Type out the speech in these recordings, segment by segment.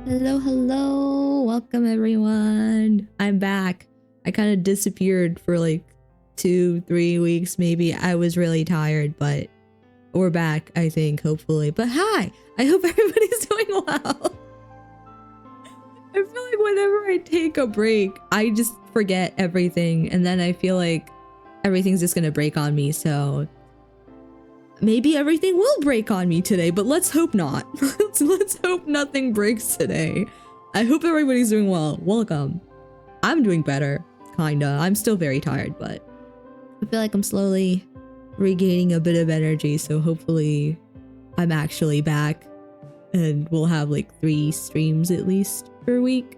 Hello, hello. Welcome, everyone. I'm back. I kind of disappeared for like 2-3 weeks, maybe. I was really tired, but we're back, I think, hopefully. But hi, I hope everybody's doing well. I feel like whenever I take a break, I just forget everything, and then I feel like everything's just gonna break on me, so maybe everything will break on me today, but let's hope not. let's hope nothing breaks today. I hope everybody's doing well. Welcome. I'm doing better, kinda. I'm still very tired, but I feel like I'm slowly regaining a bit of energy, so hopefully I'm actually back and we'll have like 3 streams at least per week,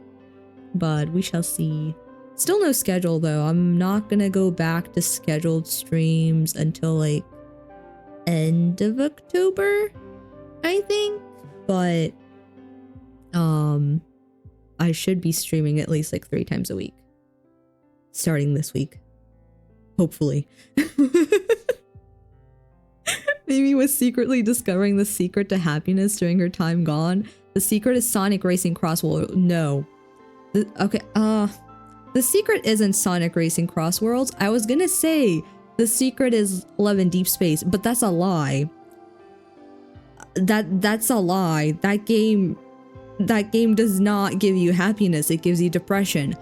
but we shall see. Still no schedule though. I'm not gonna go back to scheduled streams until like end of October, I think, but I should be streaming at least like 3 times a week starting this week, hopefully. Mimi was secretly discovering the secret to happiness during her time gone. The secret is Sonic Racing Cross Worlds. No. The secret isn't Sonic Racing Cross Worlds. I was gonna say the secret is Love in Deep Space, but that's a lie. That's a lie. That game does not give you happiness. It gives you depression.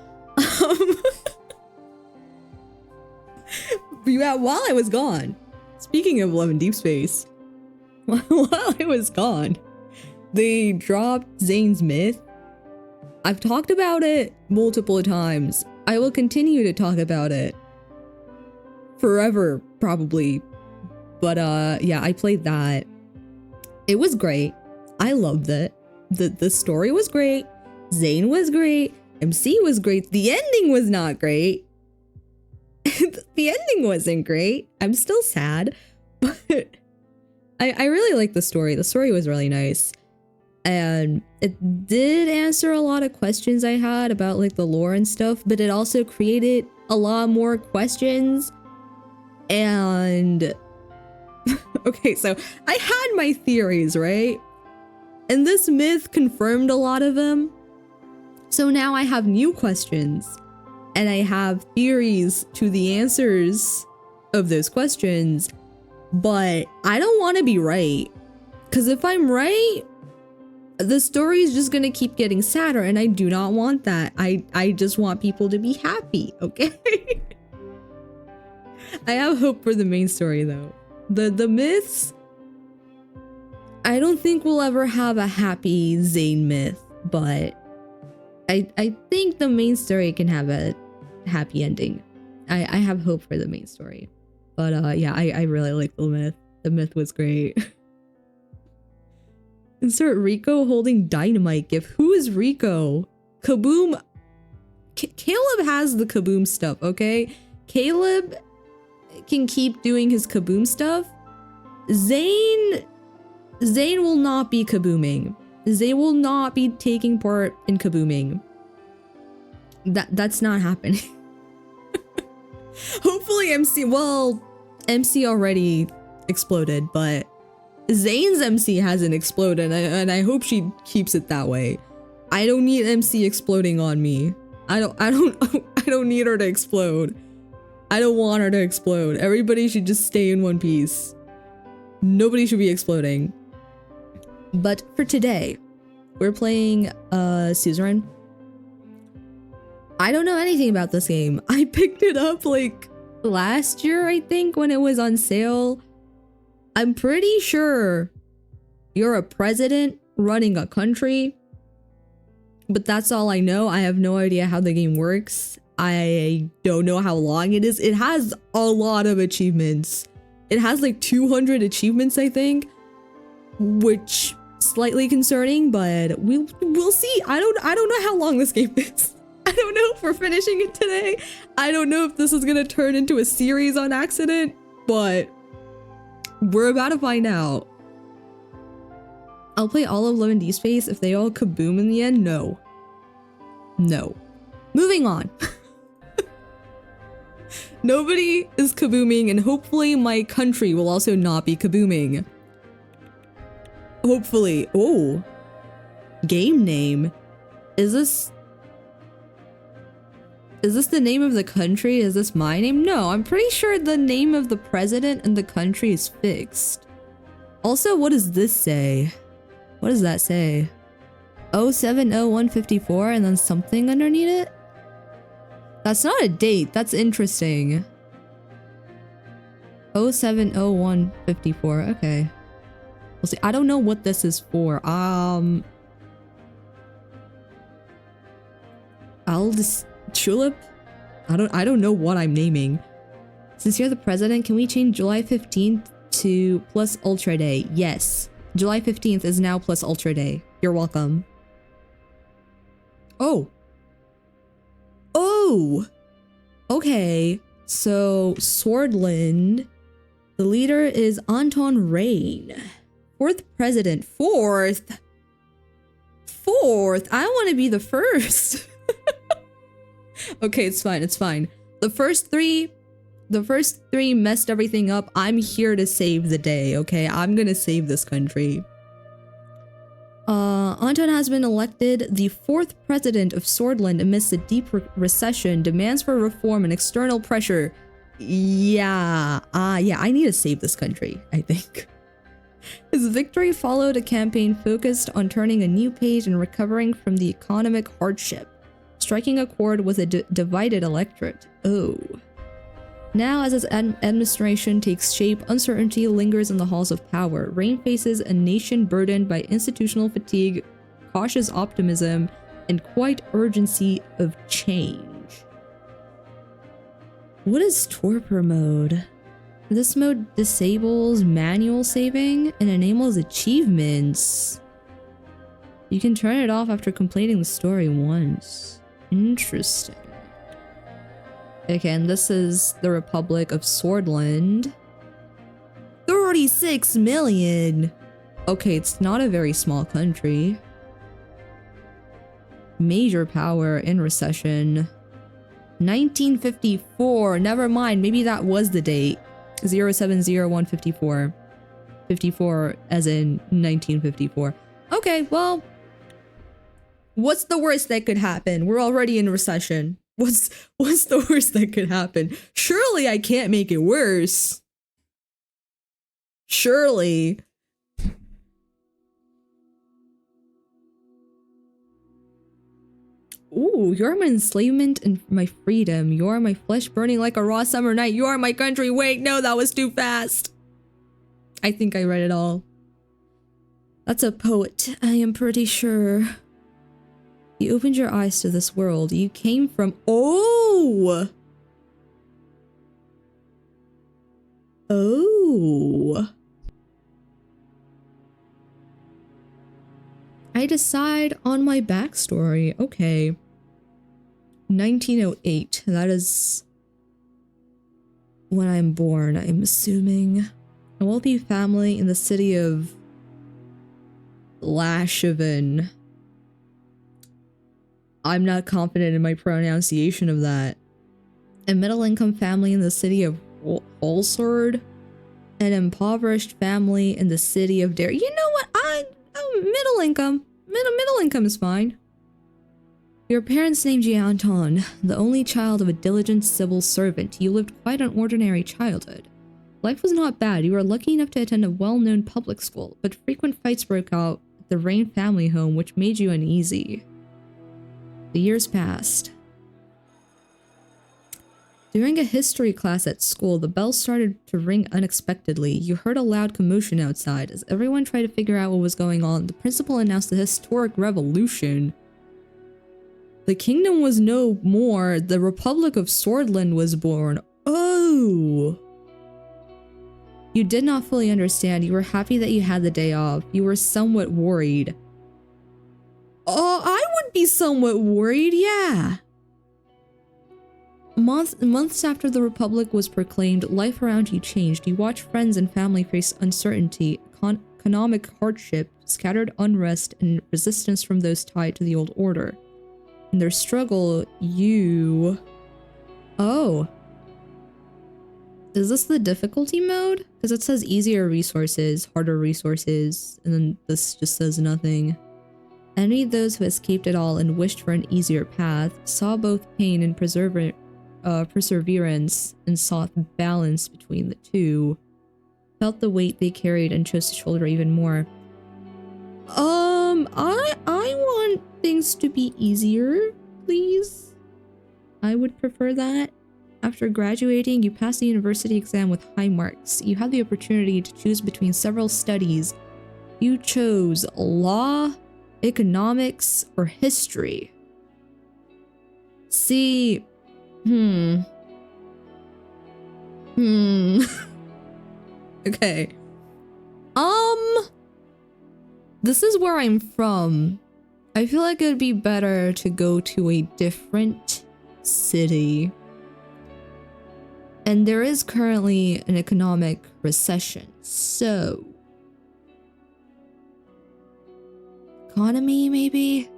Yeah, while I was gone, speaking of Love in Deep Space, while I was gone, they dropped Zane's Myth. I've talked about it multiple times. I will continue to talk about it forever, probably. But yeah, I played that. It was great. I loved it. The story was great. Zane was great. MC was great. The ending was not great. The ending wasn't great. I'm still sad, but I really liked the story. The story was really nice. And it did answer a lot of questions I had about like the lore and stuff, but it also created a lot more questions. And okay, so I had my theories, right? And this myth confirmed a lot of them. So now I have new questions and I have theories to the answers of those questions, but I don't want to be right. Because if I'm right, the story is just gonna keep getting sadder, and I do not want that. I just want people to be happy, okay? I have hope for the main story though. The myths, I don't think we'll ever have a happy Zane myth, but I think the main story can have a happy ending. I have hope for the main story. But yeah, I really like the myth. The myth was great. Insert Rico holding dynamite gift. Who is Rico? Kaboom. Caleb has the Kaboom stuff, okay? Caleb can keep doing his Kaboom stuff. Zane will not be kabooming. Zane will not be taking part in kabooming. That's not happening. Hopefully MC already exploded, but Zane's MC hasn't exploded, and I hope she keeps it that way. I don't need MC exploding on me. I don't need her to explode. I don't want her to explode. Everybody should just stay in one piece. Nobody should be exploding. But for today, we're playing Suzerain. I don't know anything about this game. I picked it up like last year, I think, when it was on sale. I'm pretty sure you're a president running a country, but that's all I know. I have no idea how the game works. I don't know how long it is. It has a lot of achievements. It has like 200 achievements, I think, which slightly concerning, but we'll see. I don't know how long this game is. I don't know if we're finishing it today. I don't know if this is gonna turn into a series on accident, but we're about to find out. I'll play all of Love in Deep Space if they all kaboom in the end. No. Moving on. Nobody is kabooming, and hopefully my country will also not be kabooming. Hopefully. Oh, game name. Is this the name of the country? Is this my name? No, I'm pretty sure the name of the president and the country is fixed. Also, what does this say? What does that say? 070154 and then something underneath it? That's not a date. That's interesting. 070154. Okay. We'll see. I don't know what this is for. I'll just Tulip? I don't know what I'm naming. Since you're the president, can we change July 15th to plus Ultra Day? Yes. July 15th is now plus Ultra Day. You're welcome. Oh. Oh! Okay. So, Swordland. The leader is Anton Rain. Fourth president. Fourth? Fourth? I want to be the first. Okay, it's fine. It's fine. The first three messed everything up. I'm here to save the day, okay? I'm gonna save this country. Anton has been elected the fourth president of Swordland amidst a deep recession, demands for reform and external pressure. Yeah, I need to save this country, I think. His victory followed a campaign focused on turning a new page and recovering from the economic hardship, striking a chord with a divided electorate. Oh. Now, as his administration takes shape, uncertainty lingers in the halls of power. Rain faces a nation burdened by institutional fatigue, cautious optimism, and quite urgency of change. What is torpor mode? This mode disables manual saving and enables achievements. You can turn it off after completing the story once. Interesting. Okay, and this is the Republic of Swordland. 36 million! Okay, it's not a very small country. Major power in recession. 1954. Never mind, maybe that was the date. 070154. 54 as in 1954. Okay, well, what's the worst that could happen? We're already in recession. What's the worst that could happen? Surely I can't make it worse. Surely. Ooh, you're my enslavement and my freedom. You are my flesh burning like a raw summer night. You are my country. Wait, no, that was too fast. I think I read it all. That's a poet, I am pretty sure. You opened your eyes to this world. You came from... Oh! Oh. I decide on my backstory. Okay. 1908. That is when I'm born, I'm assuming. A wealthy family in the city of Lashaven. I'm not confident in my pronunciation of that. A middle-income family in the city of Holsord. An impoverished family in the city of Dare. You know what? I'm middle income. Middle income is fine. Your parents named you Anton, the only child of a diligent civil servant. You lived quite an ordinary childhood. Life was not bad. You were lucky enough to attend a well-known public school, but frequent fights broke out at the Rain family home, which made you uneasy. The years passed. During a history class at school, the bell started to ring unexpectedly. You heard a loud commotion outside. As everyone tried to figure out what was going on, the principal announced a historic revolution. The kingdom was no more. The Republic of Swordland was born. Oh! You did not fully understand. You were happy that you had the day off. You were somewhat worried. Oh, I would be somewhat worried, yeah. Months after the Republic was proclaimed, life around you changed. You watched friends and family face uncertainty, economic hardship, scattered unrest, and resistance from those tied to the old order. In their struggle, you... Oh. Is this the difficulty mode? Because it says easier resources, harder resources, and then this just says nothing. Envied those who escaped it all and wished for an easier path, saw both pain and perseverance, and sought balance between the two. Felt the weight they carried and chose to shoulder even more. I want things to be easier, please. I would prefer that. After graduating, you passed the university exam with high marks. You had the opportunity to choose between several studies. You chose law, economics, or history. See, okay. This is where I'm from. I feel like it'd be better to go to a different city. And there is currently an economic recession, so... economy, maybe?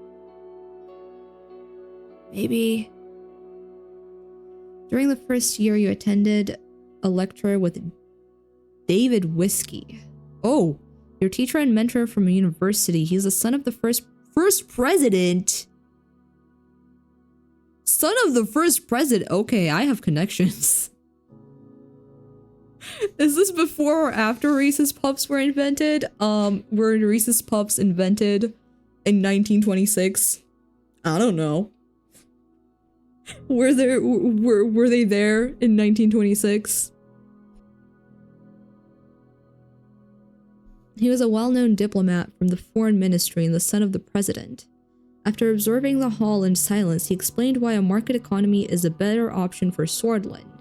Maybe. During the first year, you attended a lecture with David Whiskey. Oh, your teacher and mentor from a university. He's the son of the first president. Son of the first president. Okay, I have connections. Is this before or after Reese's Puffs were invented? Were Reese's Puffs invented in 1926? I don't know. Were they there in 1926? He was a well-known diplomat from the foreign ministry and the son of the president. After absorbing the hall in silence, he explained why a market economy is a better option for Swordland.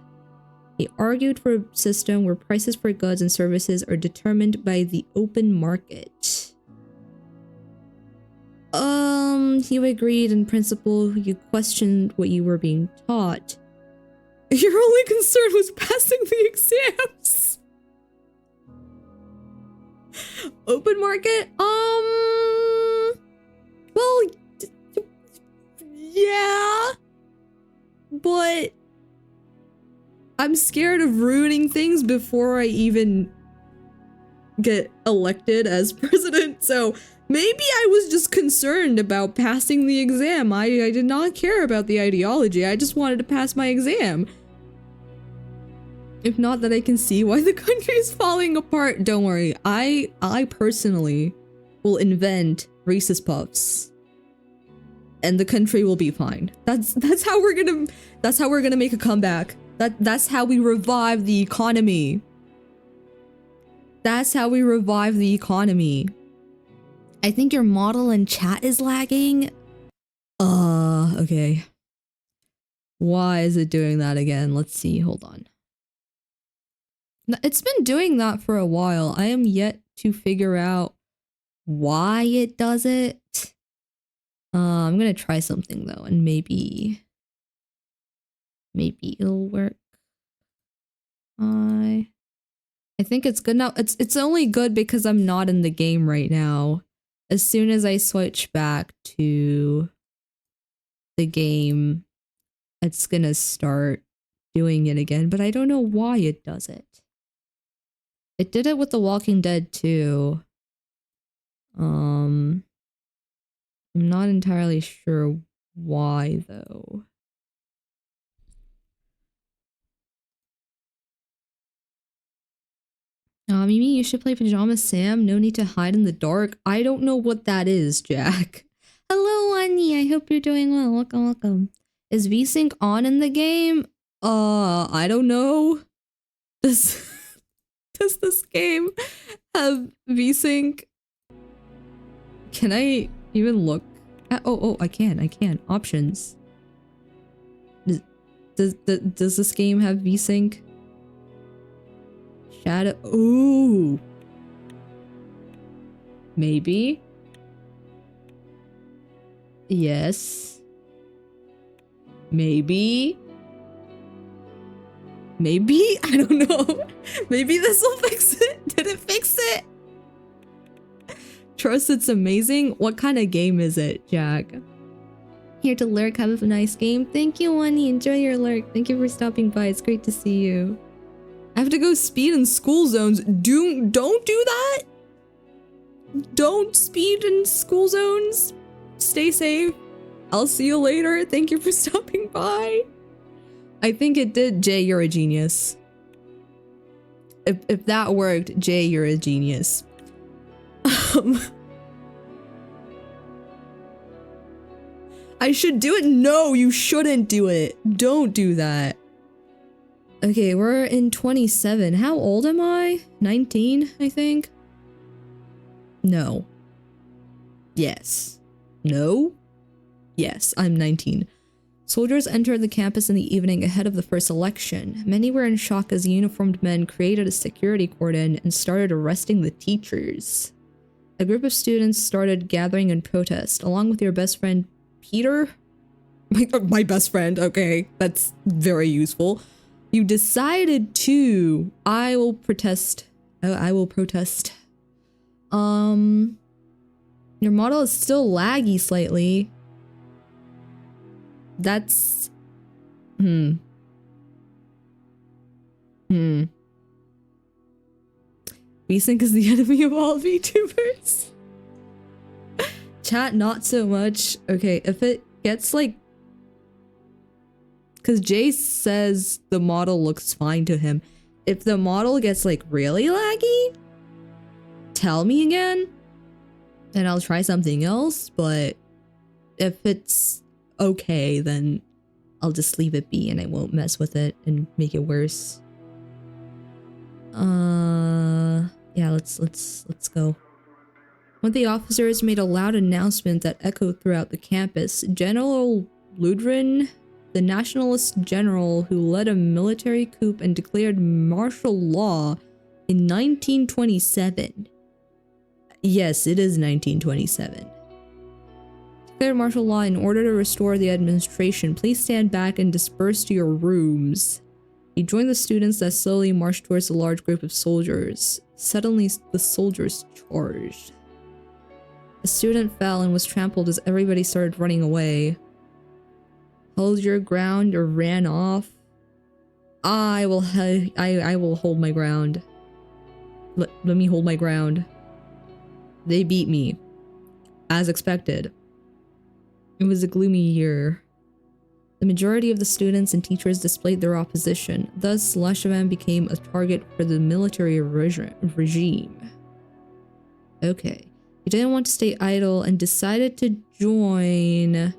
He argued for a system where prices for goods and services are determined by the open market. You agreed in principle. You questioned what you were being taught. Your only concern was passing the exams. Open market? Well, yeah. But I'm scared of ruining things before I even get elected as president, so maybe I was just concerned about passing the exam. I did not care about the ideology. I just wanted to pass my exam. If not that I can see why the country is falling apart. Don't worry. I personally will invent Reese's Puffs. And the country will be fine. That's how we're gonna make a comeback. That's how we revive the economy. That's how we revive the economy. I think your model in chat is lagging. Okay. Why is it doing that again? Let's see, hold on. It's been doing that for a while. I am yet to figure out why it does it. I'm gonna try something though, and maybe it'll work. I think it's good now. It's only good because I'm not in the game right now. As soon as I switch back to the game, it's gonna start doing it again, but I don't know why it does it. It did it with The Walking Dead too. I'm not entirely sure why though. Mimi, you should play Pajama Sam. No need to hide in the dark. I don't know what that is, Jack. Hello, Annie. I hope you're doing well. Welcome, welcome. Is VSync on in the game? I don't know. Does this game have VSync? Can I even look at— oh, I can. Options. Does this game have VSync? Shadow. Ooh. Maybe. Yes. Maybe. Maybe? I don't know. Maybe this will fix it. Did it fix it? Trust it's amazing. What kind of game is it, Jack? Here to lurk. Have a nice game. Thank you, Wani. Enjoy your lurk. Thank you for stopping by. It's great to see you. I have to go speed in school zones. Don't do that. Don't speed in school zones. stay safe. I'll see you later. Thank you for stopping by. I think it did. Jay, you're a genius. If that worked, Jay, you're a genius. I should do it? No, you shouldn't do it. Don't do that. Okay, we're in 27. How old am I? 19, I think? No. Yes. No? Yes, I'm 19. Soldiers entered the campus in the evening ahead of the first election. Many were in shock as uniformed men created a security cordon and started arresting the teachers. A group of students started gathering in protest, along with your best friend, Peter? My best friend, okay, that's very useful. You decided to. I will protest. I will protest. Your model is still laggy slightly. That's... VSync is the enemy of all VTubers. Chat, not so much. Okay, if it gets like... Because Jay says the model looks fine to him. If the model gets like really laggy, tell me again. And I'll try something else, but if it's okay, then I'll just leave it be and I won't mess with it and make it worse. Yeah, let's go. One of the officers made a loud announcement that echoed throughout the campus. General Ludrin, the nationalist general who led a military coup and declared martial law in 1927. Yes, it is 1927. Declared martial law in order to restore the administration. Please stand back and disperse to your rooms. He joined the students that slowly marched towards a large group of soldiers. Suddenly, the soldiers charged. A student fell and was trampled as everybody started running away. Hold your ground or ran off. I will hold my ground. Let me hold my ground. They beat me. As expected. It was a gloomy year. The majority of the students and teachers displayed their opposition. Thus, Lashavan became a target for the military regime. Okay. He didn't want to stay idle and decided to join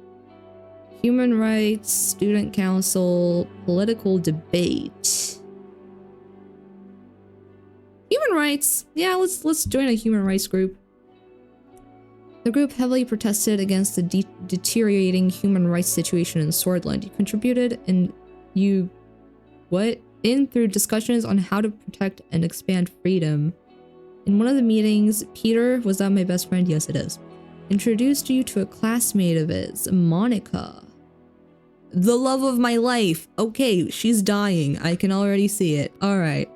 Human Rights, Student Council, political debate. Human rights? Yeah, let's join a human rights group. The group heavily protested against the deteriorating human rights situation in Swordland. You contributed through discussions on how to protect and expand freedom. In one of the meetings, Peter, was that my best friend? Yes, it is. Introduced you to a classmate of his, Monica. The love of my life. Okay, she's dying. I can already see it. All right.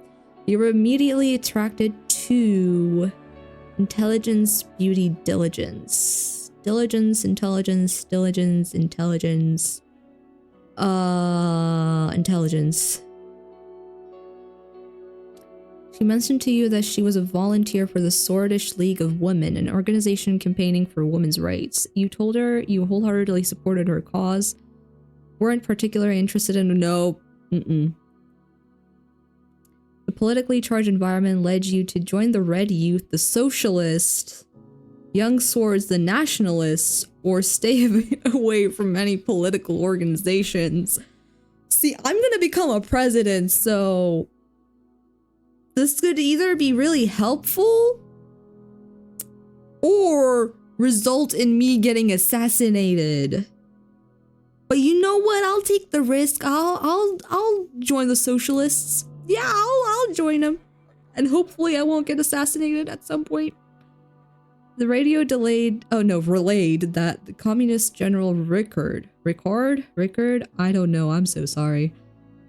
You were immediately attracted to intelligence, beauty, diligence. Diligence, intelligence, diligence, intelligence. Intelligence. She mentioned to you that she was a volunteer for the Swordish League of Women, an organization campaigning for women's rights. You told her you wholeheartedly supported her cause. Weren't particularly interested in The politically charged environment led you to join the Red Youth, the Socialists, Young Swords, the Nationalists, or stay away from any political organizations. See, I'm gonna become a president, so this could either be really helpful or result in me getting assassinated. But you know what? I'll take the risk. I'll join the socialists. Yeah, I'll join them. And hopefully I won't get assassinated at some point. The radio relayed that the communist general Rickard, I don't know, I'm so sorry.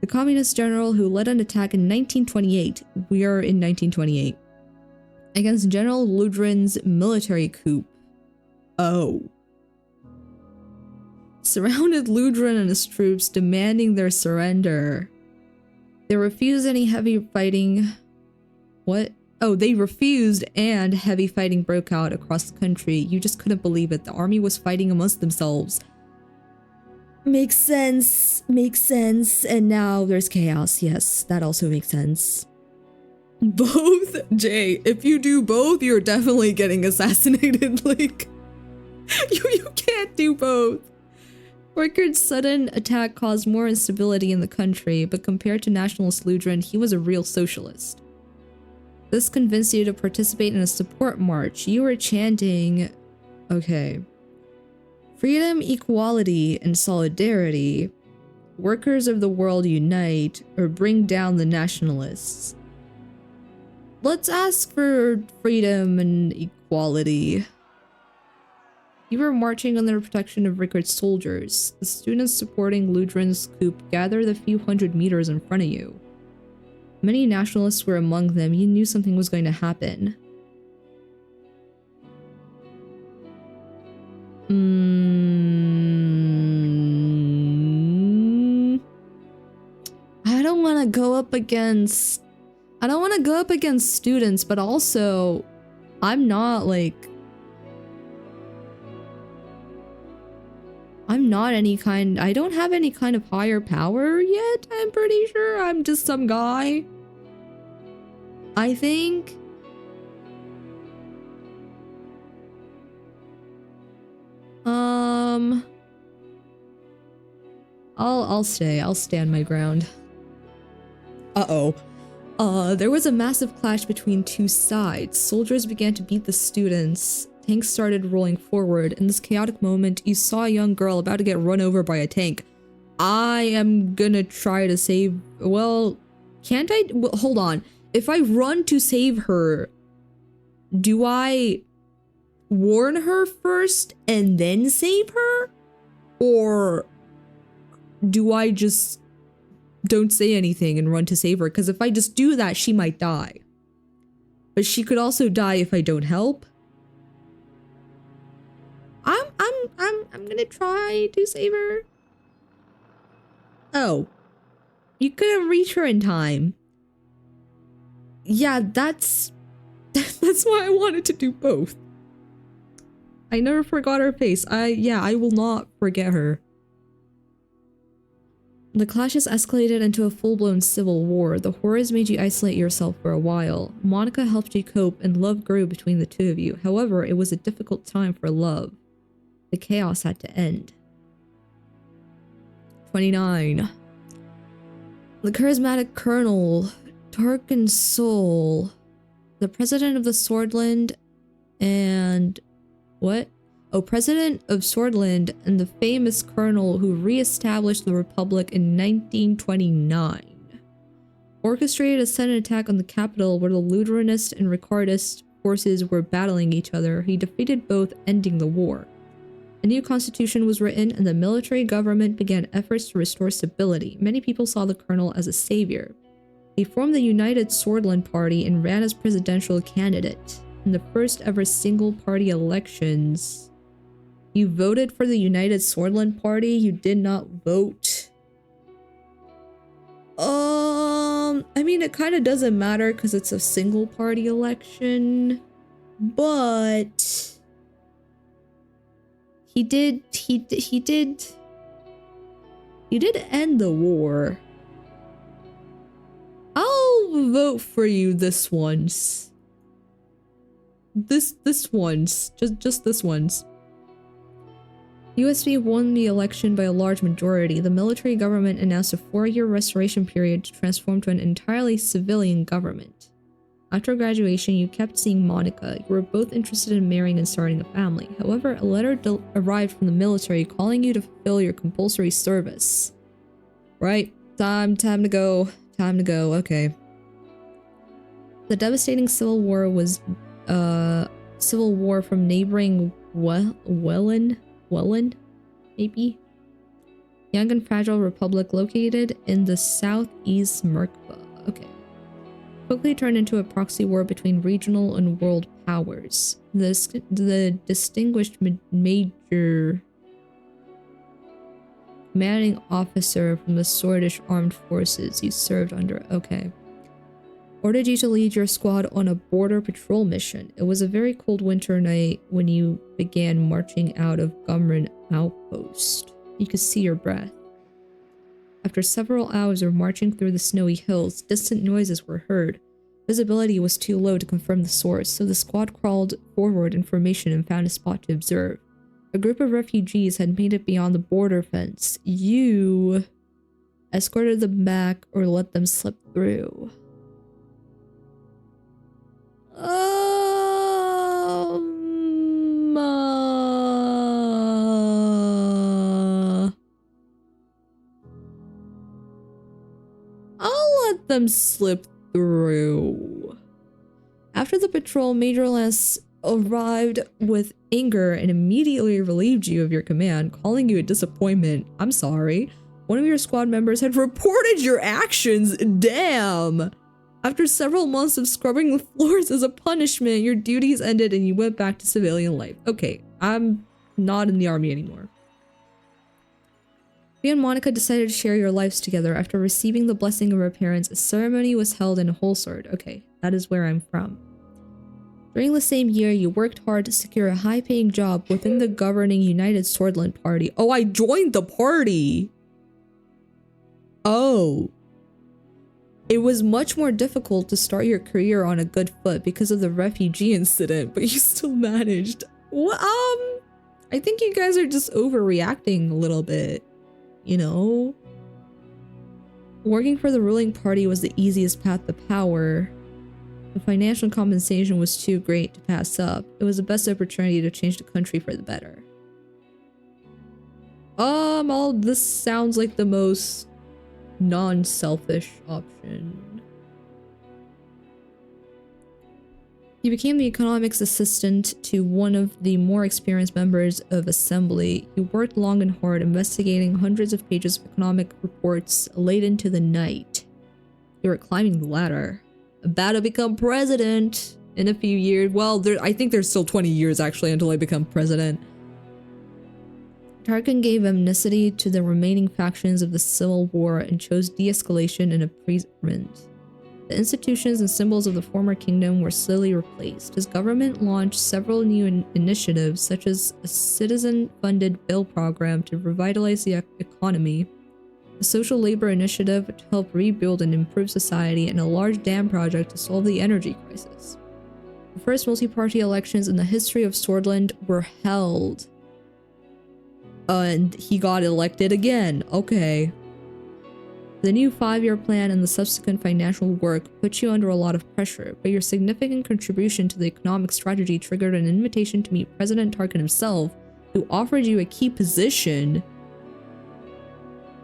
The communist general who led an attack in 1928, we are in 1928, against General Ludrin's military coup. Oh. Surrounded Ludrin and his troops, demanding their surrender. They refused any heavy fighting. What? Oh, they refused and heavy fighting broke out across the country. You just couldn't believe it. The army was fighting amongst themselves. Makes sense. Makes sense. And now there's chaos. Yes, that also makes sense. Both? Jay, if you do both, you're definitely getting assassinated. Like, you can't do both. Rickard's sudden attack caused more instability in the country, but compared to Nationalist Ludren, he was a real socialist. This convinced you to participate in a support march. You were chanting, okay, freedom, equality, and solidarity. Workers of the world unite or bring down the nationalists. Let's ask for freedom and equality. You were marching under the protection of Rickard's soldiers. The students supporting Ludren's coup gathered a few hundred meters in front of you. Many nationalists were among them. You knew something was going to happen. I don't want to go up against... I don't want to go up against students, but also, I'm not like... I'm not any kind... I don't have any kind of higher power yet, I'm pretty sure. I'm just some guy. I think... I'll stay. I'll stand my ground. Uh-oh. There was a massive clash between two sides. Soldiers began to beat the students. Tanks started rolling forward. In this chaotic moment, you saw a young girl about to get run over by a tank. I am gonna try to save... Well, can't I... Well, hold on. If I run to save her, do I warn her first and then save her? Or do I just don't say anything and run to save her? Because if I just do that, she might die. But she could also die if I don't help. I'm gonna try to save her. Oh. You couldn't reach her in time. Yeah, that's why I wanted to do both. I never forgot her face. I will not forget her. The clashes escalated into a full-blown civil war. The horrors made you isolate yourself for a while. Monica helped you cope, and love grew between the two of you. However, it was a difficult time for love. The chaos had to end. 29. The charismatic Colonel, Tarkin Soul, the president of the Swordland, and... what? Oh, president of Swordland and the famous colonel who re-established the Republic in 1929. Orchestrated a sudden attack on the capital where the Lutheranist and Ricardist forces were battling each other. He defeated both, ending the war. A new constitution was written and the military government began efforts to restore stability. Many people saw the colonel as a savior. He formed the United Swordland Party and ran as presidential candidate. In the first ever single-party elections, you voted for the United Swordland Party. You did not vote. I mean, it kind of doesn't matter because it's a single-party election, but he did end the war. I'll vote for you this once. This once. Just this once. USB won the election by a large majority. The military government announced a 4-year restoration period to transform to an entirely civilian government. After graduation, you kept seeing Monica. You were both interested in marrying and starting a family. However, a letter arrived from the military calling you to fulfill your compulsory service. Right. Time to go. Time to go. Okay. The devastating civil war was civil war from neighboring Welland, maybe? Young and fragile republic located in the southeast Merkaba. Okay. Quickly turned into a proxy war between regional and world powers. The distinguished major commanding officer from the Swordish armed forces you served under. Okay. Ordered you to lead your squad on a border patrol mission. It was a very cold winter night when you began marching out of Gumrin Outpost. You could see your breath. After several hours of marching through the snowy hills, distant noises were heard. Visibility was too low to confirm the source, so the squad crawled forward in formation and found a spot to observe. A group of refugees had made it beyond the border fence. You escorted them back or let them slip through. I'll let them slip through. After the patrol, Major Les arrived with anger and immediately relieved you of your command, calling you a disappointment. I'm sorry. One of your squad members had reported your actions. Damn. After several months of scrubbing the floors as a punishment, your duties ended and you went back to civilian life. Okay, I'm not in the army anymore. You and Monica decided to share your lives together. After receiving the blessing of her parents, a ceremony was held in Holsard. Okay, that is where I'm from. During the same year, you worked hard to secure a high-paying job within the governing United Swordland Party. Oh, I joined the party! Oh. It was much more difficult to start your career on a good foot because of the refugee incident, but you still managed. Well, I think you guys are just overreacting a little bit. You know? Working for the ruling party was the easiest path to power. The financial compensation was too great to pass up. It was the best opportunity to change the country for the better. All this sounds like the most non-selfish option. You became the economics assistant to one of the more experienced members of Assembly. You worked long and hard, investigating hundreds of pages of economic reports late into the night. You were climbing the ladder, about to become president in a few years. Well, I think there's still 20 years actually until I become president. Tarkin gave amnesty to the remaining factions of the Civil War and chose de-escalation and appeasement. The institutions and symbols of the former kingdom were slowly replaced. His government launched several new initiatives, such as a citizen-funded bill program to revitalize the economy, a social labor initiative to help rebuild and improve society, and a large dam project to solve the energy crisis. The first multi-party elections in the history of Swordland were held. And he got elected again. Okay. The new 5-year plan and the subsequent financial work put you under a lot of pressure, but your significant contribution to the economic strategy triggered an invitation to meet President Tarkin himself, who offered you a key position.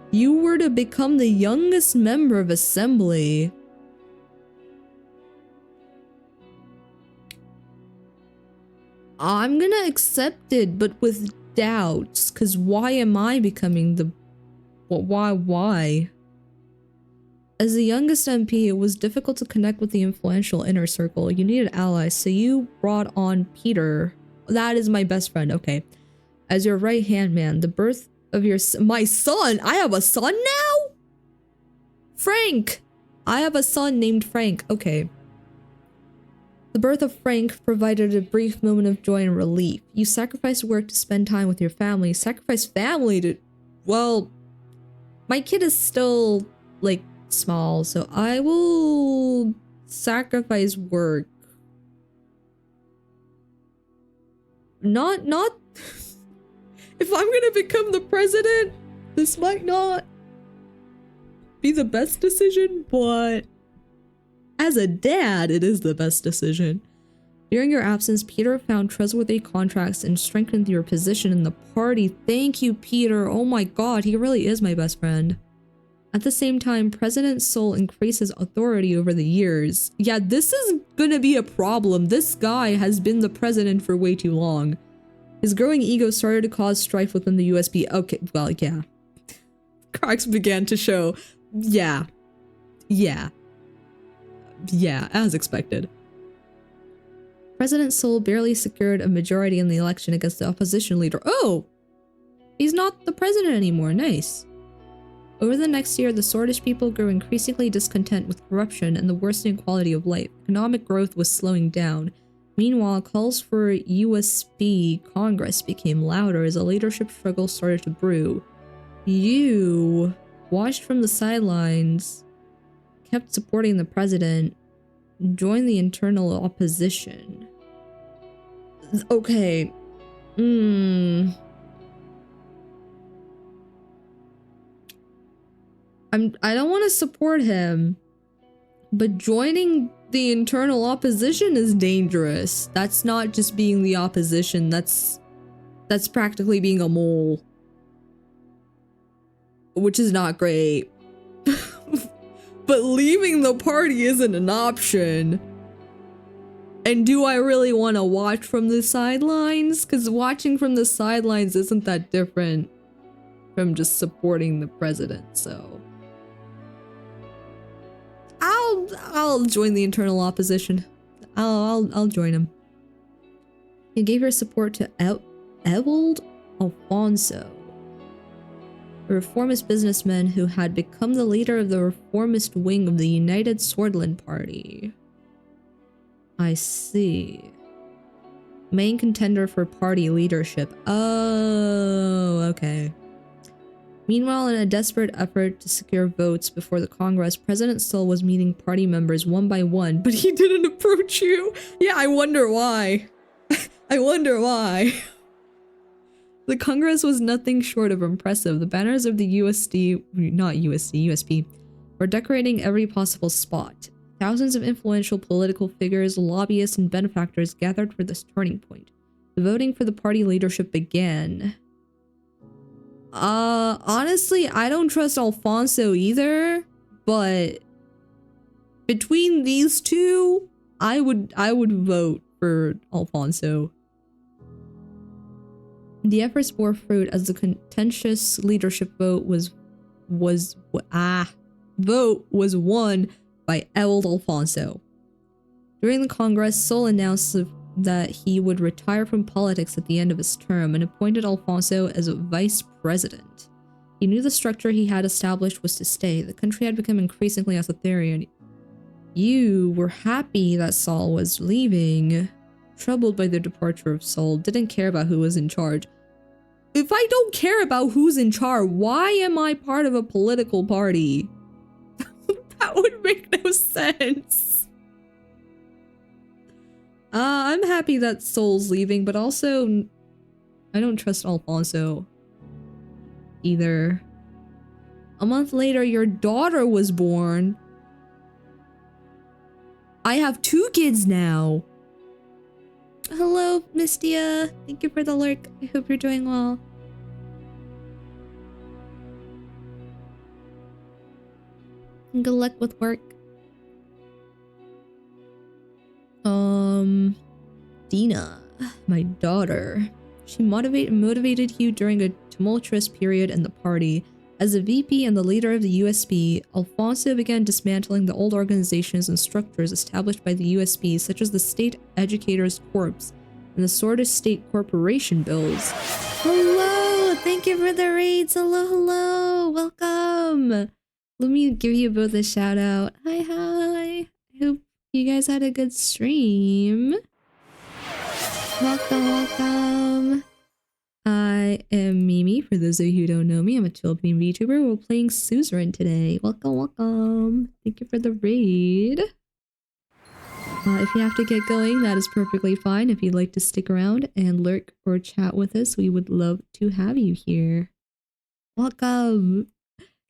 You were to become the youngest member of Assembly. I'm gonna accept it, but with doubts, because why am I becoming the... Why? As the youngest MP, it was difficult to connect with the influential inner circle. You needed allies, so you brought on Peter. That is my best friend, okay. As your right-hand man, the birth of my son? I have a son now? Frank! I have a son named Frank, okay. The birth of Frank provided a brief moment of joy and relief. You sacrificed work to spend time with your family. Sacrificed family to... Well, my kid is still, like, small, so I will sacrifice work. Not if I'm gonna become the president, this might not be the best decision, but as a dad, it is the best decision. During your absence, Peter found trustworthy contracts and strengthened your position in the party. Thank you, Peter. Oh my god, he really is my best friend. At the same time, President Sol increases authority over the years. Yeah, this is gonna be a problem. This guy has been the president for way too long. His growing ego started to cause strife within the USB. Okay, well, yeah. Cracks began to show. Yeah, as expected. President Sol barely secured a majority in the election against the opposition leader. Oh! He's not the president anymore. Nice. Over the next year, the Swordish people grew increasingly discontent with corruption and the worsening quality of life. Economic growth was slowing down. Meanwhile, calls for USB Congress became louder as a leadership struggle started to brew. You watched from the sidelines, kept supporting the president, joined the internal opposition. Okay. I don't want to support him, but joining the internal opposition is dangerous. That's not just being the opposition, that's practically being a mole. Which is not great. But leaving the party isn't an option. And do I really want to watch from the sidelines? Because watching from the sidelines isn't that different from just supporting the president, so... I'll join the internal opposition. I'll join him. He gave her support to Ewald Alfonso, a reformist businessman who had become the leader of the reformist wing of the United Swordland Party. I see. Main contender for party leadership. Oh, okay. Meanwhile, in a desperate effort to secure votes before the Congress, President Sol was meeting party members one by one, but he didn't approach you. Yeah, I wonder why. I wonder why. The Congress was nothing short of impressive. The banners of the USP, were decorating every possible spot. Thousands of influential political figures, lobbyists, and benefactors gathered for this turning point. The voting for the party leadership began. Honestly, I don't trust Alfonso either, but between these two, I would vote for Alfonso. The efforts bore fruit as the contentious leadership vote was won by Ewald Alfonso. During the Congress, Sol announced that he would retire from politics at the end of his term and appointed Alfonso as a vice president. He knew the structure he had established was to stay. The country had become increasingly authoritarian. You were happy that Sol was leaving, troubled by the departure of Sol, didn't care about who was in charge. If I don't care about who's in charge, why am I part of a political party? That would make no sense. I'm happy that Sol's leaving, but also I don't trust Alfonso either. A month later, your daughter was born. I have 2 kids now. Hello, Mistia. Thank you for the lurk. I hope you're doing well. And good luck with work. Dina, my daughter. She motivated you during a tumultuous period in the party. As a VP and the leader of the USP, Alfonso began dismantling the old organizations and structures established by the USP, such as the State Educators Corps and the Swordish State Corporation bills. Hello! Thank you for the raids! Hello! Welcome! Let me give you both a shout out. Hi! I hope you guys had a good stream. Welcome! I am Mimi. For those of you who don't know me, I'm a Philippine VTuber. We're playing Suzerain today. Welcome! Thank you for the raid. If you have to get going, that is perfectly fine. If you'd like to stick around and lurk or chat with us, we would love to have you here. Welcome!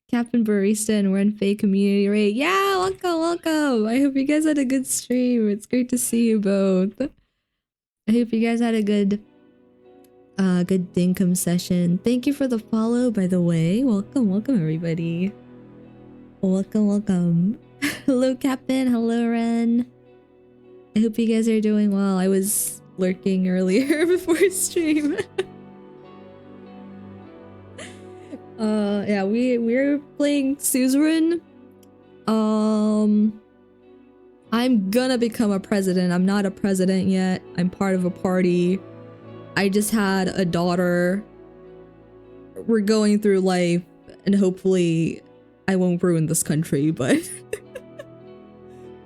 Captain Barista and Renfei community raid. Yeah, welcome! I hope you guys had a good stream. It's great to see you both. I hope you guys had a good dinkum session. Thank you for the follow, by the way. Welcome everybody. Welcome. Hello, Captain. Hello, Ren. I hope you guys are doing well. I was lurking earlier before stream. Yeah, we're playing Suzerain. I'm gonna become a president. I'm not a president yet. I'm part of a party. I just had a daughter. We're going through life, And hopefully I won't ruin this country, but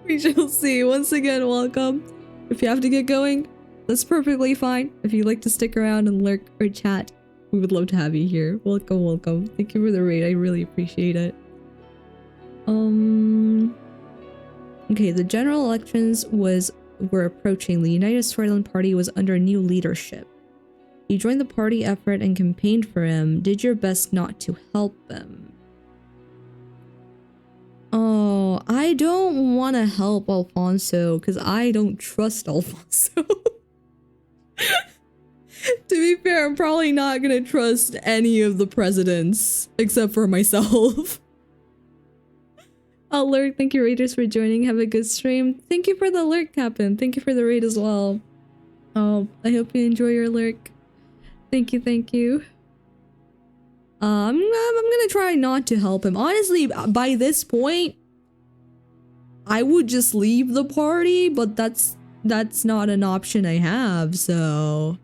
we shall see. Once again, welcome. If you have to get going, that's perfectly fine. If you'd like to stick around and lurk or chat, we would love to have you here. Welcome, welcome. Thank you for the raid. I really appreciate it. Okay, the general elections were approaching. The United Swartland Party was under new leadership. You joined the party effort and campaigned for him, did your best not to help him. Oh, I don't want to help Alfonso because I don't trust Alfonso. To be fair, I'm probably not gonna trust any of the presidents except for myself. Lurk, thank you raiders for joining. Have a good stream. Thank you for the lurk, Captain. Thank you for the raid as well. Oh, I hope you enjoy your lurk. Thank you, thank you. I'm gonna try not to help him. Honestly, by this point, I would just leave the party, but that's not an option I have, so...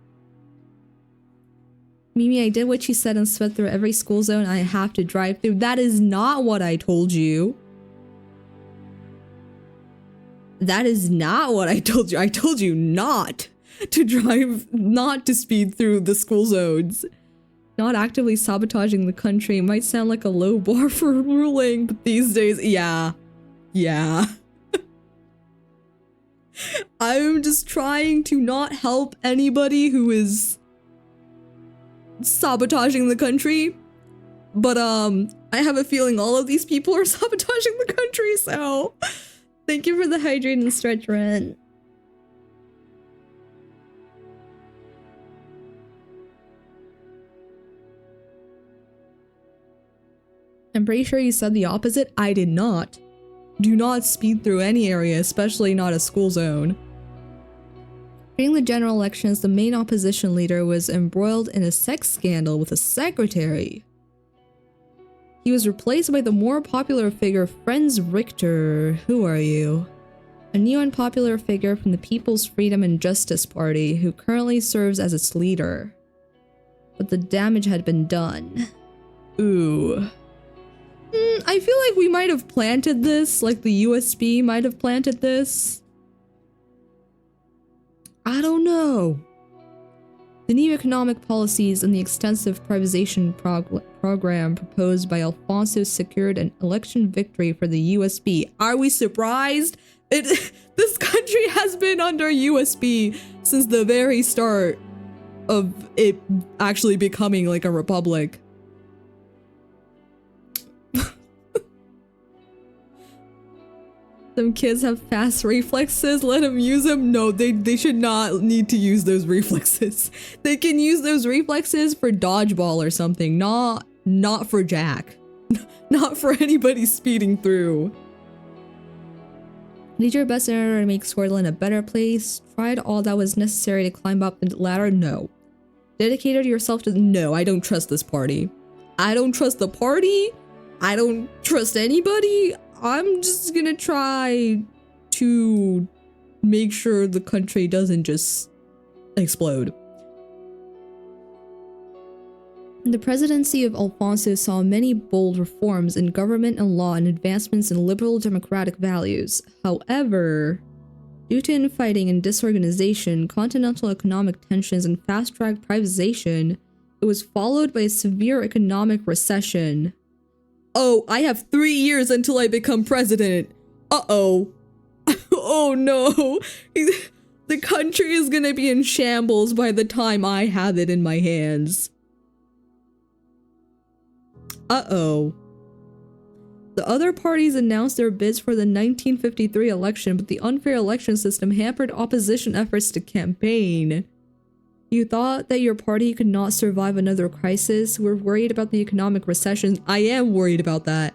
Mimi, I did what you said and swept through every school zone I have to drive through. That is not what I told you. That is not what I told you. I told you not to drive, not to speed through the school zones. Not actively sabotaging the country. It might sound like a low bar for ruling, but these days, yeah. Yeah. I'm just trying to not help anybody who is sabotaging the country, but I have a feeling all of these people are sabotaging the country, so thank you for the hydrate and stretch, Ren. I'm pretty sure you said the opposite. I did not. Do not speed through any area, especially not a school zone. During the general elections, the main opposition leader was embroiled in a sex scandal with a secretary. He was replaced by the more popular figure Franz Richter. Who are you? A new unpopular figure from the People's Freedom and Justice Party who currently serves as its leader. But the damage had been done. Ooh. I feel like we might have planted this, like the USB might have planted this. I don't know. The new economic policies and the extensive privatization program proposed by Alfonso secured an election victory for the USB. Are we surprised? This country has been under USB since the very start of it actually becoming like a republic. Some kids have fast reflexes, let them use them. No, they should not need to use those reflexes. They can use those reflexes for dodgeball or something, not for Jack. Not for anybody speeding through. Did your best in order to make Swartland a better place? Tried all that was necessary to climb up the ladder? No. Dedicated yourself to— no, I don't trust this party. I don't trust the party. I don't trust anybody. I'm just gonna try to make sure the country doesn't just explode. The presidency of Alfonso saw many bold reforms in government and law and advancements in liberal democratic values. However, due to infighting and disorganization, continental economic tensions, and fast-track privatization, it was followed by a severe economic recession. Oh, I have 3 years until I become president. Uh-oh. Oh no. The country is gonna be in shambles by the time I have it in my hands. Uh-oh. The other parties announced their bids for the 1953 election, but the unfair election system hampered opposition efforts to campaign. You thought that your party could not survive another crisis? We're worried about the economic recession. I am worried about that.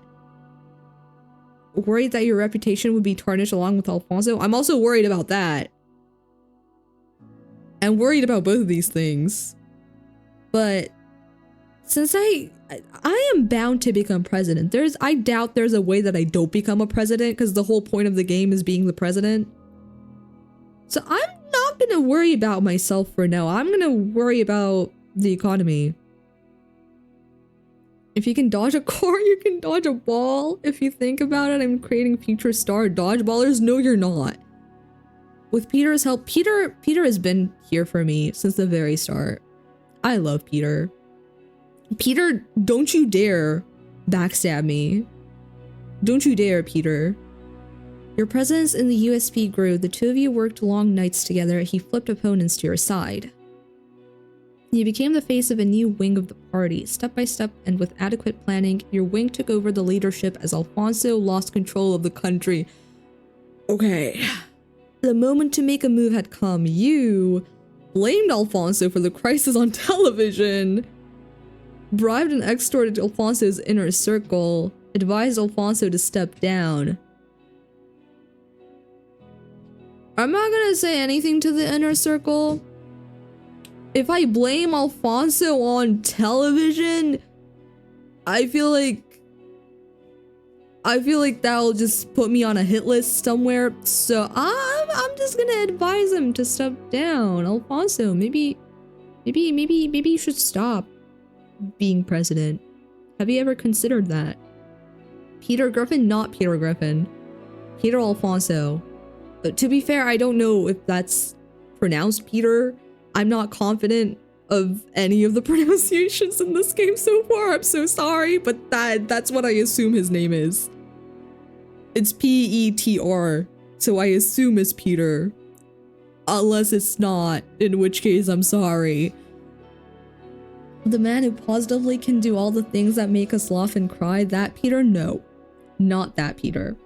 Worried that your reputation would be tarnished along with Alfonso? I'm also worried about that. I'm worried about both of these things. But since I am bound to become president, I doubt there's a way that I don't become a president, because the whole point of the game is being the president. So I'm not gonna worry about myself for now. I'm gonna worry about the economy. If you can dodge a car, you can dodge a ball. If you think about it, I'm creating future star dodgeballers. No, you're not. With Peter's help, Peter has been here for me since the very start. I love Peter. Peter, don't you dare backstab me. Don't you dare, Peter. Your presence in the USP grew. The two of you worked long nights together. He flipped opponents to your side. You became the face of a new wing of the party. Step by step and with adequate planning, your wing took over the leadership as Alfonso lost control of the country. Okay. The moment to make a move had come. You blamed Alfonso for the crisis on television, bribed and extorted Alfonso's inner circle, advised Alfonso to step down. I'm not gonna say anything to the inner circle. If I blame Alfonso on television, I feel like that'll just put me on a hit list somewhere. So I'm just gonna advise him to step down. Alfonso, maybe you should stop being president. Have you ever considered that? Peter Griffin, not Peter Griffin. Peter Alfonso. But to be fair, I don't know if that's pronounced Peter. I'm not confident of any of the pronunciations in this game so far. I'm so sorry, but that's what I assume his name is. It's P-E-T-R, so I assume it's Peter. Unless it's not, in which case I'm sorry. The man who positively can do all the things that make us laugh and cry, that Peter? No, not that Peter.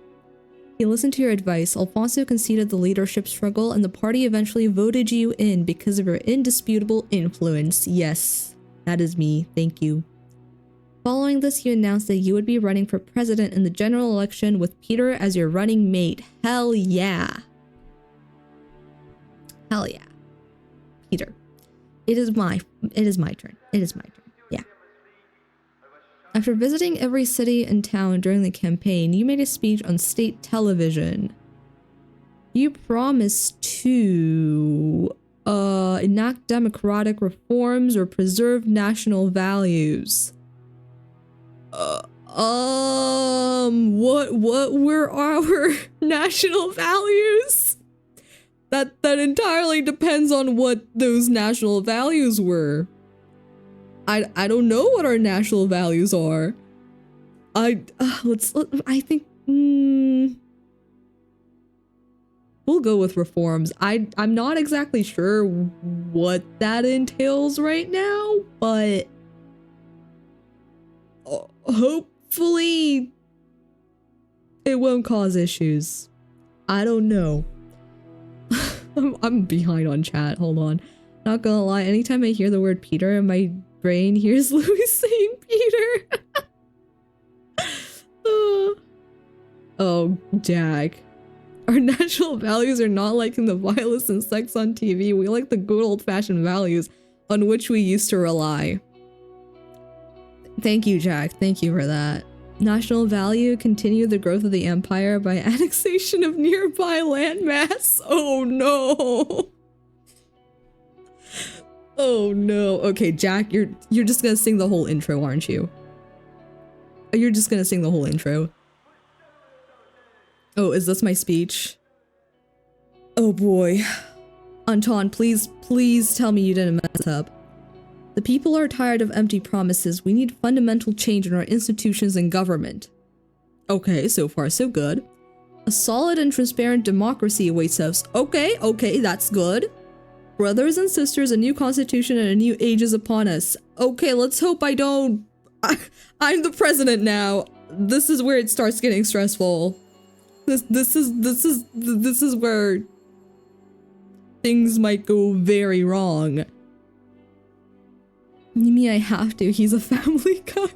He listened to your advice. Alfonso conceded the leadership struggle, and the party eventually voted you in because of your indisputable influence. Yes, that is me. Thank you. Following this, you announced that you would be running for president in the general election with Peter as your running mate. Hell yeah. Hell yeah. Peter. It is my turn. It is my turn. Yeah. After visiting every city and town during the campaign, you made a speech on state television. You promised to enact democratic reforms or preserve national values. What were our national values? That entirely depends on what those national values were. I don't know what our national values are. I think we'll go with reforms. I'm not exactly sure what that entails right now, but hopefully it won't cause issues. I don't know. I'm behind on chat. Hold on. Not gonna lie, anytime I hear the word Peter, my brain hears Louis saying Peter. Oh, Jack. Our national values are not liking the violence and sex on TV. We like the good old-fashioned values on which we used to rely. Thank you, Jack. Thank you for that. National value, continue the growth of the empire by annexation of nearby landmass. Oh no. Oh no. Okay, Jack, you're just gonna sing the whole intro, aren't you? You're just gonna sing the whole intro. Oh, is this my speech? Oh boy. Anton, please tell me you didn't mess up. The people are tired of empty promises. We need fundamental change in our institutions and government. Okay, so far so good. A solid and transparent democracy awaits us. Okay, that's good. Brothers and sisters, a new constitution and a new age is upon us. Okay, let's hope I don't... I'm the president now. This is where it starts getting stressful. This is where things might go very wrong. You mean I have to? He's a family guy.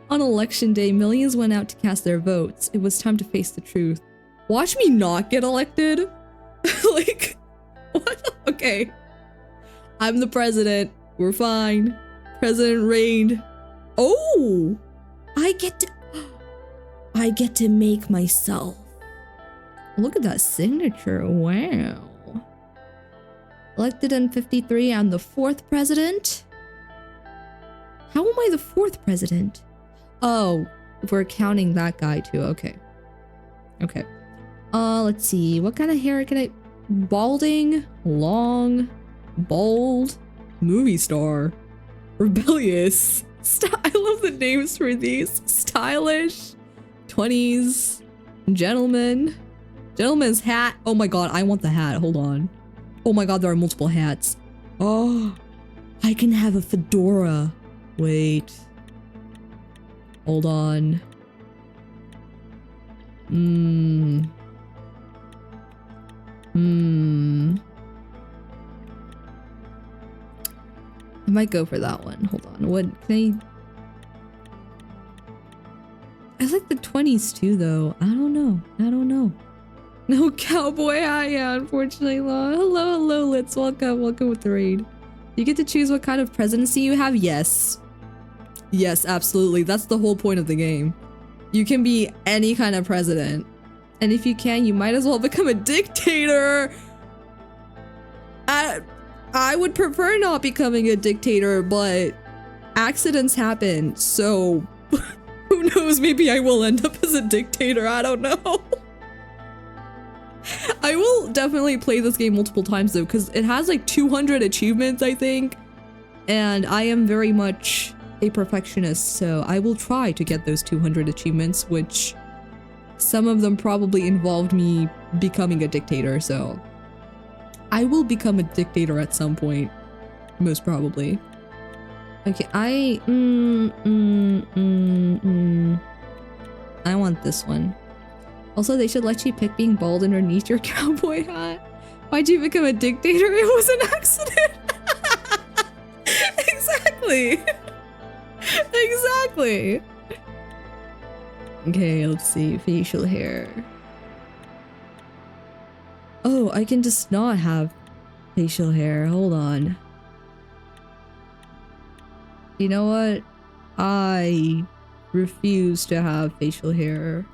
On election day, millions went out to cast their votes. It was time to face the truth. Watch me not get elected? Like, what? Okay. I'm the president. We're fine. President reigned. Oh! I get to make myself. Look at that signature. Wow. Elected in 53, I'm the 4th president. How am I the 4th president? Oh, we're counting that guy too. Okay. Okay. Let's see. What kind of hair can I... Balding, long, bold, movie star, rebellious. I love the names for these. Stylish, 20s, gentleman, gentleman's hat. Oh my god, I want the hat. Hold on. Oh my god, there are multiple hats. Oh, I can have a fedora. Wait. Hold on. I might go for that one. Hold on. What can I like the 20s too, though. I don't know. I don't know. No cowboy hat, yeah, unfortunately. Hello, let's welcome with the raid. You get to choose what kind of presidency you have? Yes. Yes, absolutely. That's the whole point of the game. You can be any kind of president. And if you can, you might as well become a dictator. I would prefer not becoming a dictator, but accidents happen. So who knows? Maybe I will end up as a dictator. I don't know. I will definitely play this game multiple times though, because it has like 200 achievements, I think. And I am very much a perfectionist, so I will try to get those 200 achievements, which some of them probably involved me becoming a dictator, so I will become a dictator at some point, most probably. Okay, I want this one. Also, they should let you pick being bald underneath your cowboy hat. Why'd you become a dictator? It was an accident. Exactly. Exactly. Okay, let's see. Facial hair. Oh, I can just not have facial hair. Hold on. You know what? I refuse to have facial hair.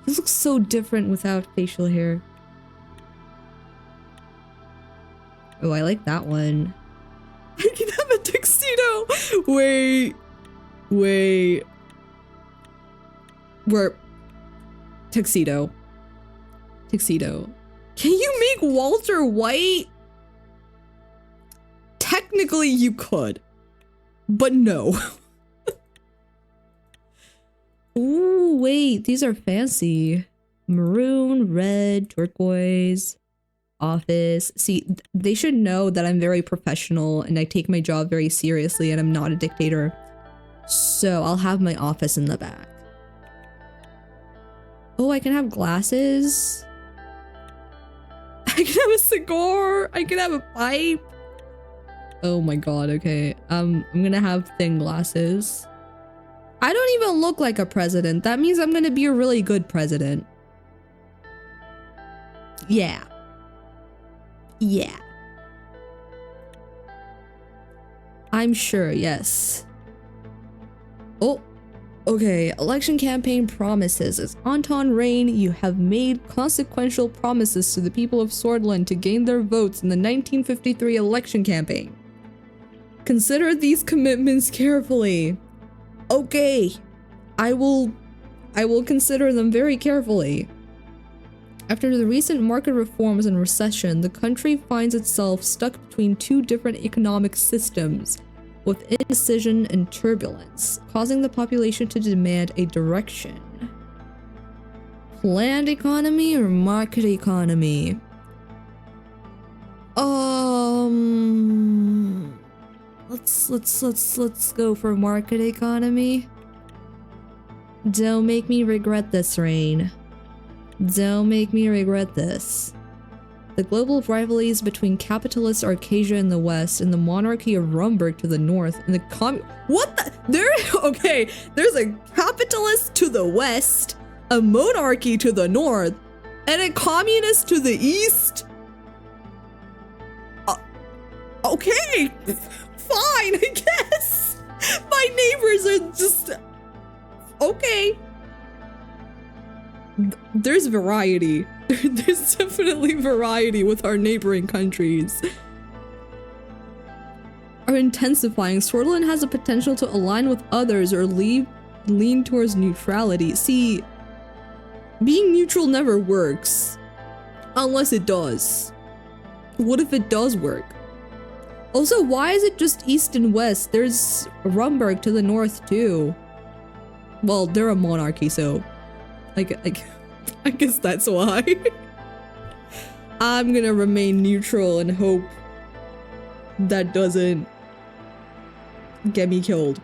This looks so different without facial hair. Oh, I like that one. I can have a tuxedo! Wait. We're... Tuxedo. Tuxedo. Can you make Walter White? Technically you could. But no. Ooh, wait. These are fancy. Maroon, red, turquoise. Office. See, they should know that I'm very professional and I take my job very seriously and I'm not a dictator. So I'll have my office in the back. Oh, I can have glasses. I can have a cigar. I can have a pipe. Oh my god, okay. I'm gonna have thin glasses. I don't even look like a president. That means I'm gonna be a really good president. Yeah. Yeah. I'm sure, yes. Oh, okay. Election campaign promises. As Anton Rain, you have made consequential promises to the people of Swordland to gain their votes in the 1953 election campaign. Consider these commitments carefully. Okay. I will consider them very carefully. After the recent market reforms and recession, the country finds itself stuck between two different economic systems, with indecision and turbulence, causing the population to demand a direction. Planned economy or market economy? Let's go for market economy. Don't make me regret this, Rain. Don't make me regret this. The global rivalries between capitalist Arcasia in the west and the monarchy of Rumburg to the north and the what the- okay, there's a capitalist to the west, a monarchy to the north, and a communist to the east? Okay, fine, I guess. My neighbors are just... okay. There's variety. There's definitely variety with our neighboring countries. are intensifying. Swordaland has the potential to align with others or lean towards neutrality. See, being neutral never works. Unless it does. What if it does work? Also, why is it just east and west? There's Rumburg to the north too. Well, they're a monarchy, so I guess that's why. I'm gonna remain neutral and hope that doesn't get me killed.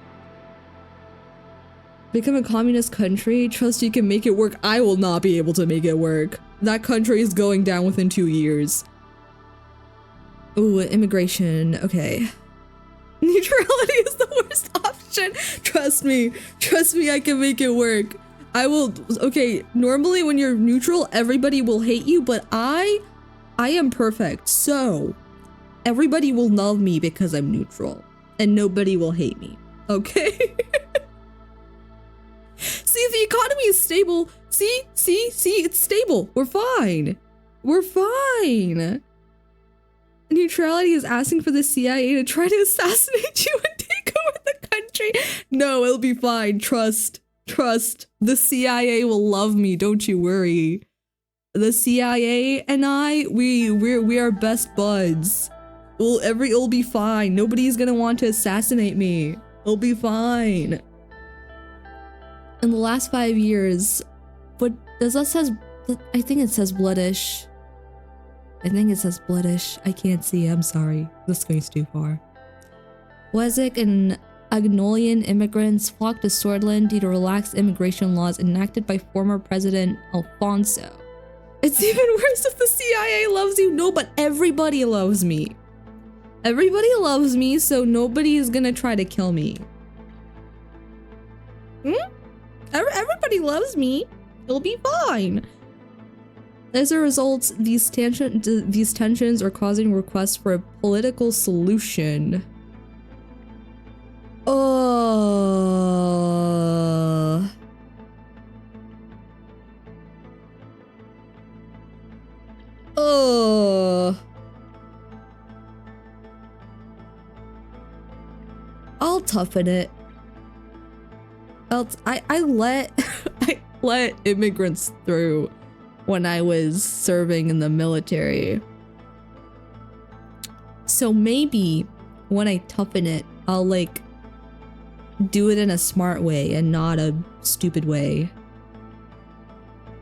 Become a communist country? Trust you can make it work? I will not be able to make it work. That country is going down within 2 years. Ooh, immigration. Okay. Neutrality is the worst option. Trust me, I can make it work. I will. Okay, normally when you're neutral, everybody will hate you, but I am perfect. So everybody will love me because I'm neutral and nobody will hate me. Okay? See, the economy is stable. See, it's stable. We're fine. We're fine. Neutrality is asking for the CIA to try to assassinate you and take over the country. No, it'll be fine. Trust. The CIA will love me. Don't you worry. The CIA and I, we are best buds. It'll be fine. Nobody's gonna want to assassinate me. It'll be fine. In the last 5 years, but does that says? I think it says Bloodish. I can't see. I'm sorry. This goes too far. Wessex and Agnolian immigrants flocked to Swordaland due to relaxed immigration laws enacted by former President Alfonso. It's even worse if the CIA loves you. No, but everybody loves me. Everybody loves me, so nobody is gonna try to kill me. Everybody loves me. It'll be fine. As a result, these tensions are causing requests for a political solution. I'll toughen it. I let immigrants through when I was serving in the military. So maybe when I toughen it, I'll like do it in a smart way and not a stupid way.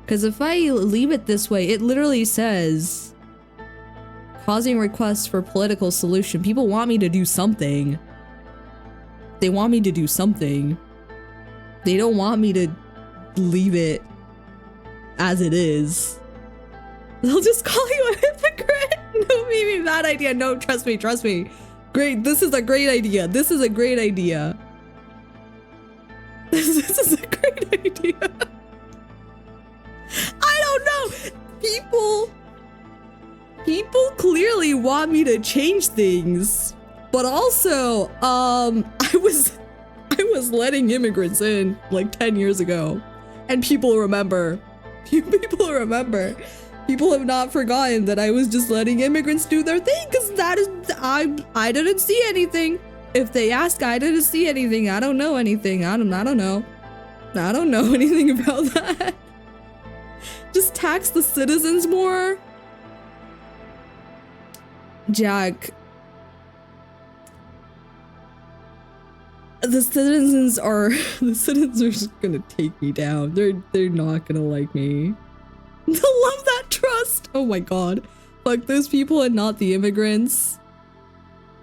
Because if I leave it this way, it literally says causing requests for political solution. People want me to do something. They want me to do something. They don't want me to leave it as it is. They'll just call you a hypocrite. No, maybe bad idea. No, trust me. Great, this is a great idea. This is a great idea. I don't know. People clearly want me to change things. But also, I was letting immigrants in like 10 years ago. And people remember. People remember. People have not forgotten that I was just letting immigrants do their thing, because I didn't see anything. If they ask, I didn't see anything. I don't know anything. I don't know. I don't know anything about that. Just tax the citizens more. Jack. The citizens are just gonna take me down. They're not gonna like me. They'll love that trust. Oh my god. Fuck those people and not the immigrants.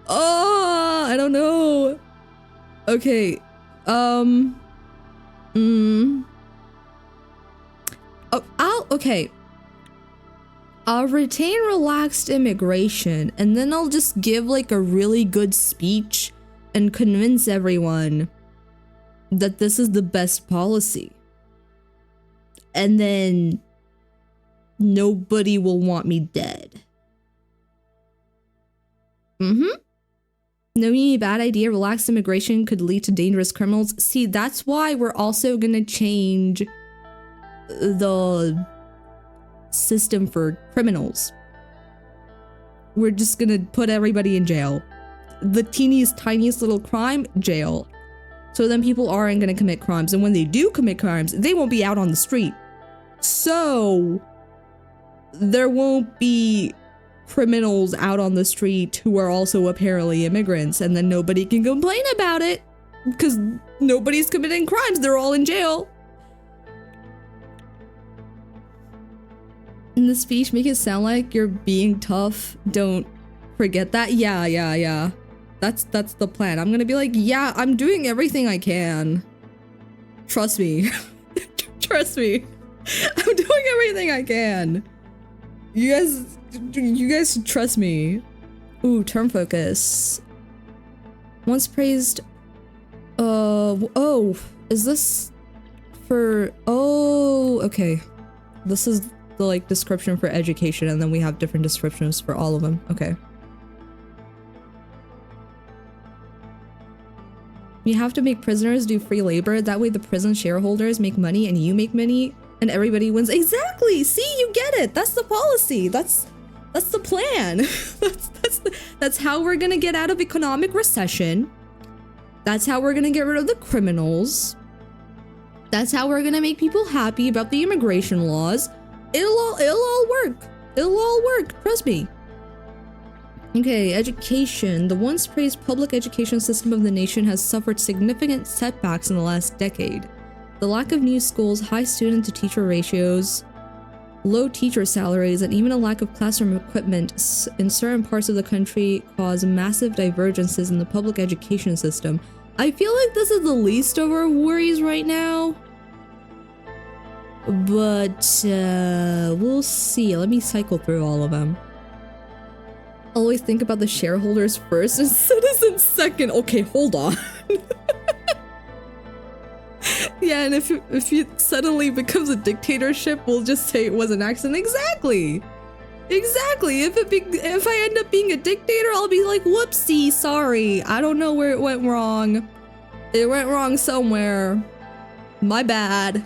Oh, I don't know. Okay. Okay. I'll retain relaxed immigration, and then I'll just give like a really good speech and convince everyone that this is the best policy. And then nobody will want me dead. No, bad idea. Relaxed immigration could lead to dangerous criminals. See, that's why we're also gonna change the system for criminals. We're just gonna put everybody in jail. the teeniest, tiniest little crime, jail. So then people aren't going to commit crimes. And when they do commit crimes, they won't be out on the street. So there won't be criminals out on the street who are also apparently immigrants. And then nobody can complain about it because nobody's committing crimes. They're all in jail. In the speech, make it sound like you're being tough. Don't forget that. Yeah. That's the plan. I'm gonna be like, yeah, I'm doing everything I can. Trust me. Trust me. I'm doing everything I can. You guys should trust me. Ooh, term focus. Once praised. Oh, is this for? Oh, okay. This is the like description for education, and then we have different descriptions for all of them. Okay. You have to make prisoners do free labor. That way the prison shareholders make money and you make money and everybody wins. Exactly. See, you get it. That's the policy. That's the plan. that's how we're gonna get out of economic recession. That's how we're gonna get rid of the criminals. That's how we're gonna make people happy about the immigration laws. It'll all work. It'll all work. Trust me. Okay, education. The once praised public education system of the nation has suffered significant setbacks in the last decade. The lack of new schools, high student to teacher ratios, low teacher salaries, and even a lack of classroom equipment in certain parts of the country cause massive divergences in the public education system. I feel like this is the least of our worries right now. But we'll see. Let me cycle through all of them. Always think about the shareholders first and citizens second. Okay, hold on. Yeah, and if it suddenly becomes a dictatorship, we'll just say it was an accident. Exactly. If I end up being a dictator, I'll be like, whoopsie, sorry. I don't know where it went wrong. It went wrong somewhere. My bad.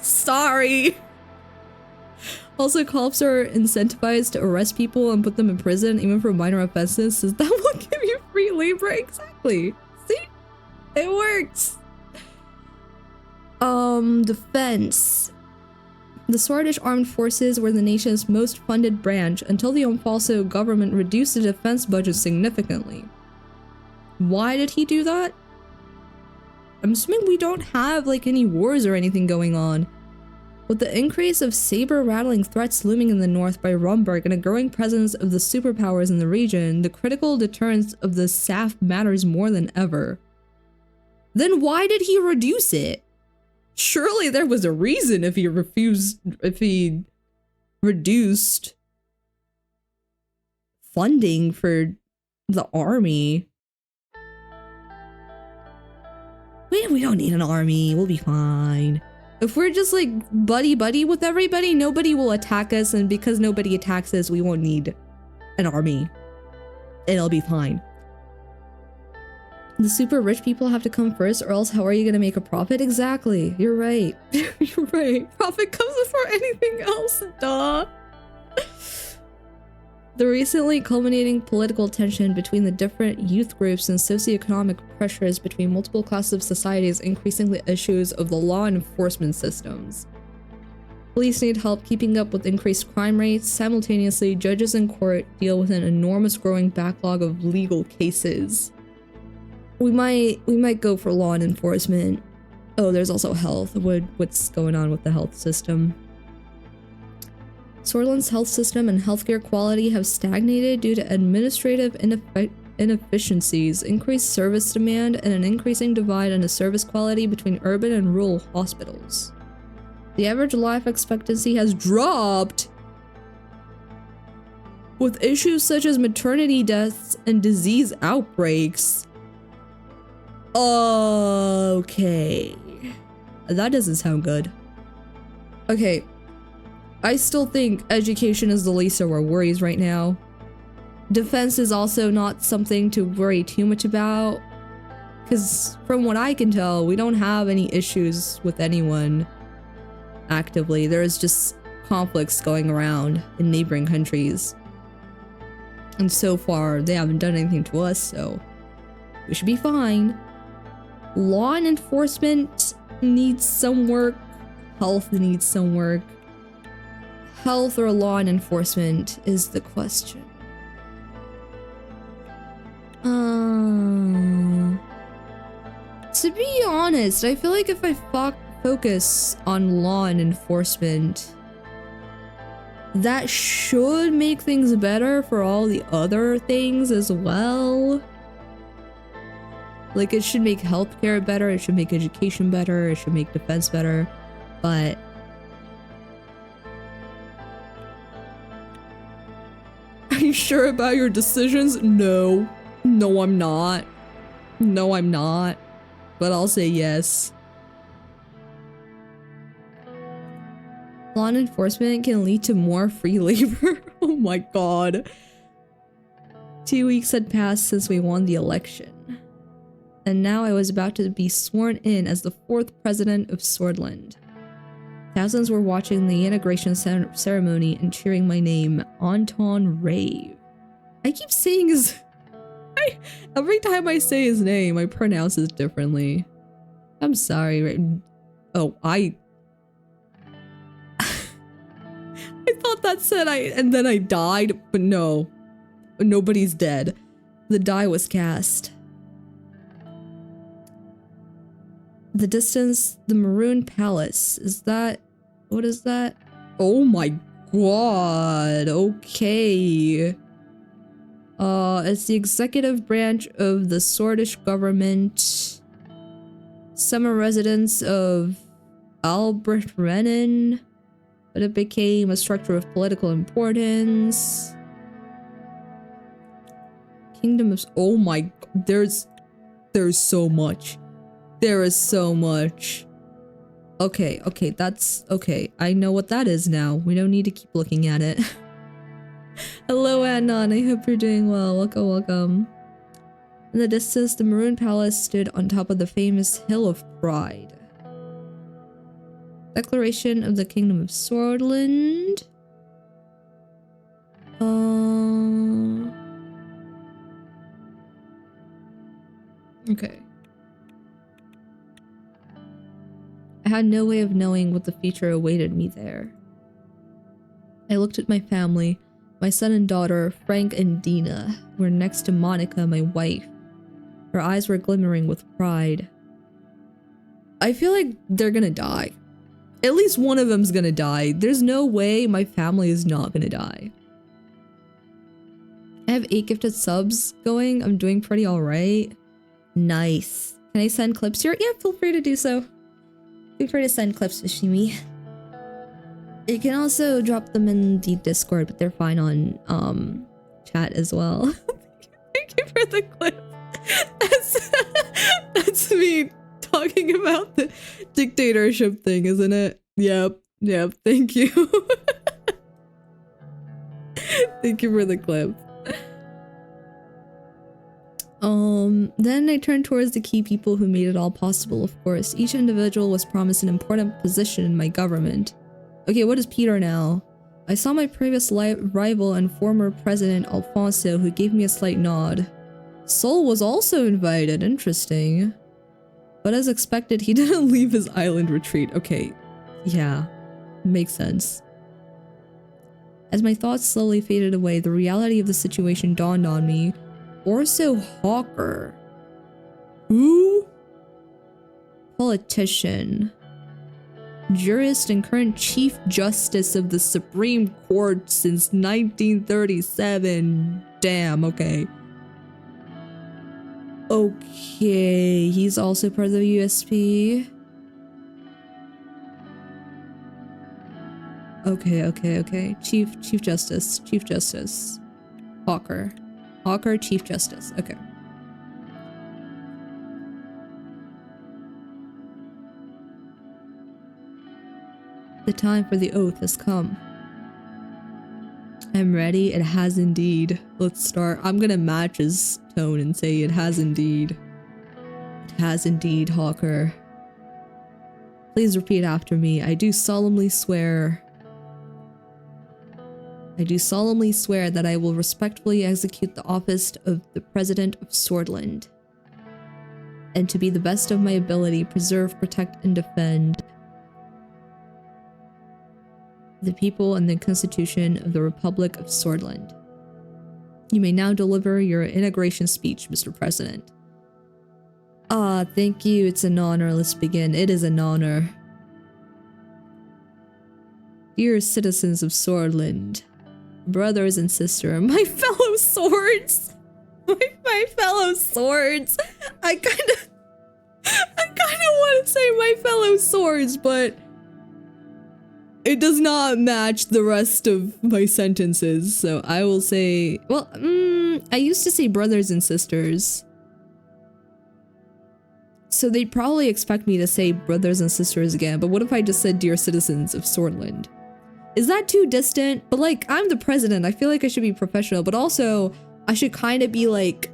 Sorry. Also, cops are incentivized to arrest people and put them in prison, even for minor offenses, since that will give you free labor. Exactly. See? It works. Defense. The Swedish Armed Forces were the nation's most funded branch until the Onfalso government reduced the defense budget significantly. Why did he do that? I'm assuming we don't have like any wars or anything going on. With the increase of saber-rattling threats looming in the north by Romberg and a growing presence of the superpowers in the region, the critical deterrence of the SAF matters more than ever. Then why did he reduce it? Surely there was a reason if he reduced funding for the army. We don't need an army. We'll be fine. If we're just like buddy with everybody, nobody will attack us, and because nobody attacks us, we won't need an army. It'll be fine. The super rich people have to come first, or else how are you gonna make a profit? Exactly. You're right. You're right. Profit comes before anything else. Duh. The recently culminating political tension between the different youth groups and socioeconomic pressures between multiple classes of society is increasing the issues of the law enforcement systems. Police need help keeping up with increased crime rates. Simultaneously, judges in court deal with an enormous growing backlog of legal cases. We might go for law enforcement. Oh, there's also health. What's going on with the health system? Sorland's health system and healthcare quality have stagnated due to administrative inefficiencies, increased service demand, and an increasing divide in the service quality between urban and rural hospitals. The average life expectancy has dropped, with issues such as maternity deaths and disease outbreaks. Okay. That doesn't sound good. Okay. I still think education is the least of our worries right now. Defense is also not something to worry too much about, because from what I can tell, we don't have any issues with anyone actively. There's just conflicts going around in neighboring countries. And so far, they haven't done anything to us, so we should be fine. Law and enforcement needs some work. Health needs some work. Health or law and enforcement is the question. To be honest, I feel like if I focus on law and enforcement, that should make things better for all the other things as well. Like, it should make healthcare better, it should make education better, it should make defense better, but are you sure about your decisions? No. No, I'm not. No, I'm not. But I'll say yes. Law enforcement can lead to more free labor. Oh my god. 2 weeks had passed since we won the election. And now I was about to be sworn in as the 4th president of Swordland. Thousands were watching the integration ceremony and cheering my name, Anton Rave. I keep saying his... every time I say his name, I pronounce it differently. I'm sorry. Oh, I thought that said and then I died, but no. Nobody's dead. The die was cast. The distance, the Maroon Palace. Is that... what is that? Oh my god. Okay. It's the executive branch of the Swordish government. Summer residence of Albrecht Renan. But it became a structure of political importance. Kingdom of... oh my... there's so much. There is so much. Okay, that's... okay, I know what that is now. We don't need to keep looking at it. Hello, Anon. I hope you're doing well. Welcome, welcome. In the distance, the Maroon Palace stood on top of the famous Hill of Pride. Declaration of the Kingdom of Swordland. Okay. I had no way of knowing what the future awaited me there. I looked at my family. My son and daughter, Frank and Dina, were next to Monica, my wife. Her eyes were glimmering with pride. I feel like they're gonna die. At least one of them's gonna die. There's no way my family is not gonna die. I have 8 gifted subs going. I'm doing pretty alright. Nice. Can I send clips here? Yeah, feel free to do so. Feel free to send clips to Shimi. You can also drop them in the Discord, but they're fine on chat as well. Thank you for the clip. That's me talking about the dictatorship thing, isn't it? Yep, thank you. Thank you for the clip. Then I turned towards the key people who made it all possible, of course. Each individual was promised an important position in my government. Okay, what is Peter now? I saw my previous rival and former president, Alfonso, who gave me a slight nod. Sol was also invited, interesting. But as expected, he didn't leave his island retreat. Okay, yeah, makes sense. As my thoughts slowly faded away, the reality of the situation dawned on me. Orso Hawker. Who? Politician. Jurist and current Chief Justice of the Supreme Court since 1937. Damn, okay. Okay, he's also part of the USP. Okay. Chief Justice. Hawker, Chief Justice. Okay. The time for the oath has come. I'm ready. It has indeed. Let's start. I'm gonna match his tone and say it has indeed. It has indeed, Hawker. Please repeat after me. I do solemnly swear. I do solemnly swear that I will respectfully execute the office of the President of Swordland, and to be the best of my ability, preserve, protect, and defend the people and the Constitution of the Republic of Swordland. You may now deliver your inauguration speech, Mr. President. Ah, thank you. It's an honor. Let's begin. It is an honor. Dear citizens of Swordland, brothers and sisters, my fellow swords, my fellow swords. I kind of want to say my fellow swords, but it does not match the rest of my sentences. So I will say, well, I used to say brothers and sisters. So they'd probably expect me to say brothers and sisters again, but what if I just said dear citizens of Swordland? Is that too distant? But like, I'm the president. I feel like I should be professional, but also I should kind of be like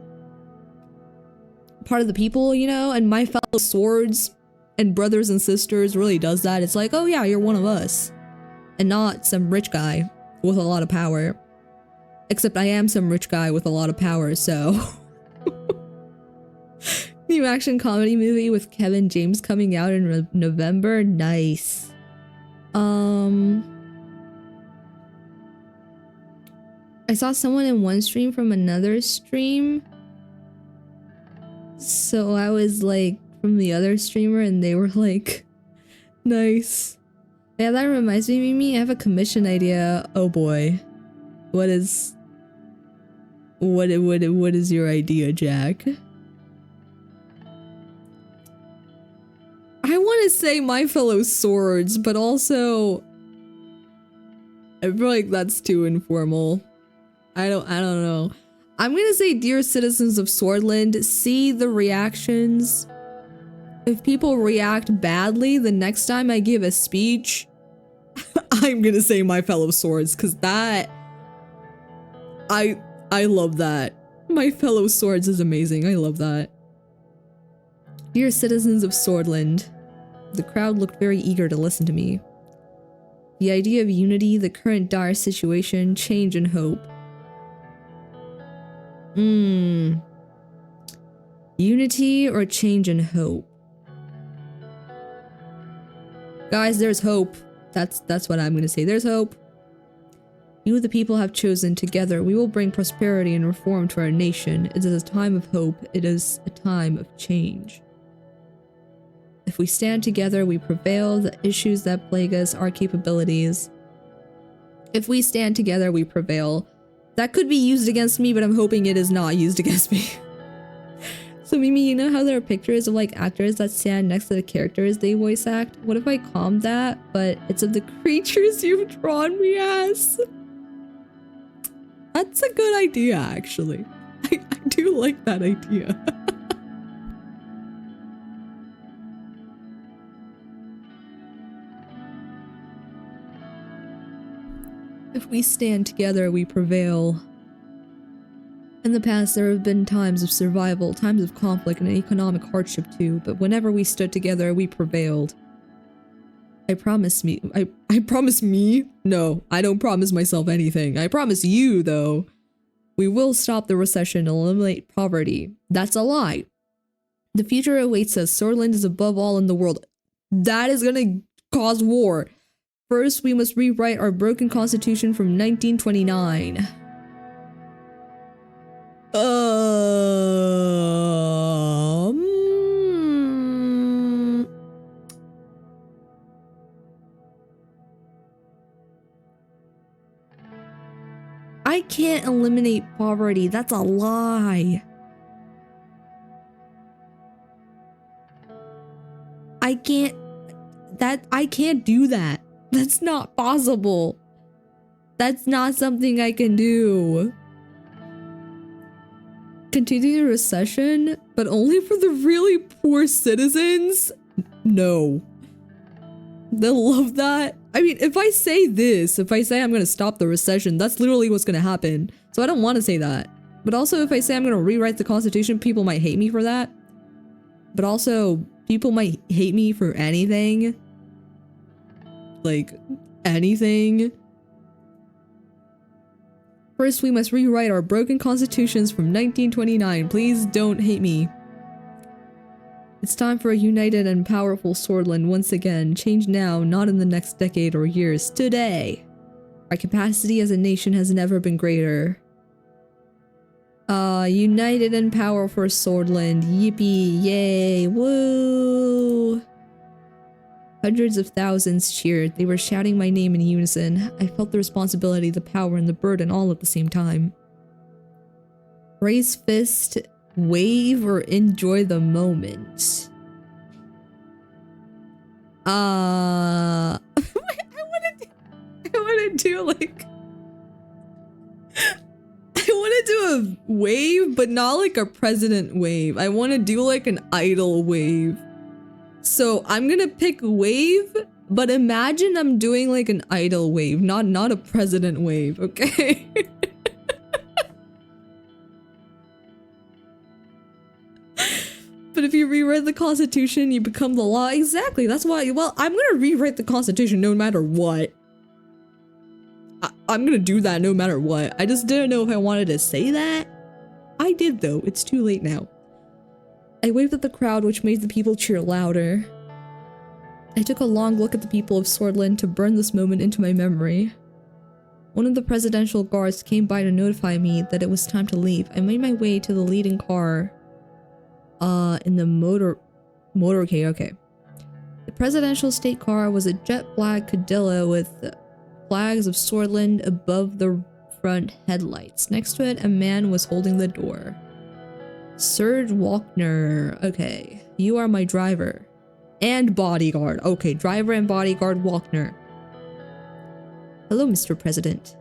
part of the people, you know? And my fellow swords and brothers and sisters really does that. It's like, oh yeah, you're one of us. And not some rich guy with a lot of power. Except I am some rich guy with a lot of power, so. New action comedy movie with Kevin James coming out in November. Nice. I saw someone in one stream from another stream. So I was like from the other streamer and they were like, nice. Yeah, that reminds me, Mimi, I have a commission idea. Oh boy. What is your idea, Jack? I want to say my fellow swords, but also I feel like that's too informal. I don't know. I'm gonna say dear citizens of Swordland, see the reactions. If people react badly the next time I give a speech, I'm gonna say my fellow swords, because that I love that. My fellow swords is amazing. I love that. Dear citizens of Swordland, the crowd looked very eager to listen to me. The idea of unity, the current dire situation, change and hope. Unity or change and hope? Guys, there's hope. That's what I'm gonna say. There's hope. You, the people, have chosen together. We will bring prosperity and reform to our nation. It is a time of hope. It is a time of change. If we stand together, we prevail. The issues that plague us, our capabilities. If we stand together, we prevail. That could be used against me, but I'm hoping it is not used against me. So Mimi, you know how there are pictures of like actors that stand next to the characters they voice act? What if I calmed that, but it's of the creatures you've drawn me as? That's a good idea, actually. I do like that idea. If we stand together, we prevail. In the past, there have been times of survival, times of conflict and economic hardship too, but whenever we stood together, we prevailed. I promise me. No, I don't promise myself anything. I promise you, though. We will stop the recession and eliminate poverty. That's a lie. The future awaits us. Swordland is above all in the world. That is gonna cause war. First, we must rewrite our broken constitution from 1929. I can't eliminate poverty. That's a lie. I can't do that. That's not possible. That's not something I can do. Continue the recession, but only for the really poor citizens? No. They'll love that. I mean, if I say this, if I say I'm gonna stop the recession, that's literally what's gonna happen. So I don't want to say that. But also, if I say I'm gonna rewrite the Constitution, people might hate me for that. But also, people might hate me for anything. Like, anything. First, we must rewrite our broken constitutions from 1929. Please don't hate me. It's time for a united and powerful Swordland once again. Change now, not in the next decade or years. Today! Our capacity as a nation has never been greater. United and powerful Swordland. Yippee! Yay! Woo! Hundreds of thousands cheered. They were shouting my name in unison. I felt the responsibility, the power, and the burden all at the same time. Raise fist, wave, or enjoy the moment. I wanna do like I wanna do a wave, but not like a president wave. I wanna do like an idol wave. So I'm gonna pick wave, but imagine I'm doing like an idol wave, not a president wave, okay? But if you rewrite the Constitution, you become the law. Exactly, that's why, well, I'm gonna rewrite the Constitution no matter what. I'm gonna do that no matter what. I just didn't know if I wanted to say that. I did though, it's too late now. I waved at the crowd, which made the people cheer louder. I took a long look at the people of Swordland to burn this moment into my memory. One of the presidential guards came by to notify me that it was time to leave. I made my way to the leading car. In the motorcade, okay. The presidential state car was a jet black Cadilla with flags of Swordland above the front headlights. Next to it, a man was holding the door. Serge Walkner. Okay, you are my driver. And bodyguard. Okay, driver and bodyguard Walkner. Hello, Mr. President.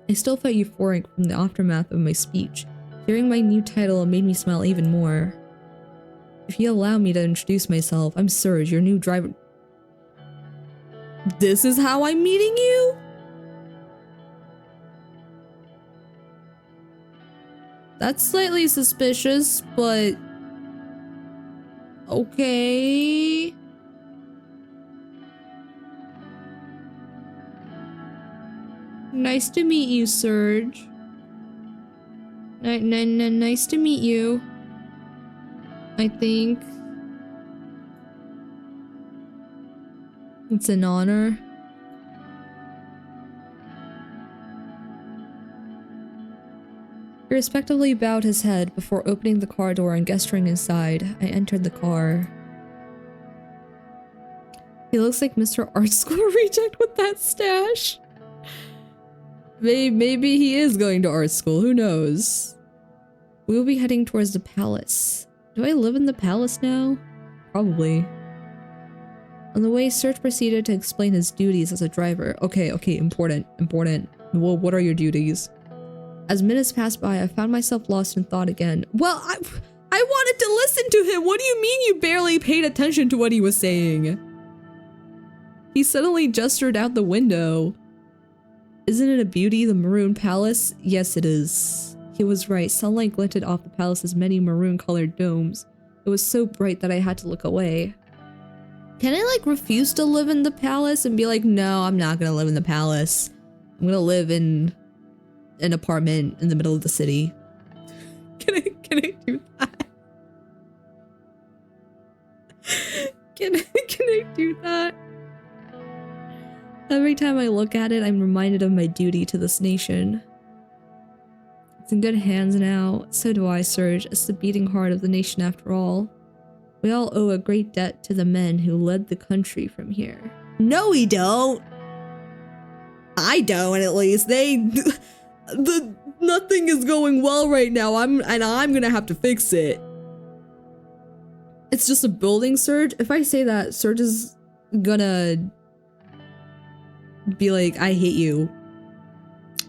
I still felt euphoric from the aftermath of my speech. Hearing my new title made me smile even more. If you allow me to introduce myself, I'm Serge, your new driver. This is how I'm meeting you? That's slightly suspicious, but okay. Nice to meet you, Serge. Nice to meet you. I think it's an honor. He respectfully bowed his head before opening the car door and gesturing inside. I entered the car. He looks like Mr. Art School reject with that stash. Maybe he is going to art school, who knows? We will be heading towards the palace. Do I live in the palace now? Probably. On the way, Serge proceeded to explain his duties as a driver. Okay, important. Well, what are your duties? As minutes passed by, I found myself lost in thought again. Well, I wanted to listen to him! What do you mean you barely paid attention to what he was saying? He suddenly gestured out the window. Isn't it a beauty, the Maroon Palace? Yes, it is. He was right. Sunlight glinted off the palace's many maroon-colored domes. It was so bright that I had to look away. Can I, like, refuse to live in the palace and be like, no, I'm not gonna live in the palace. I'm gonna live in an apartment in the middle of the city. Can I do that? Can I do that? Every time I look at it, I'm reminded of my duty to this nation. It's in good hands now. So do I, Serge. It's the beating heart of the nation after all. We all owe a great debt to the men who led the country from here. No, we don't! I don't, at least. Nothing is going well right now. I'm gonna have to fix it. It's just a building, Serge. If I say that, Serge is gonna be like, I hate you.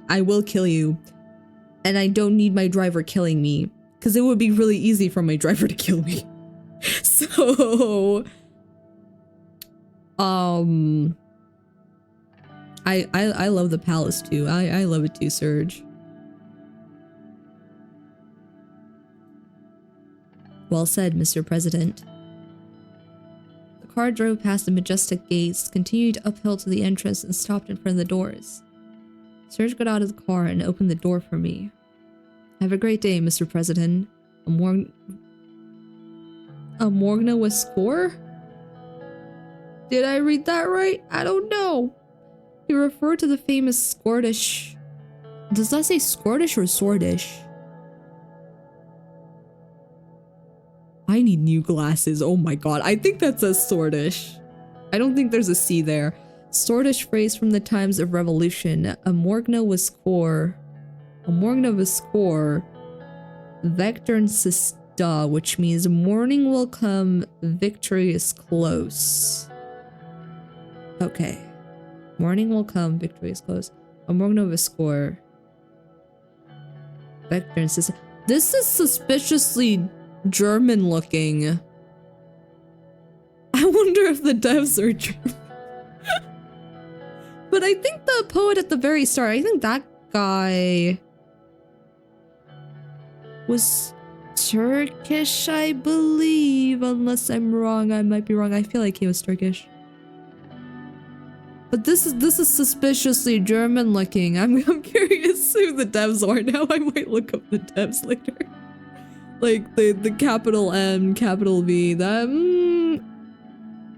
I will kill you. And I don't need my driver killing me. Because it would be really easy for my driver to kill me. So... I love the palace too. I love it too, Serge. Well said, Mr. President. The car drove past the majestic gates, continued uphill to the entrance, and stopped in front of the doors. Serge got out of the car and opened the door for me. Have a great day, Mr. President. Morgna was score? Did I read that right? I don't know. He referred to the famous Scottish. Does that say Scottish or Swordish? I need new glasses. Oh my god. I think that says Swordish. I don't think there's a C there. Swordish phrase from the times of revolution. A Morgna was score. A Morgna was score. Vector Sista, which means morning will come, victory is close. Okay. Morning will come, victory is close. A Morgna was score. Vector Sista. This is suspiciously German looking. I wonder if the devs are German. But I think the poet at the very start, I think that guy was Turkish, I believe. Unless I'm wrong, I might be wrong. I feel like he was Turkish. But this is suspiciously German looking. I'm curious who the devs are now. I might look up the devs later. Like the capital M, capital V.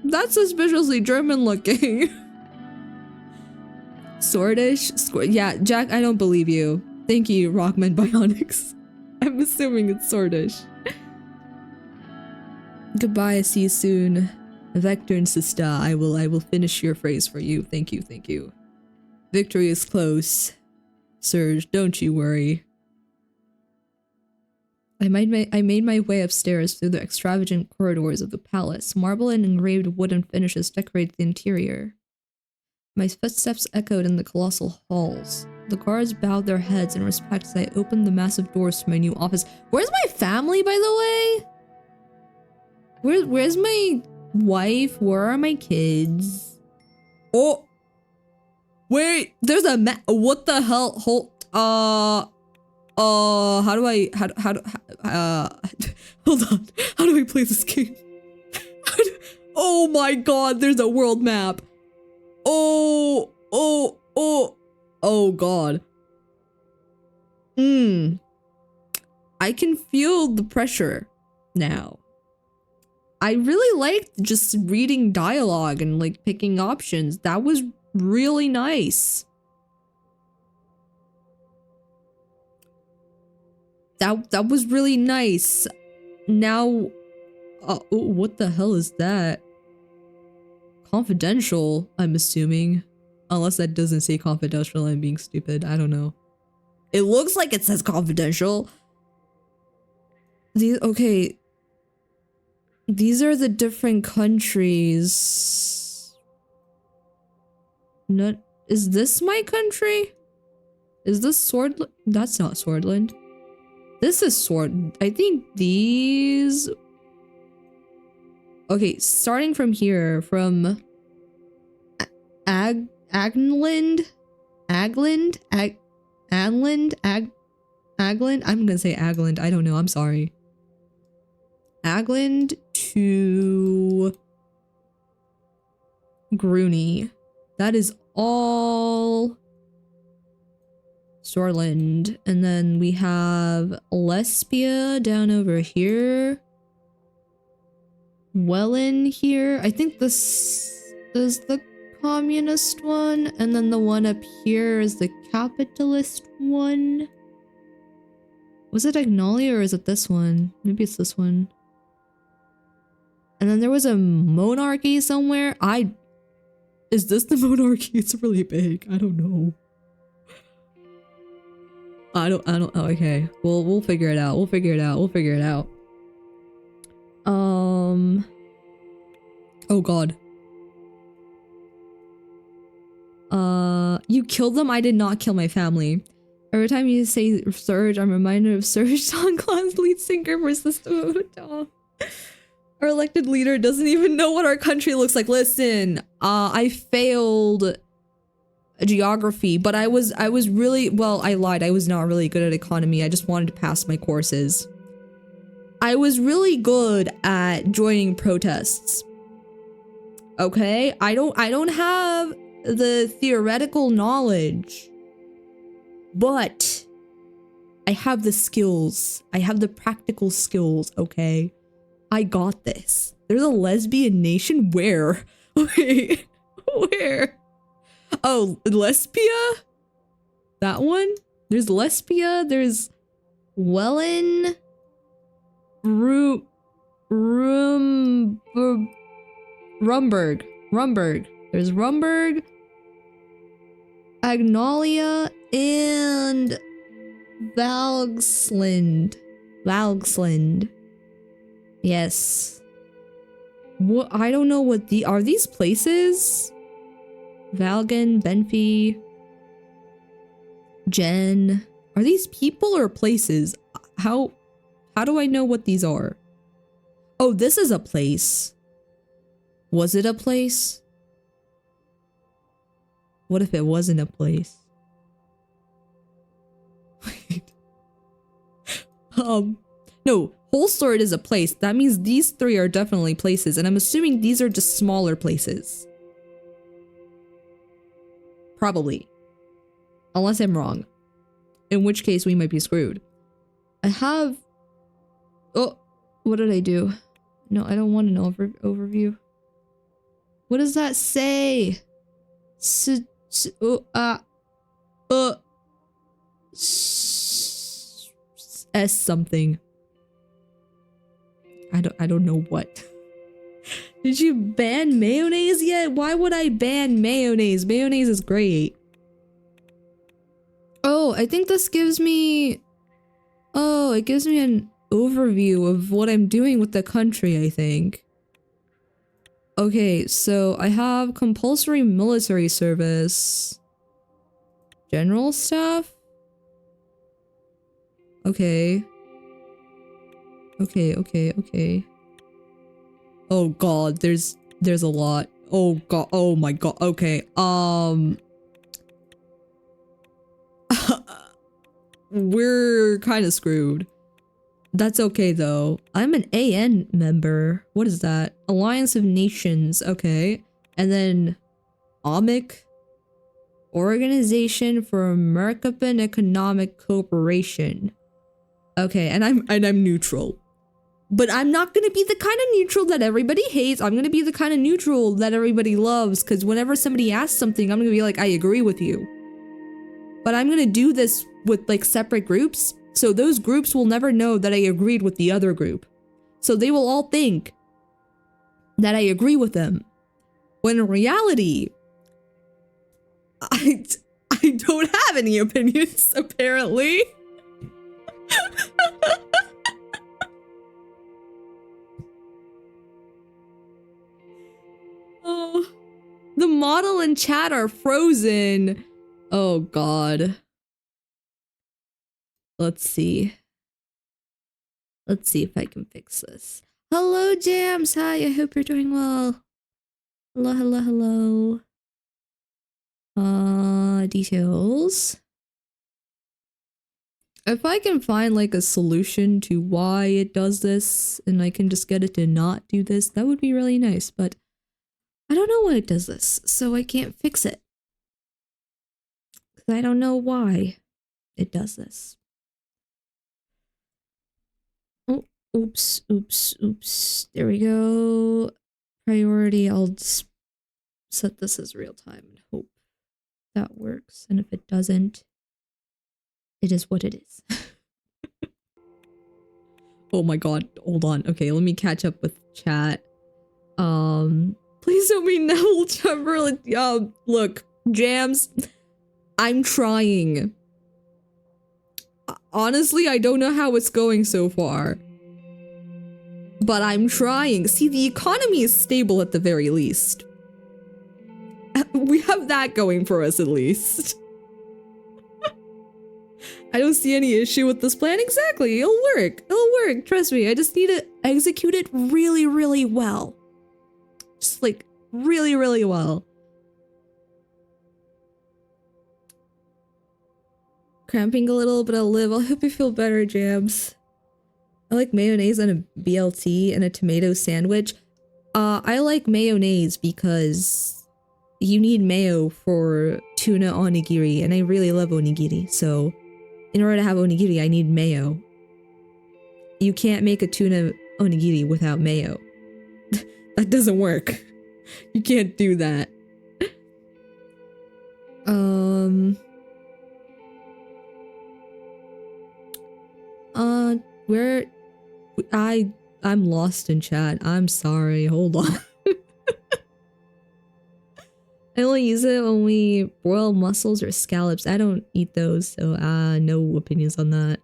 That's suspiciously German looking. Swordish? Yeah, Jack, I don't believe you. Thank you, Rockman Bionics. I'm assuming it's Swordish. Goodbye, see you soon. Vector and Sista, I will finish your phrase for you. Thank you, thank you. Victory is close. Serge, don't you worry. I made my way upstairs through the extravagant corridors of the palace. Marble and engraved wooden finishes decorated the interior. My footsteps echoed in the colossal halls. The guards bowed their heads in respect as I opened the massive doors to my new office. Where's my family, by the way? Where's my wife? Where are my kids? Oh! Wait! There's a what the hell? Hold, how do I, hold on. How do I play this game? Oh my god, there's a world map. Oh god. I can feel the pressure now. I really liked just reading dialogue and like picking options. That was really nice. That was really nice. Now, what the hell is that? Confidential, I'm assuming. Unless that doesn't say confidential, I'm being stupid. I don't know. It looks like it says confidential. Okay. These are the different countries. Not, is this my country? Is this Swordland? That's not Swordland. This is Sword. I think these... Okay, starting from here, from Agland? I'm gonna say Agland. I don't know. I'm sorry. Agland to Groony. That is all Sorland. And then we have Lesbia down over here. Wellen here. I think this is the communist one. And then the one up here is the capitalist one. Was it Agnolia or is it this one? Maybe it's this one. And then there was a monarchy somewhere. Is this the monarchy? It's really big. I don't know. I don't oh, okay. We'll figure it out. We'll figure it out. Oh god. You killed them? I did not kill my family. Every time you say Surge, I'm reminded of Surge Songclass lead singer for System of a Down. Our elected leader doesn't even know what our country looks like. Listen, I failed geography, but I was really, well, I lied. I was not really good at economy. I just wanted to pass my courses. I was really good at joining protests. Okay? I don't have the theoretical knowledge But I have the skills. I have the practical skills, okay? I got this. There's a lesbian nation? Where? Wait, where? Oh, Lesbia? That one? There's Lesbia, there's Wellen, Rumberg. There's Rumberg, Agnolia, and Valgsland. Yes. What? I don't know what are these places? Valgan, Benfi, Jen. Are these people or places? How do I know what these are? Oh, this is a place. Was it a place? What if it wasn't a place? Wait. No, Holstord is a place. That means these three are definitely places, and I'm assuming these are just smaller places. Probably. Unless I'm wrong. In which case we might be screwed. I have... Oh, what did I do? No, I don't want an overview. What does that say? S something. I don't know what. Did you ban mayonnaise yet? Why would I ban mayonnaise? Mayonnaise is great. Oh, I think this gives me... Oh, it gives me an overview of what I'm doing with the country, I think. Okay, so I have compulsory military service. General staff? Okay. Okay. Oh god, there's a lot. Oh god, oh my god, okay. We're kind of screwed. That's okay though. I'm an AN member. What is that? Alliance of Nations, okay. And then OMIC, Organization for American Economic Cooperation. Okay, and I'm neutral. But I'm not gonna be the kind of neutral that everybody hates. I'm gonna be the kind of neutral that everybody loves, because whenever somebody asks something, I'm gonna be like, I agree with you. But I'm gonna do this with like separate groups, so those groups will never know that I agreed with the other group. So they will all think that I agree with them. When in reality, I don't have any opinions, apparently. Oh, the model and chat are frozen. Oh god. Let's see. Let's see if I can fix this. Hello, Jams. Hi, I hope you're doing well. Hello. Details. If I can find like a solution to why it does this and I can just get it to not do this, that would be really nice, but I don't know why it does this, so I can't fix it. Because I don't know why it does this. Oh, oops. There we go. Priority, I'll just set this as real time and hope that works. And if it doesn't, it is what it is. Oh my god, hold on. Okay, let me catch up with chat. Please don't be Neville Chamberlain. Look, Jams, I'm trying. Honestly, I don't know how it's going so far. But I'm trying. See, the economy is stable at the very least. We have that going for us at least. I don't see any issue with this plan. Exactly. It'll work. Trust me. I just need to execute it really, really well. Just like really, really well. Cramping a little, but I'll live. I hope you feel better, Jams. I like mayonnaise on a BLT and a tomato sandwich. I like mayonnaise because you need mayo for tuna onigiri, and I really love onigiri, so in order to have onigiri, I need mayo. You can't make a tuna onigiri without mayo. That doesn't work. You can't do that. Where I'm lost in chat. I'm sorry. Hold on. I only use it when we broil mussels or scallops. I don't eat those, so no opinions on that.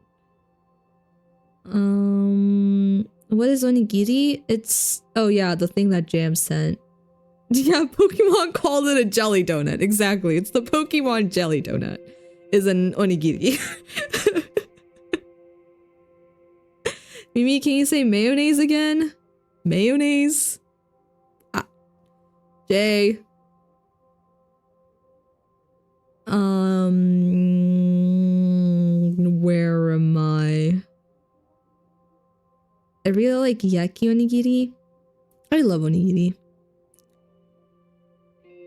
What is onigiri? It's, oh yeah, the thing that Jam sent. Yeah, Pokemon called it a jelly donut. Exactly. It's the Pokemon jelly donut. Is an onigiri. Mimi, can you say mayonnaise again? Mayonnaise? Jay. Where am I? I really like yaki onigiri. I love onigiri.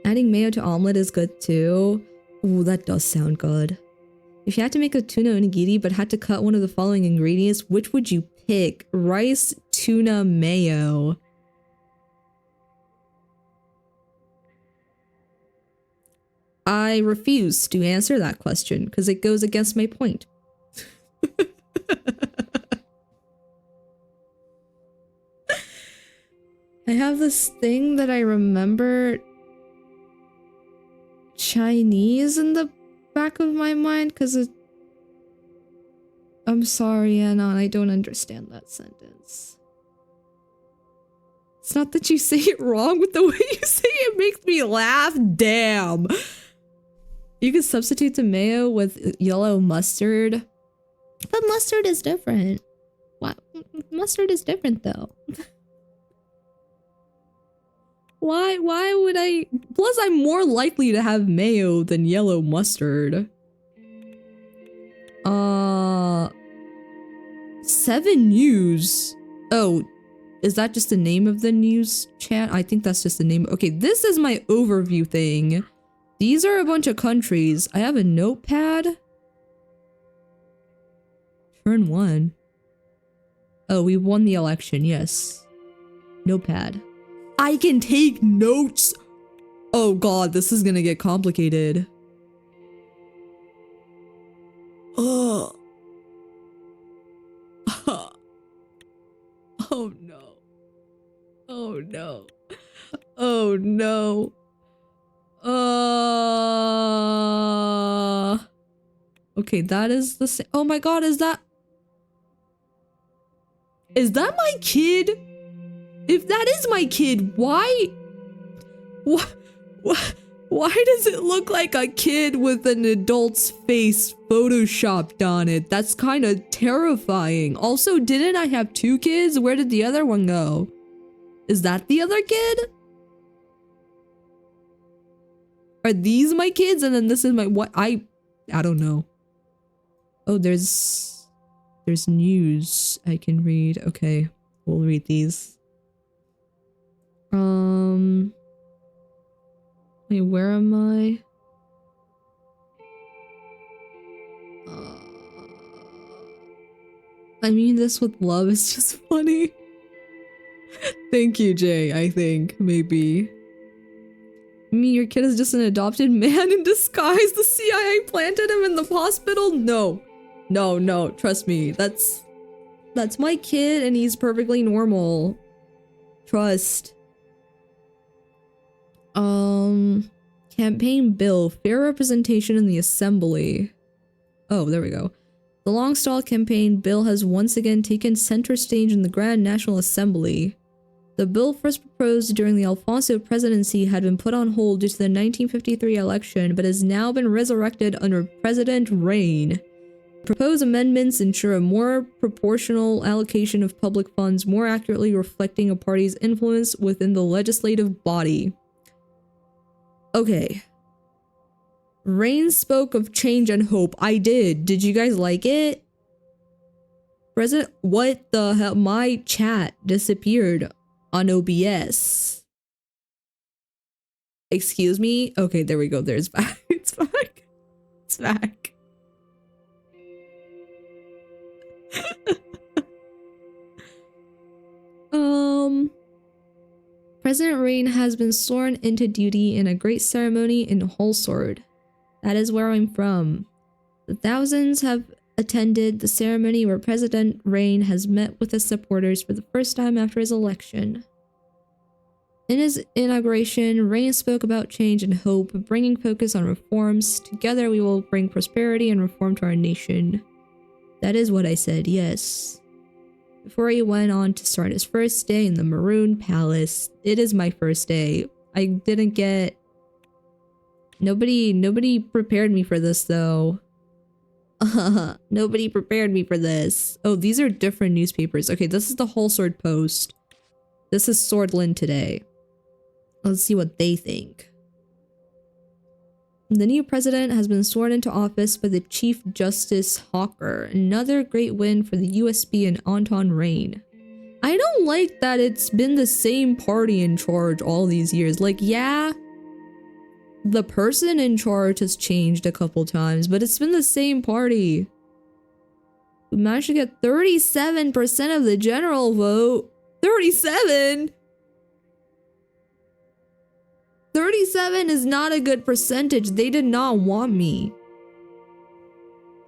Adding mayo to omelet is good too. Ooh, that does sound good. If you had to make a tuna onigiri but had to cut one of the following ingredients, which would you pick? Rice, tuna, mayo. I refuse to answer that question because it goes against my point. I have this thing that I remember Chinese in the back of my mind because it... I'm sorry, Anna, I don't understand that sentence. It's not that you say it wrong, but the way you say it makes me laugh. Damn. You can substitute the mayo with yellow mustard. But mustard is different. What? Mustard is different though. Why would I? Plus, I'm more likely to have mayo than yellow mustard. 7 News. Oh, is that just the name of the news chat? I think that's just the name. Okay, this is my overview thing. These are a bunch of countries. I have a notepad. Turn 1. Oh, we won the election. Yes. Notepad. I can take notes. Oh god, this is gonna get complicated. Oh. Oh no. Oh no. Oh no. Okay, that is the same. Oh my god, is that my kid? If that is my kid, why does it look like a kid with an adult's face photoshopped on it? That's kind of terrifying. Also, didn't I have 2 kids? Where did the other one go? Is that the other kid? Are these my kids? And then this is my what? I don't know. Oh, there's news I can read. Okay, we'll read these. Wait, where am I? I mean this with love is just funny. Thank you, Jay, I think, maybe. I mean, your kid is just an adopted man in disguise. The CIA planted him in the hospital? No. No, trust me. That's my kid and he's perfectly normal. Trust. Campaign bill. Fair representation in the assembly. Oh, there we go. The long-stalled campaign bill has once again taken center stage in the Grand National Assembly. The bill first proposed during the Alfonso presidency had been put on hold due to the 1953 election, but has now been resurrected under President Rain. Proposed amendments ensure a more proportional allocation of public funds, more accurately reflecting a party's influence within the legislative body. Okay. Rain spoke of change and hope. I did. Did you guys like it? President, what the hell? My chat disappeared on OBS. Excuse me? Okay, there we go. There's back. It's back. It's back. President Rain has been sworn into duty in a great ceremony in Holsword. That is where I'm from. The thousands have attended the ceremony where President Rain has met with his supporters for the first time after his election. In his inauguration, Rain spoke about change and hope, bringing focus on reforms. Together we will bring prosperity and reform to our nation. That is what I said, yes. Before he went on to start his first day in the Maroon Palace. It is my first day. I didn't get... Nobody prepared me for this, though. Nobody prepared me for this. Oh, these are different newspapers. Okay, this is the Holsword Post. This is Swordland Today. Let's see what they think. The new president has been sworn into office by the Chief Justice Hawker. Another great win for the USB and Anton Rain. I don't like that it's been the same party in charge all these years. Like, yeah, the person in charge has changed a couple times, but it's been the same party. We managed to get 37% of the general vote. 37? 37 is not a good percentage. They did not want me.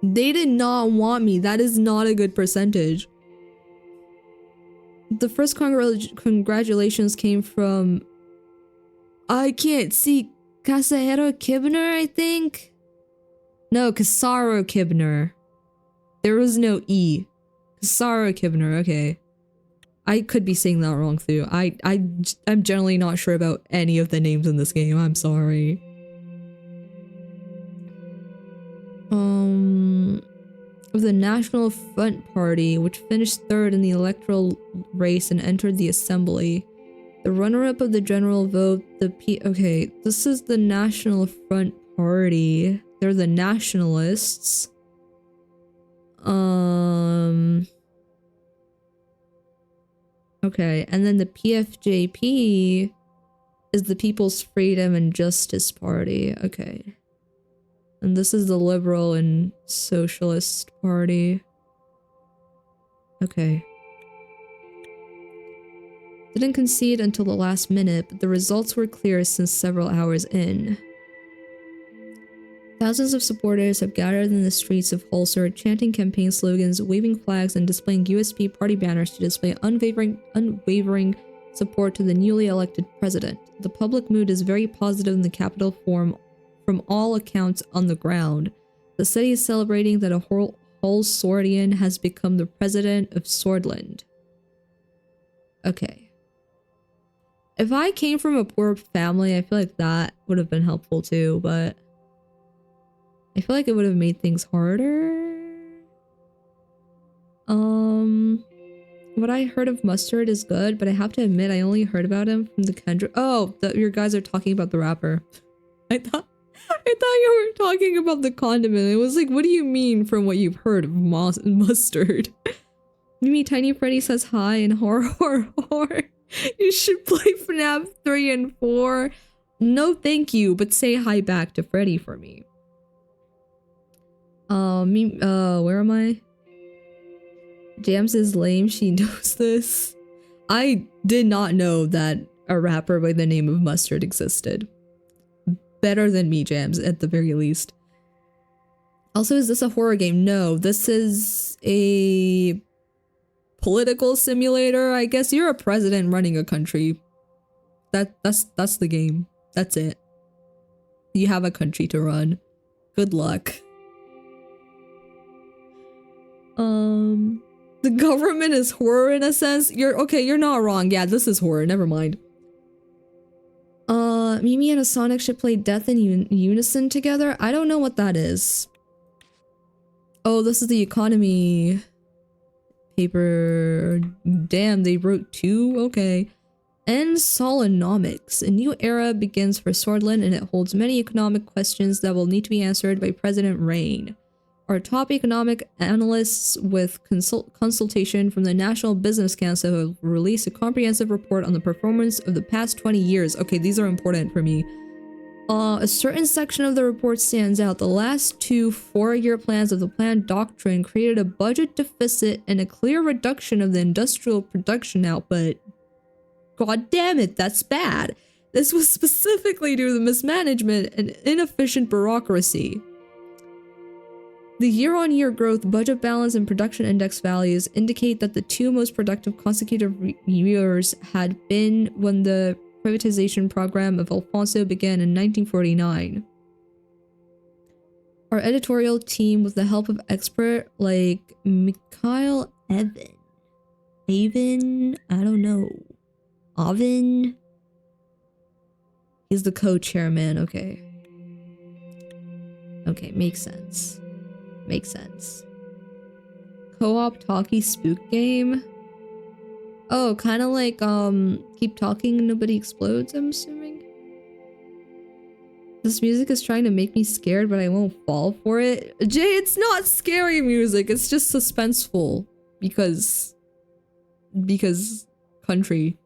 They did not want me. That is not a good percentage. The first congratulations came from... I can't see... Kasahiro Kibner, I think? No, Kasaro Kibner. There was no E. Kasaro Kibner, okay. I could be saying that wrong too. I'm generally not sure about any of the names in this game. I'm sorry. Of the National Front Party, which finished third in the electoral race and entered the assembly. The runner-up of the general vote, okay, this is the National Front Party. They're the nationalists. Okay, and then the PFJP is the People's Freedom and Justice Party. Okay. And this is the Liberal and Socialist Party. Okay. Didn't concede until the last minute, but the results were clear since several hours in. Thousands of supporters have gathered in the streets of Holsword, chanting campaign slogans, waving flags, and displaying USP party banners to display unwavering support to the newly elected president. The public mood is very positive in the capital from all accounts on the ground. The city is celebrating that a Holswordian has become the president of Swordland. Okay. If I came from a poor family, I feel like that would have been helpful too, but I feel like it would have made things harder. What I heard of Mustard is good, but I have to admit I only heard about him from the Kendrick. Oh, your guys are talking about the rapper. I thought you were talking about the condiment. It was like, what do you mean from what you've heard of Mustard? You mean Tiny Freddy says hi and horror. You should play FNAF 3 and 4. No thank you, but say hi back to Freddy for me. Where am I? Jams is lame, she knows this. I did not know that a rapper by the name of Mustard existed. Better than me, Jams, at the very least. Also, is this a horror game? No, this is a political simulator. I guess you're a president running a country. That's the game. That's it. You have a country to run. Good luck. The government is horror in a sense. You're not wrong. Yeah, this is horror. Never mind. Mimi and a Sonic should play Death in Unison together. I don't know what that is. Oh, this is the economy paper. Damn, they wrote 2? Okay. End Solonomics. A new era begins for Swordland, and it holds many economic questions that will need to be answered by President Rain. Our top economic analysts, with consultation from the National Business Council, have released a comprehensive report on the performance of the past 20 years. Okay, these are important for me. A certain section of the report stands out. The last two four-year plans of the plan doctrine created a budget deficit and a clear reduction of the industrial production output. God damn it, that's bad. This was specifically due to the mismanagement and inefficient bureaucracy. The year-on-year growth, budget balance, and production index values indicate that the two most productive consecutive years had been when the privatization program of Alfonso began in 1949. Our editorial team, with the help of experts like Mikhail Avin, I don't know, Avin? He's the co-chairman, okay. Okay, makes sense. Makes sense. Co-op talkie spook game? Oh, kind of like, keep talking and nobody explodes, I'm assuming? This music is trying to make me scared, but I won't fall for it. Jay, it's not scary music, it's just suspenseful. Because country.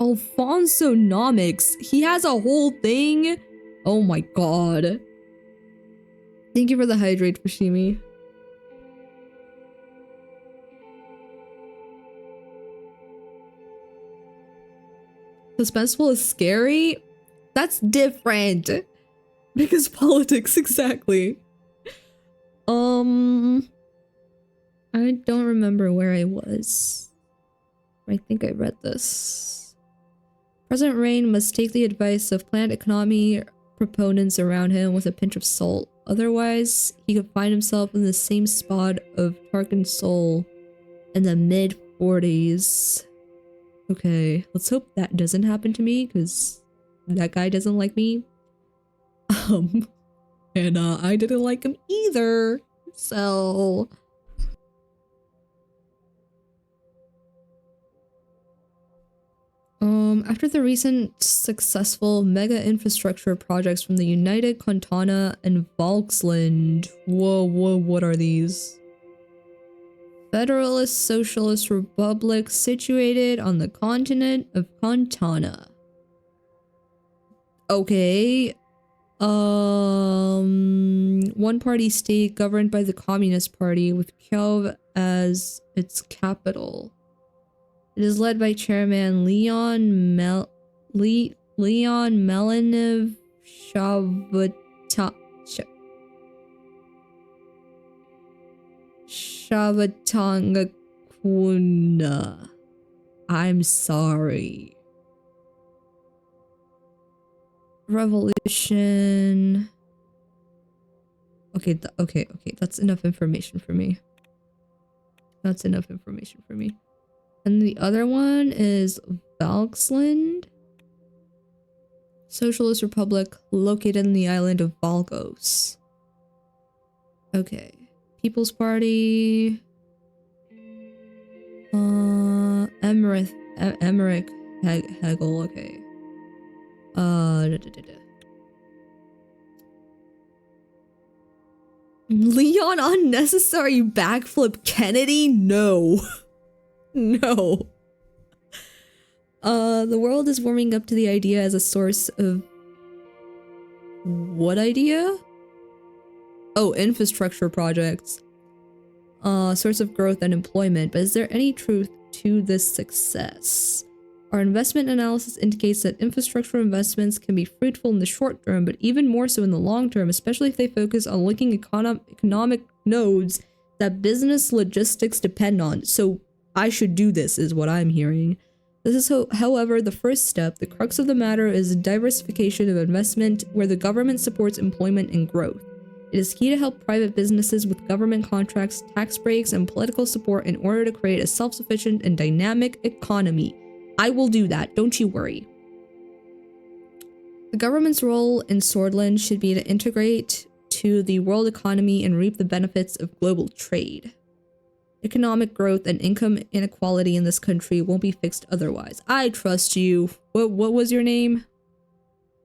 Alfonsonomics. He has a whole thing? Oh my god. Thank you for the hydrate, Fushimi. Suspenseful is scary? That's different. Because politics, exactly. I don't remember where I was. I think I read this. President Rain must take the advice of planned economy proponents around him with a pinch of salt. Otherwise, he could find himself in the same spot of Tarkin Sol in the mid-40s. Okay, let's hope that doesn't happen to me, because that guy doesn't like me. And I didn't like him either, so... After the recent successful mega infrastructure projects from the United Kontana and Volksland. Whoa, what are these? Federalist Socialist Republic situated on the continent of Kontana. Okay. One-party state governed by the Communist Party with Kyiv as its capital. It is led by Chairman Leon Melaniv Shavatangakuna. I'm sorry. Revolution. Okay, okay, that's enough information for me. That's enough information for me. And the other one is Volksland. Socialist Republic located in the island of Volgos. Okay. People's Party. Emmerich Hegel, okay. Leon Unnecessary Backflip Kennedy? No. No. The world is warming up to the idea as a source of... What idea? Oh, infrastructure projects. Source of growth and employment. But is there any truth to this success? Our investment analysis indicates that infrastructure investments can be fruitful in the short term, but even more so in the long term, especially if they focus on linking economic nodes that business logistics depend on. So I should do this, is what I'm hearing. This is, however, the first step. The crux of the matter is diversification of investment, where the government supports employment and growth. It is key to help private businesses with government contracts, tax breaks, and political support in order to create a self-sufficient and dynamic economy. I will do that, don't you worry. The government's role in Swordland should be to integrate to the world economy and reap the benefits of global trade. Economic growth and income inequality in this country won't be fixed otherwise. I trust you. What was your name?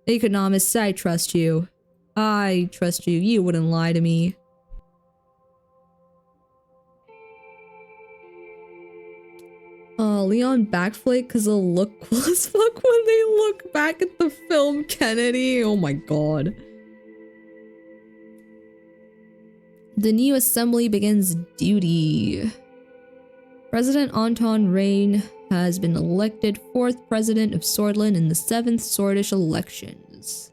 Economist, I trust you. I trust you. You wouldn't lie to me. Leon backflake because they'll look cool as fuck when they look back at the film Kennedy. Oh my god. The new assembly begins duty. President Anton Rain has been elected 4th president of Swordland in the 7th Swordish elections.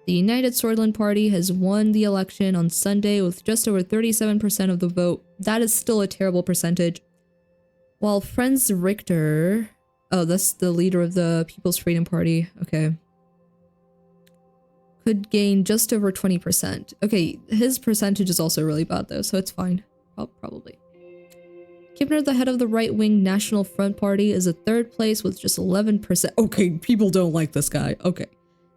The United Swordland Party has won the election on Sunday with just over 37% of the vote. That is still a terrible percentage. While Franz Richter... Oh, that's the leader of the People's Freedom Party. Okay. Could gain just over 20%. Okay, his percentage is also really bad though, so it's fine. Probably. Kibner, the head of the right-wing National Front Party, is at 3rd place with just 11%. Okay, people don't like this guy. Okay.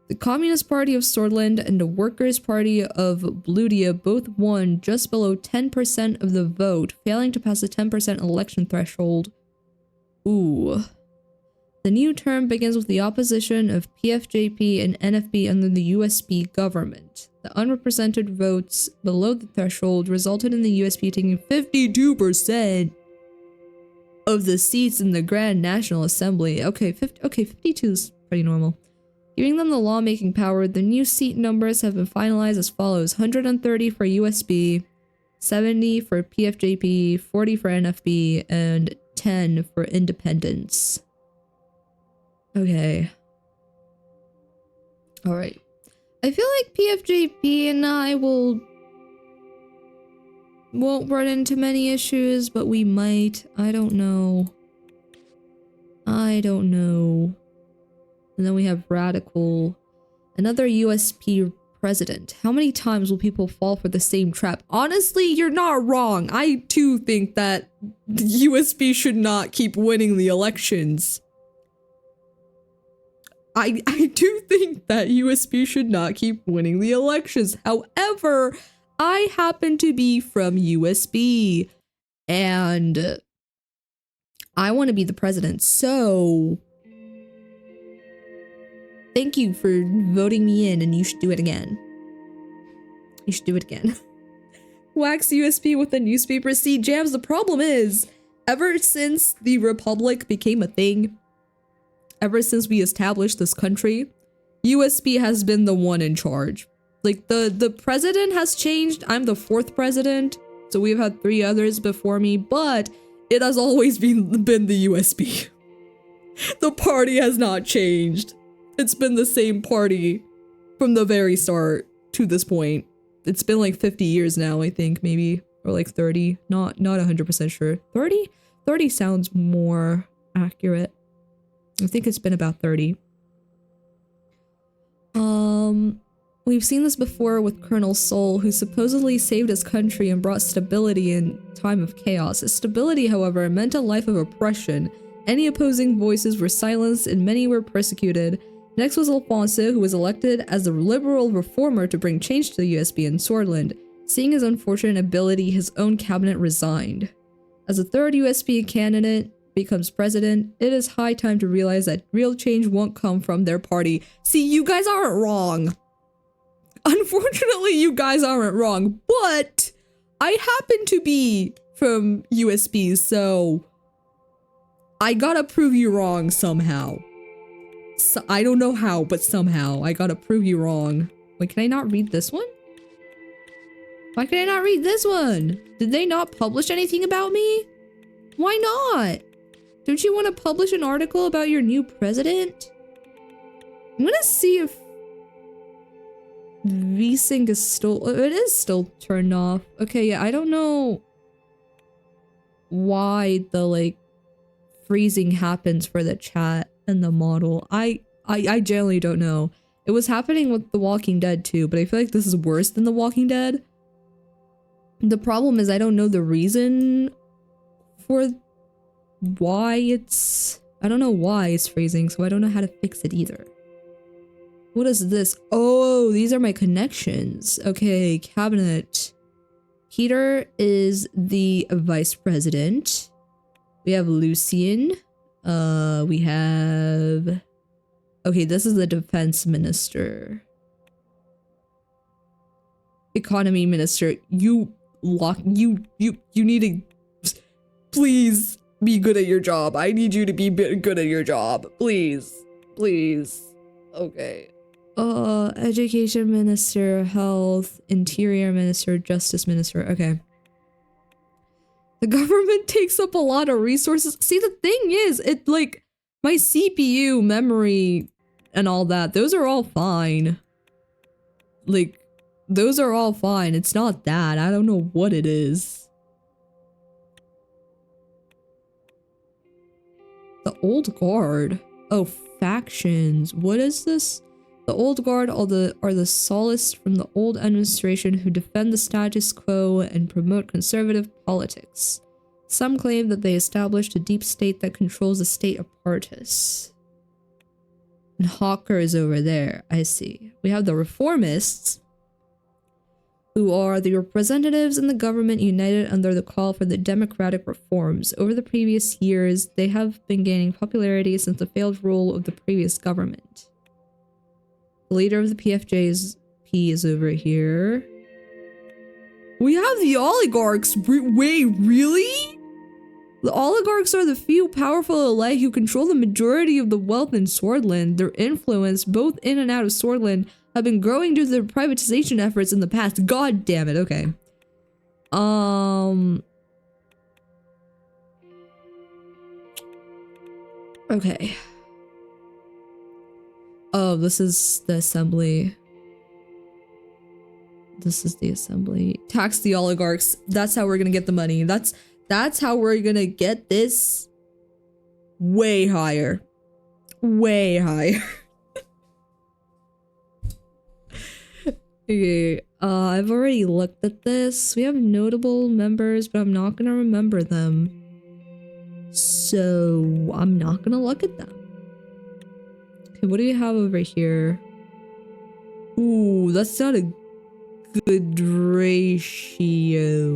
The Communist Party of Swordland and the Workers' Party of Bludia both won just below 10% of the vote, failing to pass the 10% election threshold. Ooh. The new term begins with the opposition of PFJP and NFB under the USB government. The unrepresented votes below the threshold resulted in the USB taking 52% of the seats in the Grand National Assembly. Okay, 52 is pretty normal. Giving them the lawmaking power, the new seat numbers have been finalized as follows: 130 for USB, 70 for PFJP, 40 for NFB, and 10 for independents. Okay. Alright. I feel like PFJP and I won't run into many issues, but we might. I don't know. And then we have Radical, another USP president. How many times will people fall for the same trap? Honestly, you're not wrong. I too think that the USB should not keep winning the elections. I do think that USB should not keep winning the elections. However, I happen to be from USB and I want to be the president, so thank you for voting me in, and you should do it again. You should do it again. Wax USB with the newspaper. See, Jams, the problem is, ever since the Republic became a thing, ever since we established this country, USB has been the one in charge. Like, the president has changed. I'm the 4th president, so we've had 3 others before me, but it has always been the USB. The party has not changed. It's been the same party from the very start to this point. It's been like 50 years now, I think, maybe, or like 30. Not 100% sure. 30? 30 sounds more accurate. I think it's been about 30. We've seen this before with Colonel Sol, who supposedly saved his country and brought stability in time of chaos. His stability, however, meant a life of oppression. Any opposing voices were silenced and many were persecuted. Next was Alfonso, who was elected as the liberal reformer to bring change to the USB in Swordland. Seeing his unfortunate ability, his own cabinet resigned. As the 3rd USB candidate becomes president, it is high time to realize that real change won't come from their party. See, you guys aren't wrong. Unfortunately, you guys aren't wrong, but I happen to be from USB, so I gotta prove you wrong somehow. So, I don't know how, but somehow I gotta prove you wrong. Wait, can I not read this one? Why can I not read this one? Did they not publish anything about me? Why not? Don't you want to publish an article about your new president? I'm gonna see if VSync is still... It is still turned off. Okay, yeah, I don't know why the, like, freezing happens for the chat and the model. I generally don't know. It was happening with The Walking Dead too, but I feel like this is worse than The Walking Dead. The problem is I don't know the reason for why it's... I don't know why it's freezing, so I don't know how to fix it either. What is this? Oh, these are my connections. Okay, cabinet. Peter is the vice president. We have Lucian. We have... Okay, this is the defense minister. Economy minister. You need to... Please be good at your job. I need you to be good at your job. Please. Please. Okay. Education Minister, Health, Interior Minister, Justice Minister. Okay. The government takes up a lot of resources. See, the thing is, it like my CPU, memory, and all that, those are all fine. Like, those are all fine. It's not that. I don't know what it is. The Old Guard. Oh, factions. What is this? The Old Guard are the solace from the old administration who defend the status quo and promote conservative politics. Some claim that they established a deep state that controls the state apparatus. And Hawker is over there. I see. We have the Reformists, who are the representatives in the government united under the call for the democratic reforms. Over the previous years, they have been gaining popularity since the failed rule of the previous government. The leader of the PFJP is over here. We have the oligarchs. Wait, really? The oligarchs are the few powerful elite who control the majority of the wealth in Swordland. Their influence, both in and out of Swordland, have been growing due to their privatization efforts in the past. God damn it. Okay. Okay. Oh, this is the assembly. This is the assembly. Tax the oligarchs. That's how we're gonna get the money. That's how we're gonna get this way higher. Way higher. Okay, I've already looked at this. We have notable members, but I'm not gonna remember them. So, I'm not gonna look at them. Okay, what do you have over here? Ooh, that's not a good ratio.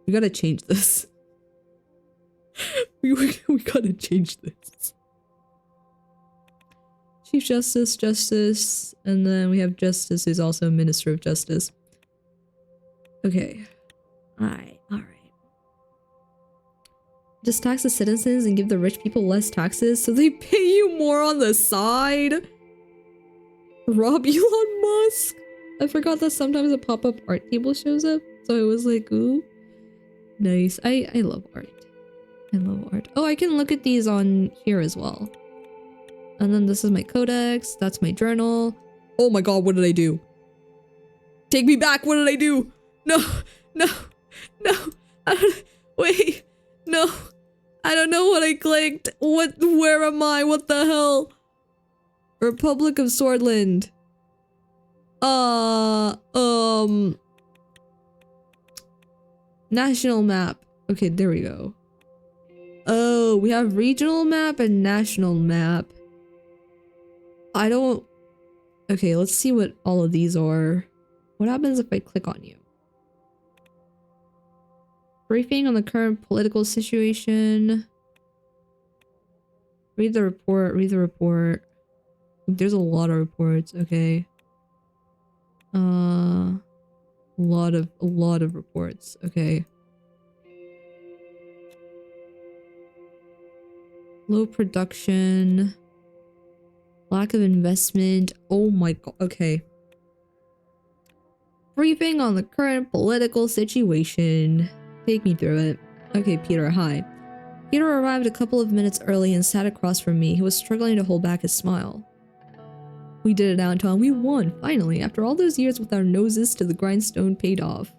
We gotta change this. we gotta change this. Chief Justice, Justice, and then we have Justice who's also Minister of Justice. Okay. Alright. Just tax the citizens and give the rich people less taxes so they pay you more on the side? Rob Elon Musk? I forgot that sometimes a pop-up art table shows up, so I was like, ooh. Nice. I love art. I love art. Oh, I can look at these on here as well. And then this is my codex. That's my journal. Oh my god, what did I do? Take me back, what did I do? No. Wait. No. I don't know what I clicked. Where am I? What the hell? Republic of Swordland. National map. Okay, there we go. Oh, we have regional map and national map. I don't... Okay, let's see what all of these are. What happens if I click on you? Briefing on the current political situation. Read the report, read the report. There's a lot of reports, okay. A lot of reports, okay. Low production. Lack of investment. Oh my god, okay. Briefing on the current political situation. Take me through it. Okay, Peter, hi. Peter arrived a couple of minutes early and sat across from me. He was struggling to hold back his smile. We did it, Anton. We won, finally. After all those years with our noses to the grindstone paid off.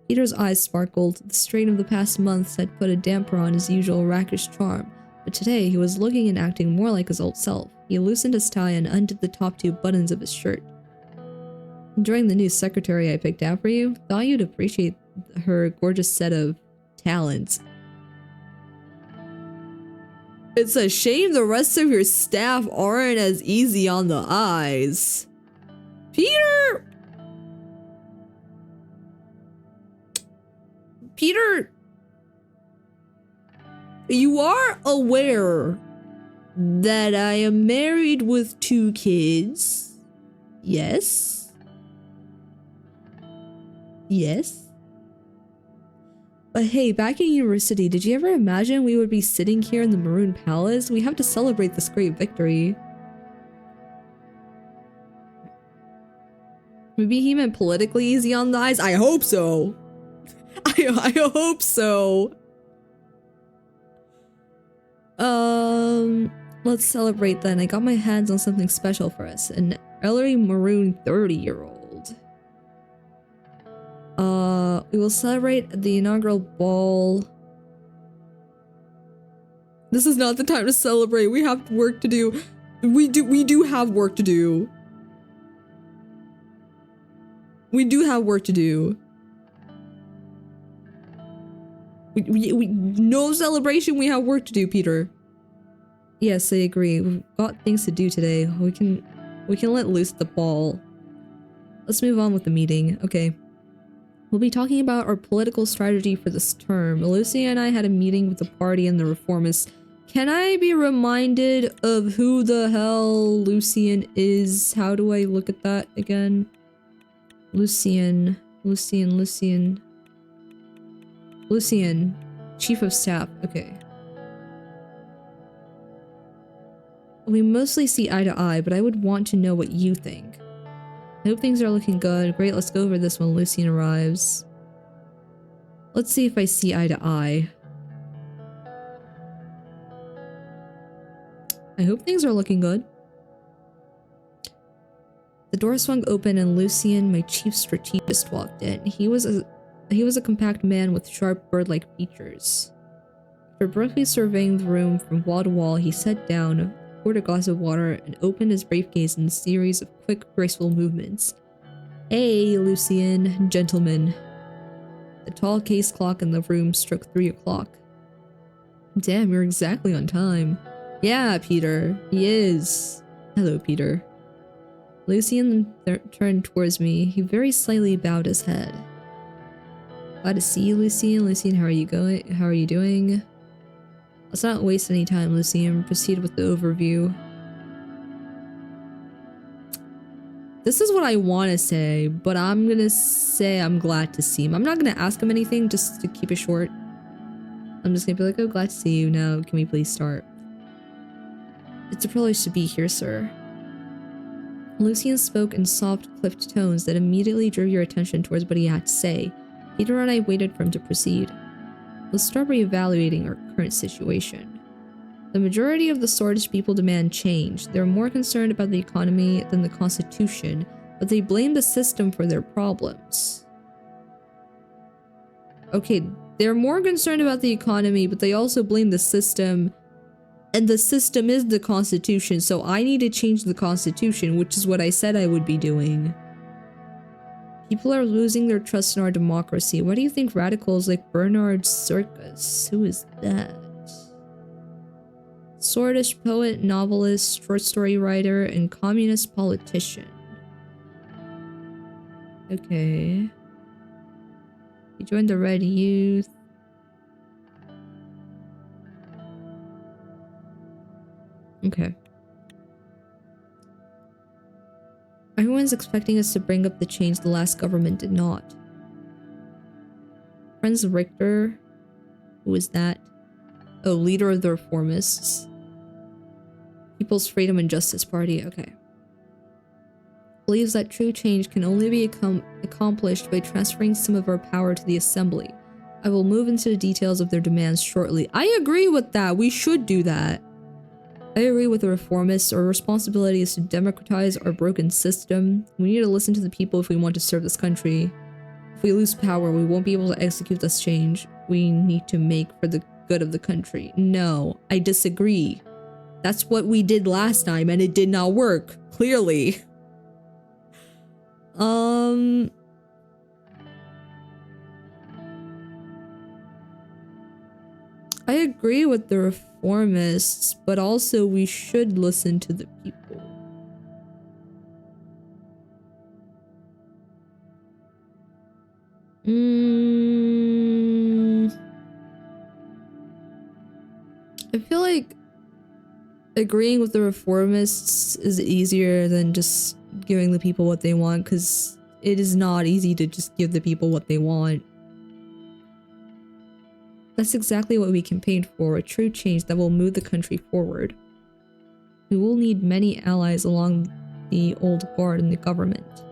Peter's eyes sparkled. The strain of the past months had put a damper on his usual rakish charm, but today he was looking and acting more like his old self. He loosened his tie and undid the top two buttons of his shirt. Enjoying the new secretary I picked out for you? Thought you'd appreciate her gorgeous set of talents. It's a shame the rest of your staff aren't as easy on the eyes. Peter! Peter! You are aware that I am married with 2 kids. Yes. Yes. But hey, back in university, did you ever imagine we would be sitting here in the Maroon Palace? We have to celebrate this great victory. Maybe he meant politically easy on the eyes? I hope so. I hope so. Let's celebrate then. I got my hands on something special for us. An elderly maroon 30-year-old. We will celebrate at the inaugural ball. This is not the time to celebrate. We have work to do. We do have work to do. We do have work to do. We no celebration, we have work to do, Peter. Yes, I agree. We've got things to do today. We can let loose the ball. Let's move on with the meeting. Okay. We'll be talking about our political strategy for this term. Lucy and I had a meeting with the party and the reformists. Can I be reminded of who the hell Lucian is? How do I look at that again? Lucian. Chief of Staff. Okay. We mostly see eye to eye, but I would want to know what you think. I hope things are looking good. Great, let's go over this when Lucian arrives. Let's see if I see eye to eye. I hope things are looking good. The door swung open and Lucian, my chief strategist, walked in. He was a compact man with sharp bird-like features. After briefly surveying the room from wall to wall, he sat down, poured a glass of water, and opened his briefcase in a series of quick, graceful movements. Hey, Lucian, gentlemen. The tall case clock in the room struck 3 o'clock. Damn, you're exactly on time. Yeah, Peter, he is. Hello, Peter. Lucian turned towards me. He very slightly bowed his head. Glad to see you, Lucian. Lucian, how are you going? How are you doing? Let's not waste any time, Lucian. Proceed with the overview. This is what I want to say, but I'm gonna say I'm glad to see him. I'm not gonna ask him anything, just to keep it short. I'm just gonna be like, oh, glad to see you. Now, can we please start? It's a privilege to be here, sir. Lucian spoke in soft, clipped tones that immediately drew your attention towards what he had to say. Peter and I waited for him to proceed. Let's start by evaluating our current situation. The majority of the Swordish people demand change. They're more concerned about the economy than the Constitution, but they blame the system for their problems. Okay, they're more concerned about the economy, but they also blame the system, and the system is the Constitution, so I need to change the Constitution, which is what I said I would be doing. People are losing their trust in our democracy. Why do you think radicals like Bernard Circus? Who is that? Swordish poet, novelist, short story writer, and communist politician. Okay. He joined the Red Youth. Okay. Everyone's expecting us to bring up the change the last government did not. Franz Richter? Who is that? Oh, leader of the reformists. People's Freedom and Justice Party, okay. Believes that true change can only be accomplished by transferring some of our power to the Assembly. I will move into the details of their demands shortly. I agree with that. We should do that. I agree with the reformists. Our responsibility is to democratize our broken system. We need to listen to the people if we want to serve this country. If we lose power, we won't be able to execute this change we need to make for the good of the country. No, I disagree. That's what we did last time and it did not work, clearly. I agree with the reformists, but also we should listen to the people. I feel like agreeing with the reformists is easier than just giving the people what they want, because it is not easy to just give the people what they want. That's exactly what we campaigned for, a true change that will move the country forward. We will need many allies along the old guard in the government.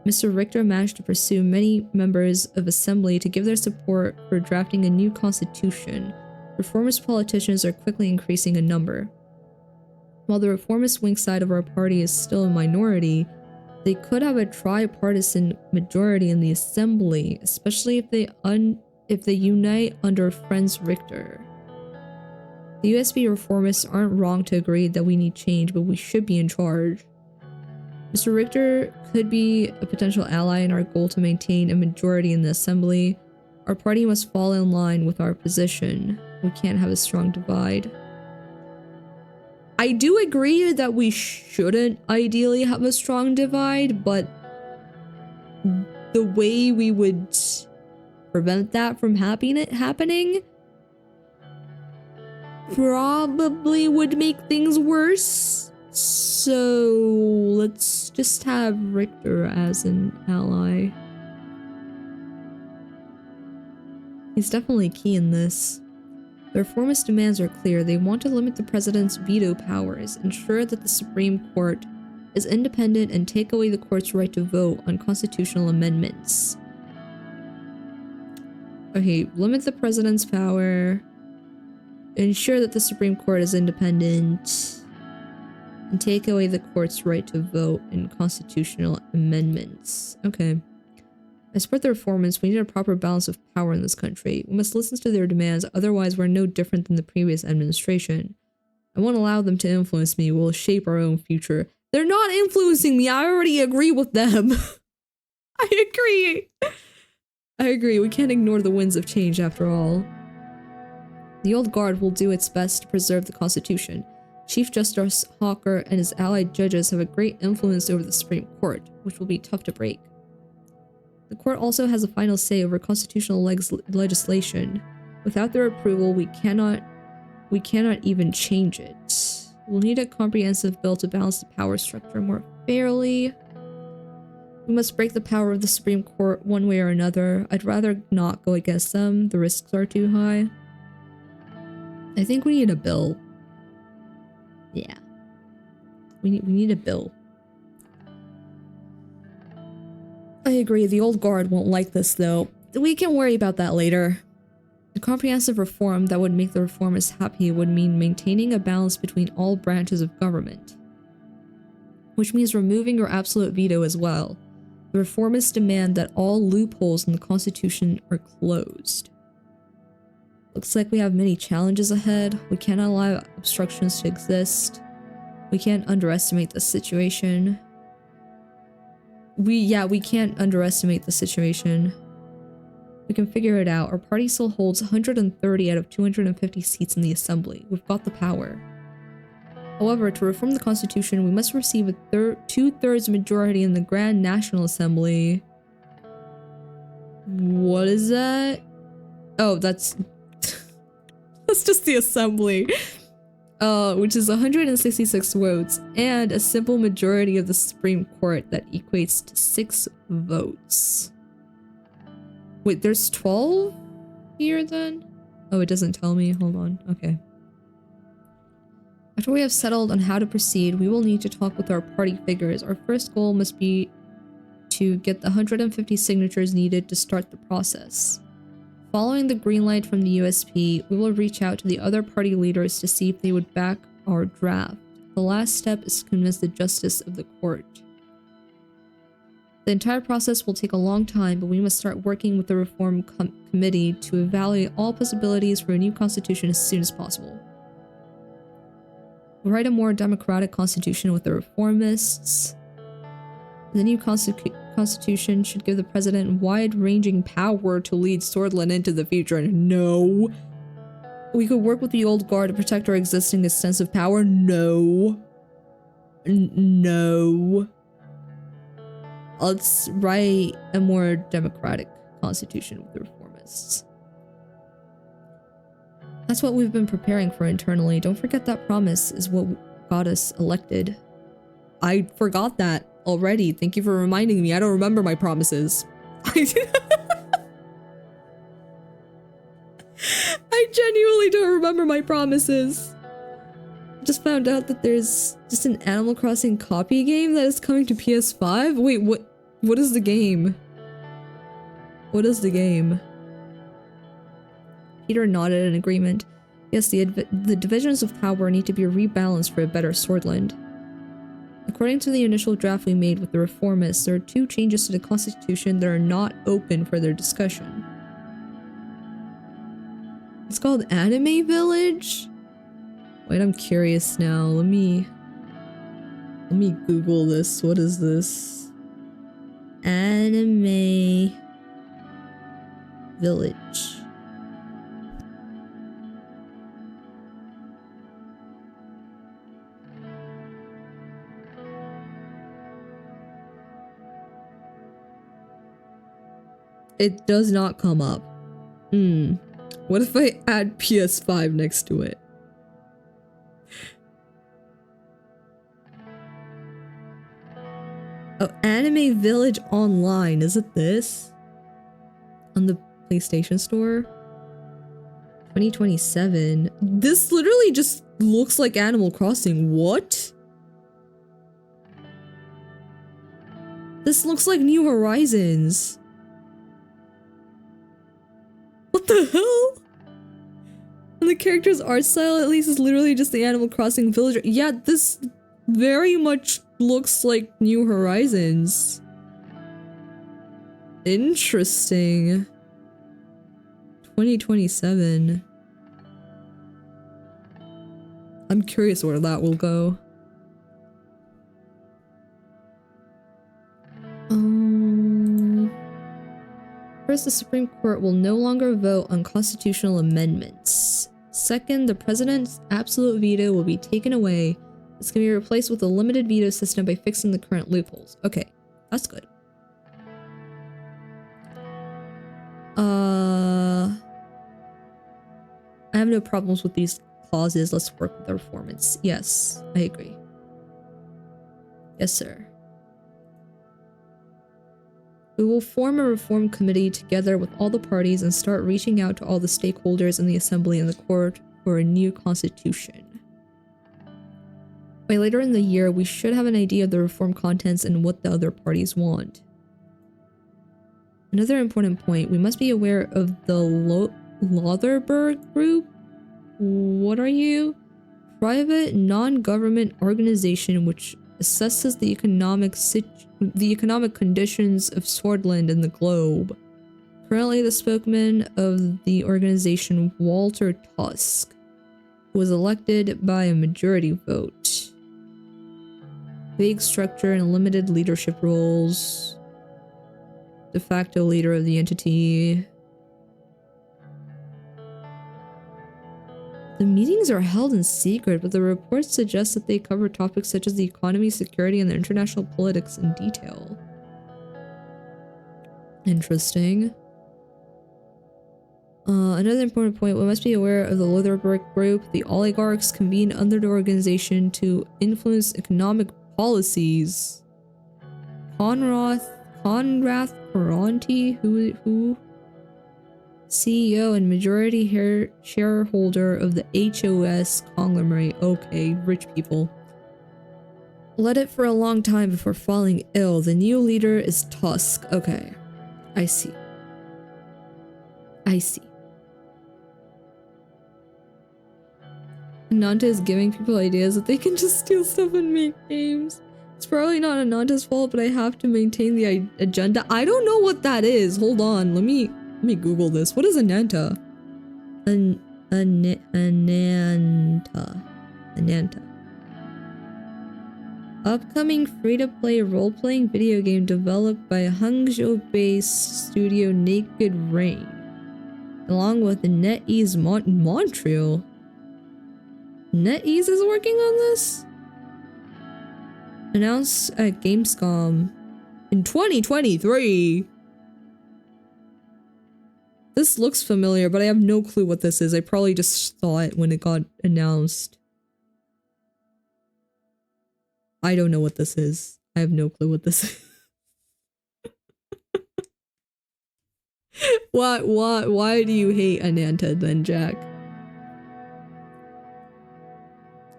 Mr. Richter managed to pursue many members of Assembly to give their support for drafting a new constitution. Reformist politicians are quickly increasing in number. While the reformist wing side of our party is still a minority, they could have a tripartisan majority in the Assembly, especially if they unite under Franz Richter. The USB reformists aren't wrong to agree that we need change, but we should be in charge. Mr. Richter could be a potential ally in our goal to maintain a majority in the Assembly. Our party must fall in line with our position. We can't have a strong divide. I do agree that we shouldn't ideally have a strong divide, but the way we would prevent that from happening probably would make things worse. So let's just have Richter as an ally. He's definitely key in this. The reformist demands are clear. They want to limit the president's veto powers, ensure that the Supreme Court is independent, and take away the court's right to vote on constitutional amendments. Okay, limit the president's power, ensure that the Supreme Court is independent, and take away the court's right to vote in constitutional amendments. Okay. I support the reformists. We need a proper balance of power in this country. We must listen to their demands, otherwise we're no different than the previous administration. I won't allow them to influence me. We'll shape our own future. They're not influencing me. I already agree with them. I agree. We can't ignore the winds of change after all. The old guard will do its best to preserve the Constitution. Chief Justice Hawker and his allied judges have a great influence over the Supreme Court, which will be tough to break. The court also has a final say over constitutional legislation. Without their approval, we cannot even change it. We'll need a comprehensive bill to balance the power structure more fairly. We must break the power of the Supreme Court one way or another. I'd rather not go against them. The risks are too high. I think we need a bill. Yeah. We need a bill. I agree, the old guard won't like this though. We can worry about that later. A comprehensive reform that would make the reformists happy would mean maintaining a balance between all branches of government, which means removing your absolute veto as well. The reformists demand that all loopholes in the Constitution are closed. Looks like we have many challenges ahead. We cannot allow obstructions to exist. We can't underestimate the situation. We can't underestimate the situation. We can figure it out. Our party still holds 130 out of 250 seats in the Assembly. We've got the power. However, to reform the Constitution, we must receive a 2/3 majority in the Grand National Assembly. What is that? Oh, that's just the Assembly. Which is 166 votes, and a simple majority of the Supreme Court that equates to 6 votes. Wait, there's 12 here then? Oh, it doesn't tell me. Hold on. Okay. After we have settled on how to proceed, we will need to talk with our party figures. Our first goal must be to get the 150 signatures needed to start the process. Following the green light from the USP, we will reach out to the other party leaders to see if they would back our draft. The last step is to convince the justice of the court. The entire process will take a long time, but we must start working with the reform committee to evaluate all possibilities for a new constitution as soon as possible. We'll write a more democratic constitution with the reformists. The new constitution should give the president wide-ranging power to lead Swordland into the future. No. We could work with the old guard to protect our existing extensive power. No. No. Let's write a more democratic constitution with the reformists. That's what we've been preparing for internally. Don't forget that promise is what got us elected. I forgot that already. Thank you for reminding me. I don't remember my promises. I genuinely don't remember my promises. Just found out that there's just an Animal Crossing copy game that is coming to PS5. Wait, what is the game? What is the game? Peter nodded in agreement. Yes, the divisions of power need to be rebalanced for a better Swordland. According to the initial draft we made with the reformists, there are 2 changes to the Constitution that are not open for their discussion. It's called Anime Village? Wait, I'm curious now. Let me Google this. What is this? Anime Village. It does not come up. What if I add PS5 next to it? Oh, Anime Village Online. Is it this? On the PlayStation Store? 2027. This literally just looks like Animal Crossing. What? This looks like New Horizons. What the hell? And the character's art style, at least, is literally just the Animal Crossing villager. Yeah, this very much looks like New Horizons. Interesting. 2027. I'm curious where that will go. First, the Supreme Court will no longer vote on constitutional amendments. Second, the president's absolute veto will be taken away. This can be replaced with a limited veto system by fixing the current loopholes. Okay, that's good. I have no problems with these clauses. Let's work with the reformants. Yes, I agree. Yes, sir. We will form a reform committee together with all the parties and start reaching out to all the stakeholders in the assembly and the court for a new constitution. By later in the year, we should have an idea of the reform contents and what the other parties want. Another important point, we must be aware of the Lothar Group. What are you? Private, non-government organization which assesses the economic conditions of Swordland and the globe. Currently the spokesman of the organization, Walter Tusk, was elected by a majority vote. Vague structure and limited leadership roles. De facto leader of the entity. The meetings are held in secret, but the reports suggest that they cover topics such as the economy, security, and the international politics in detail. Interesting. Another important point, we must be aware of the Lothar Group. The oligarchs convene under the organization to influence economic policies. Conrad Paronti, who? CEO and majority shareholder of the HOS conglomerate. Okay, rich people. Led it for a long time before falling ill. The new leader is Tusk. Okay, I see. I see. Nanta is giving people ideas that they can just steal stuff and make games. It's probably not Ananta's fault, but I have to maintain the agenda. I don't know what that is. Hold on, let me Google this. What is Ananta? Ananta. Upcoming free-to-play role-playing video game developed by Hangzhou-based studio Naked Rain, along with NetEase Montreal. NetEase is working on this? Announced at Gamescom in 2023. This looks familiar, but I have no clue what this is. I probably just saw it when it got announced. I don't know what this is. I have no clue what this is. Why do you hate Ananta then, Jack?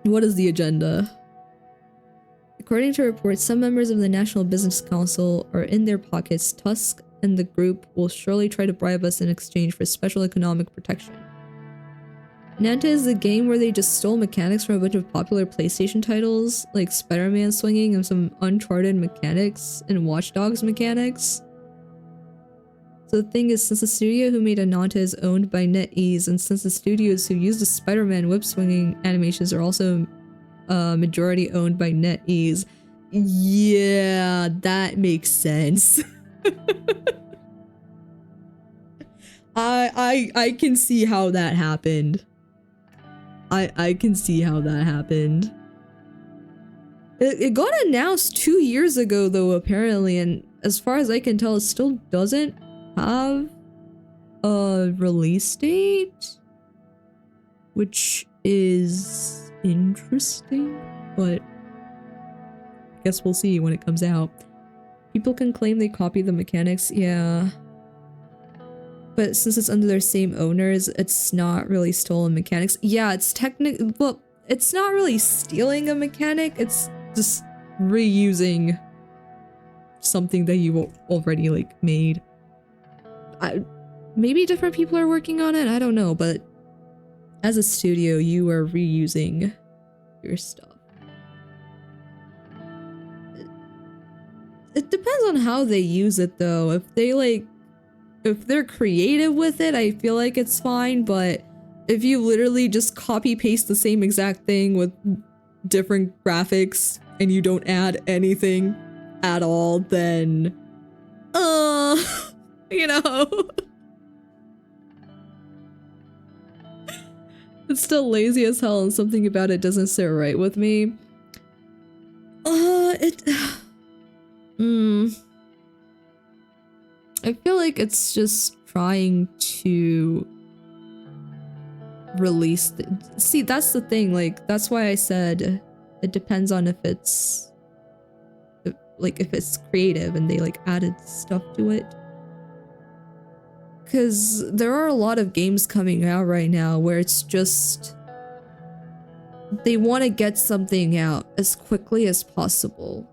What is the agenda? According to reports, some members of the National Business Council are in their pockets. Tusk and the group will surely try to bribe us in exchange for special economic protection. Nanta is the game where they just stole mechanics from a bunch of popular PlayStation titles, like Spider-Man swinging and some Uncharted mechanics and Watch Dogs mechanics. So the thing is, since the studio who made Ananta is owned by NetEase, and since the studios who use the Spider-Man whip-swinging animations are also majority owned by NetEase, yeah, that makes sense. I can see how that happened. I can see how that happened. It got announced 2 years ago though, apparently, and as far as I can tell, it still doesn't have a release date, which is interesting, but I guess we'll see when it comes out. People can claim they copied the mechanics, yeah. But since it's under their same owners, it's not really stolen mechanics. Yeah, it's well, it's not really stealing a mechanic, it's just reusing something that you already, like, made. Maybe different people are working on it, I don't know, but as a studio, you are reusing your stuff. It depends on how they use it, though. If they're creative with it, I feel like it's fine, but if you literally just copy paste the same exact thing with different graphics and you don't add anything at all, then you know, it's still lazy as hell and something about it doesn't sit right with me. I feel like it's just trying to release see, that's the thing, like, that's why I said it depends on if it's creative and they like added stuff to it. Because there are a lot of games coming out right now where it's just they want to get something out as quickly as possible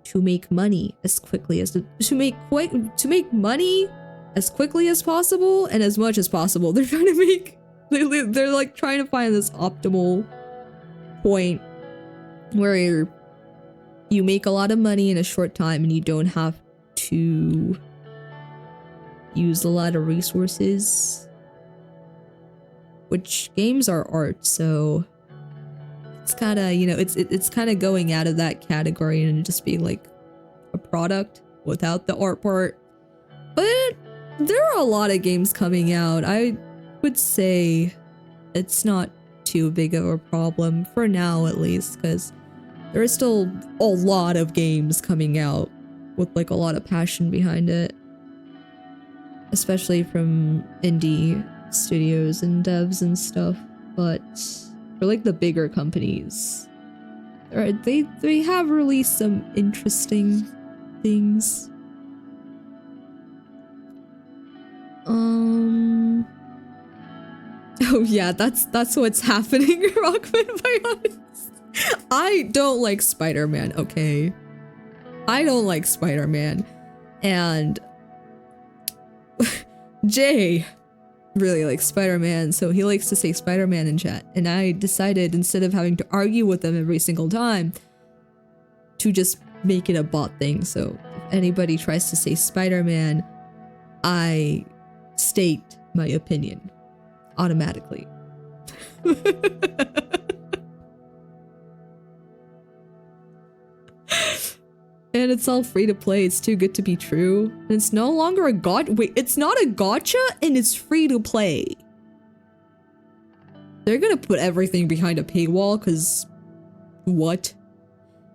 to make money as quickly as to make money as quickly as possible and as much as possible. They're trying to make they're like trying to find this optimal point where you make a lot of money in a short time and you don't have to use a lot of resources, which games are art, so it's kind of, you know, it's kind of going out of that category and just being like a product without the art part. But there are a lot of games coming out. I would say it's not too big of a problem for now, at least, because there are still a lot of games coming out with like a lot of passion behind it, especially from indie studios and devs and stuff. But for like the bigger companies, they have released some interesting things. Oh yeah, that's what's happening, Rockman, by honest. I don't like Spider-Man, okay? I don't like Spider-Man. And Jay really likes Spider-Man, so he likes to say Spider-Man in chat. And I decided, instead of having to argue with them every single time, to just make it a bot thing. So if anybody tries to say Spider-Man, I state my opinion automatically. And it's all free to play. It's too good to be true. And it's no longer a wait, it's not a gacha and it's free to play. They're gonna put everything behind a paywall, because what?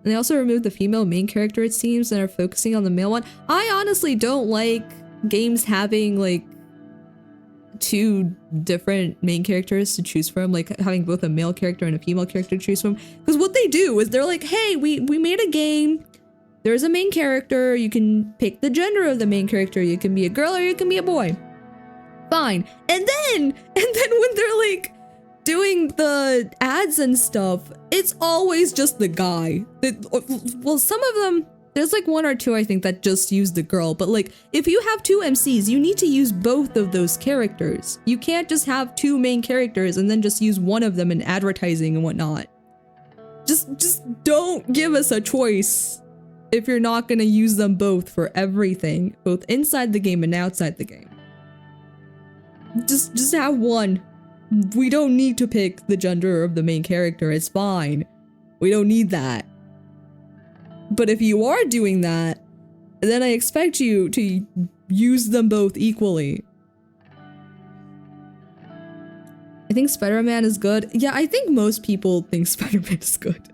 And they also removed the female main character, it seems, and are focusing on the male one. I honestly don't like games having like two different main characters to choose from, like having both a male character and a female character to choose from. Because what they do is they're like, hey, we made a game. There's a main character. You can pick the gender of the main character. You can be a girl or you can be a boy. Fine. And then when they're like doing the ads and stuff, it's always just the guy. Well, some of them, there's like one or two I think that just use the girl, but like if you have two MCs, you need to use both of those characters. You can't just have two main characters and then just use one of them in advertising and whatnot. Just don't give us a choice if you're not gonna use them both for everything, both inside the game and outside the game. Just have one. We don't need to pick the gender of the main character. It's fine. We don't need that. But if you are doing that, then I expect you to use them both equally. I think Spider-Man is good. Yeah, I think most people think Spider-Man is good.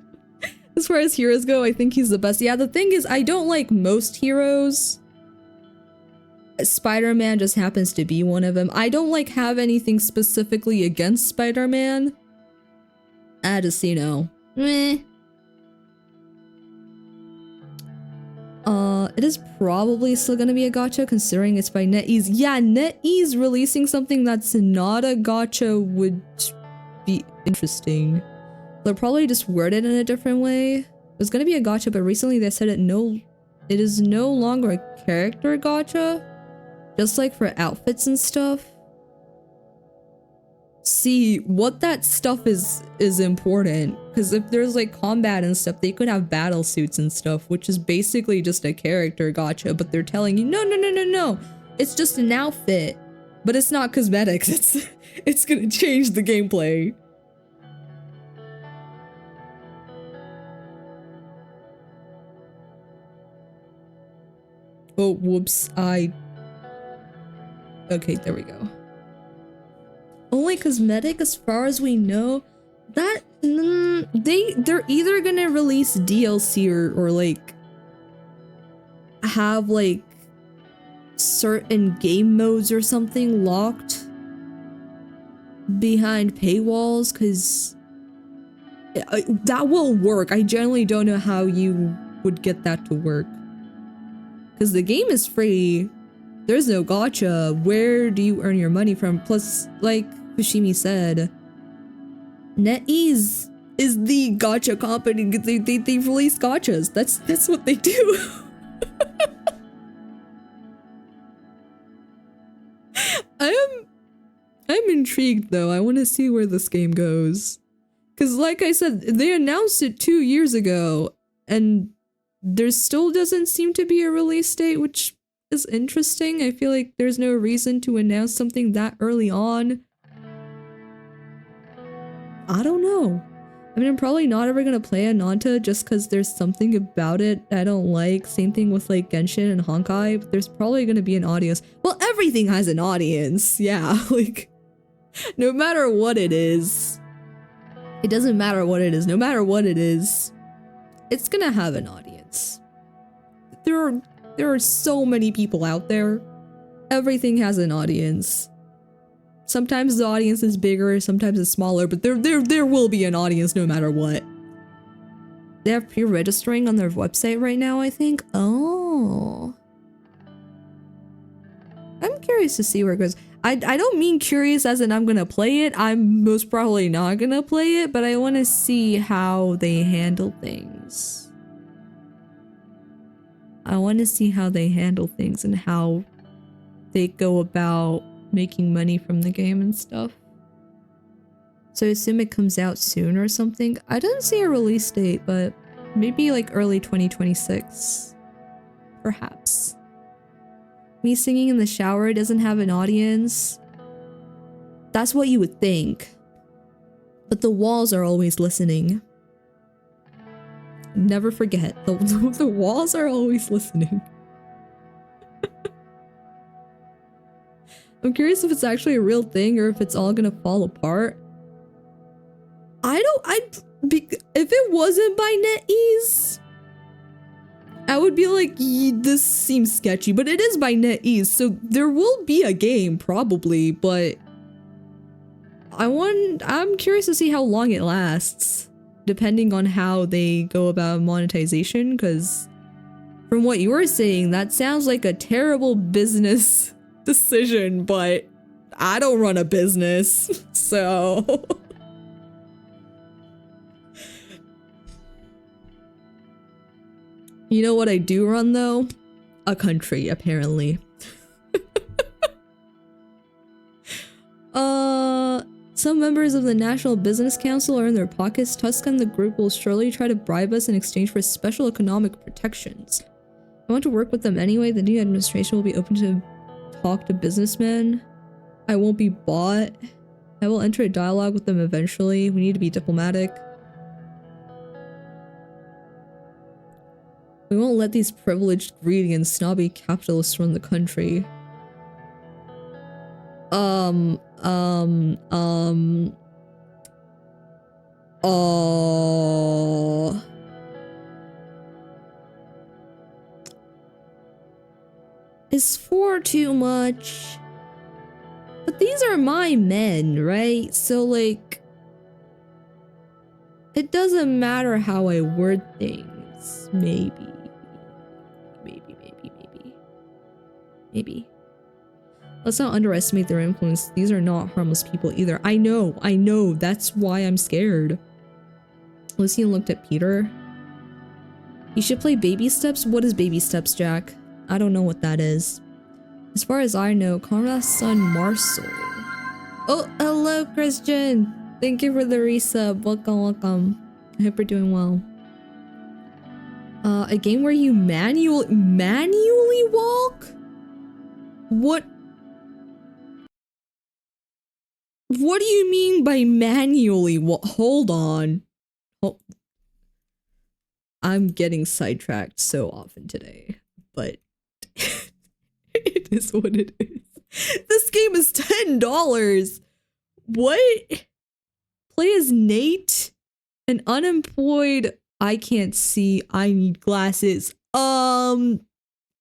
As far as heroes go, I think he's the best. Yeah, the thing is, I don't like most heroes. Spider-Man just happens to be one of them. I don't like have anything specifically against Spider-Man. I just, you know, meh. It is probably still gonna be a gacha considering it's by NetEase. Yeah, NetEase releasing something that's not a gacha would be interesting. They'll probably just word it in a different way. It was gonna be a gacha, but recently they said it is no longer a character gacha. Just like for outfits and stuff. See, what that stuff is important. Because if there's like combat and stuff, they could have battle suits and stuff, which is basically just a character gacha, but they're telling you, no. It's just an outfit. But it's not cosmetics. It's gonna change the gameplay. Oh, whoops, okay, there we go. Only cosmetic as far as we know. That they're either gonna release DLC or like have like certain game modes or something locked behind paywalls, because that will work. I generally don't know how you would get that to work, because the game is free. There's no gacha. Where do you earn your money from? Plus, like Fushimi said, NetEase is the gacha company. They release gachas. That's what they do. I'm intrigued though. I want to see where this game goes. Cause like I said, they announced it 2 years ago and there still doesn't seem to be a release date, which is interesting. I feel like there's no reason to announce something that early on. I don't know. I mean, I'm probably not ever gonna play Ananta just because there's something about it I don't like. Same thing with like Genshin and Honkai, but there's probably gonna be an audience. Well, everything has an audience. Yeah, like no matter what it is. It doesn't matter what it is. No matter what it is, it's gonna have an audience. There are so many people out there. Everything has an audience. Sometimes the audience is bigger, sometimes it's smaller, but there will be an audience no matter what. They have pre-registering on their website right now, I think. Oh. I'm curious to see where it goes. I don't mean curious as in I'm gonna play it. I'm most probably not gonna play it, but I want to see how they handle things. I want to see how they handle things and how they go about making money from the game and stuff. So I assume it comes out soon or something. I didn't see a release date, but maybe like early 2026. Perhaps. Me singing in the shower doesn't have an audience. That's what you would think. But the walls are always listening. Never forget, the walls are always listening. I'm curious if it's actually a real thing or if it's all gonna fall apart. If it wasn't by NetEase, I would be like, this seems sketchy, but it is by NetEase, so there will be a game probably, but I'm curious to see how long it lasts, depending on how they go about monetization, because from what you were saying, that sounds like a terrible business decision, but I don't run a business, so... You know what I do run, though? A country, apparently. Some members of the National Business Council are in their pockets. Tusk and the group will surely try to bribe us in exchange for special economic protections. I want to work with them anyway. The new administration will be open to talk to businessmen. I won't be bought. I will enter a dialogue with them eventually. We need to be diplomatic. We won't let these privileged, greedy, and snobby capitalists run the country. Is 4 too much? But these are my men, right? So, like, it doesn't matter how I word things. Maybe. Let's not underestimate their influence. These are not harmless people either. I know. That's why I'm scared. Lucian looked at Peter. You should play Baby Steps? What is Baby Steps, Jack? I don't know what that is. As far as I know, Conrad's son Marcel. Oh, hello, Christian. Thank you for the resub. Welcome. I hope you're doing well. A game where you manually walk? What do you mean by manually walk? Hold on. Oh. I'm getting sidetracked so often today, but it is what it is. This game is $10. What? Play as Nate, an unemployed. I can't see. I need glasses.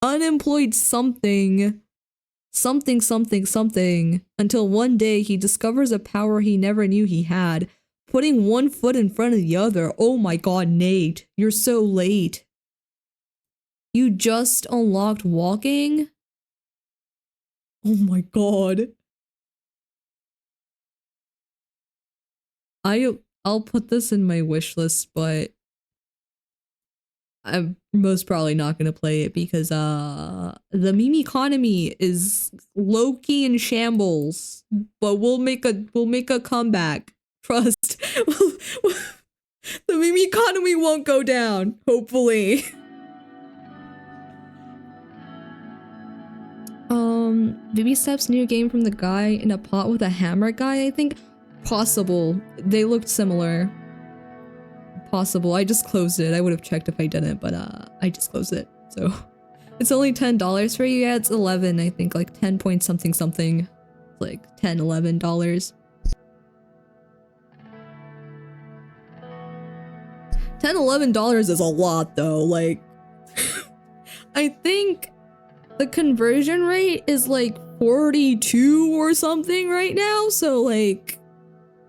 Unemployed something until one day he discovers a power he never knew he had, putting one foot in front of the other. Oh my god, Nate, you're so late. You just unlocked walking? Oh my god. I'll put this in my wish list, but I'm most probably not gonna play it because the meme economy is low-key in shambles. But we'll make a comeback. Trust. The meme economy won't go down, hopefully. Baby Steps, new game from the guy in a pot with a hammer guy, I think. Possible. They looked similar. Possible. I just closed it. I would have checked if I didn't, but I just closed it. So it's only $10 for you. Yeah, it's 11, I think, like 10 point something. Like $10, $11. $10, $11 is a lot though. Like I think the conversion rate is like 42 or something right now. So like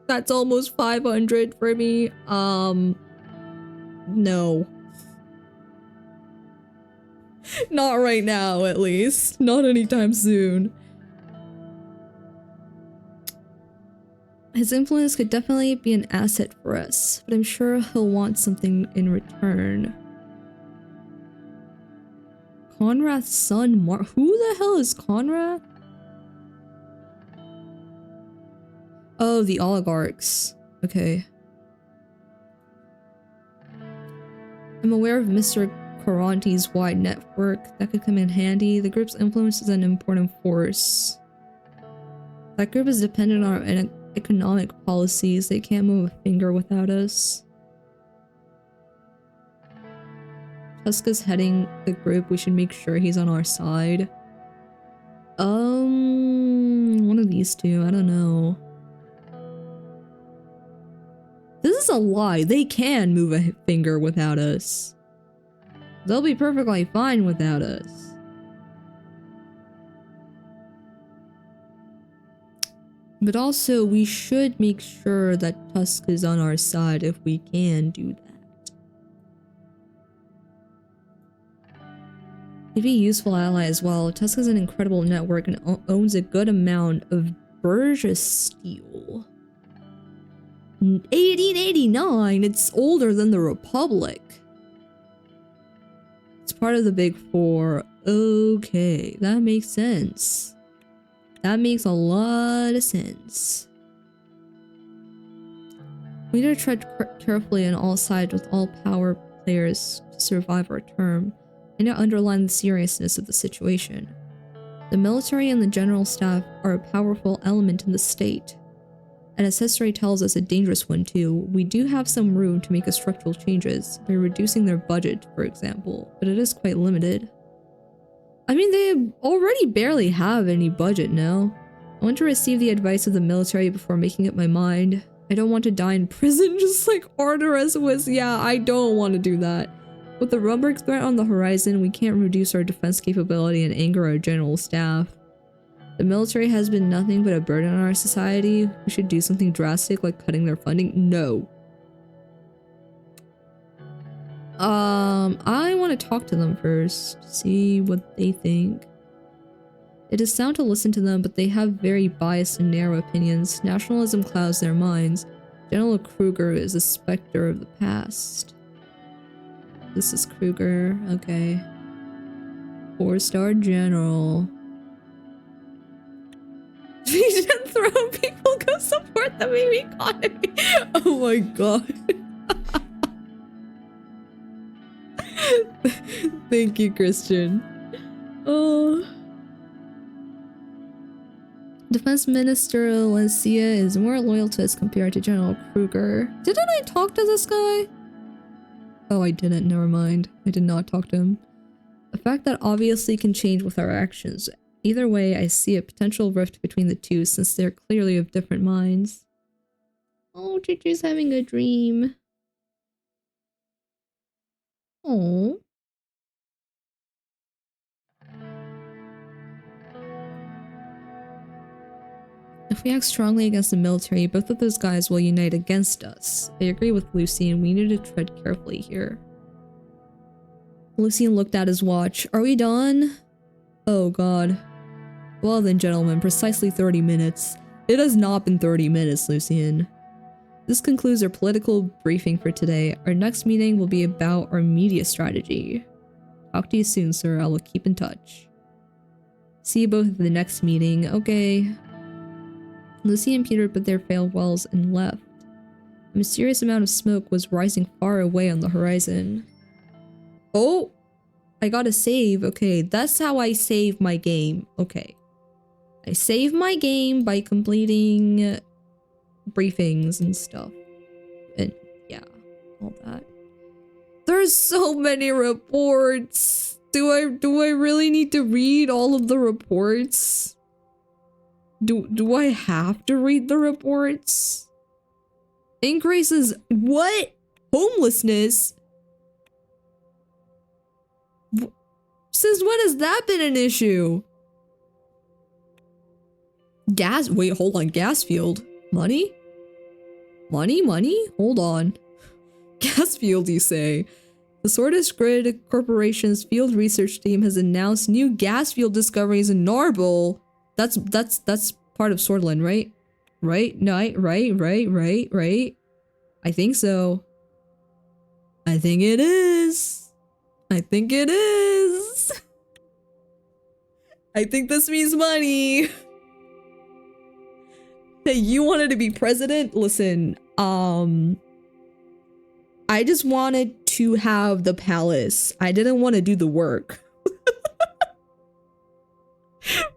that's almost 500 for me. No. Not right now, at least. Not anytime soon. His influence could definitely be an asset for us, but I'm sure he'll want something in return. Conrad's son, who the hell is Conrad? Oh, the oligarchs. Okay. I'm aware of Mr. Caranti's wide network. That could come in handy. The group's influence is an important force. That group is dependent on our economic policies. They can't move a finger without us. Tuska's heading the group. We should make sure he's on our side. One of these two. I don't know. This is a lie. They can move a finger without us. They'll be perfectly fine without us. But also, we should make sure that Tusk is on our side if we can do that. He'd be a useful ally as well. Tusk has an incredible network and owns a good amount of Burgess steel. 1889, it's older than the Republic. It's part of the Big Four. Okay, that makes sense. That makes a lot of sense. We need to tread carefully on all sides with all power players to survive our term, and to underline the seriousness of the situation. The military and the general staff are a powerful element in the state, and as history tells us, a dangerous one too. We do have some room to make structural changes by reducing their budget, for example, but it is quite limited. I mean, they already barely have any budget now. I want to receive the advice of the military before making up my mind. I don't want to die in prison just like Arteris was. Yeah, I don't want to do that. With the Rumberg threat on the horizon, we can't reduce our defense capability and anger our general staff. The military has been nothing but a burden on our society. We should do something drastic like cutting their funding. No. I want to talk to them first, see what they think. It is sound to listen to them, but they have very biased and narrow opinions. Nationalism clouds their minds. General Kruger is a specter of the past. This is Kruger, okay. 4-star general. We should throw people, go support the meme economy. Oh my god. Thank you, Christian. Oh. Defense Minister Lencia is more loyal to us compared to General Kruger. Didn't I talk to this guy? Oh, I didn't. Never mind. I did not talk to him. A fact that obviously can change with our actions. Either way, I see a potential rift between the two since they're clearly of different minds. Oh, Juju's having a dream. Oh. If we act strongly against the military, both of those guys will unite against us. I agree with Lucien. We need to tread carefully here. Lucien looked at his watch. Are we done? Oh god. Well then, gentlemen, precisely 30 minutes. It has not been 30 minutes, Lucien. This concludes our political briefing for today. Our next meeting will be about our media strategy. Talk to you soon, sir. I will keep in touch. See you both at the next meeting. Okay. Lucy and Peter put their farewells and left. A mysterious amount of smoke was rising far away on the horizon. Oh! I gotta save. Okay, that's how I save my game. Okay. I save my game by completing briefings and stuff. And yeah, all that. There's so many reports. Do I really need to read all of the reports? Do I have to read the reports? Increases what? Homelessness? Since when has that been an issue? Gas, wait, hold on, gas field. Money? Money? Hold on. Gas field, you say? The Swordfish Grid Corporation's field research team has announced new gas field discoveries in Narble. That's part of Swordland, right? Right? No, right? I think so. I think it is. I think this means money. Hey, you wanted to be president? Listen, I just wanted to have the palace. I didn't want to do the work.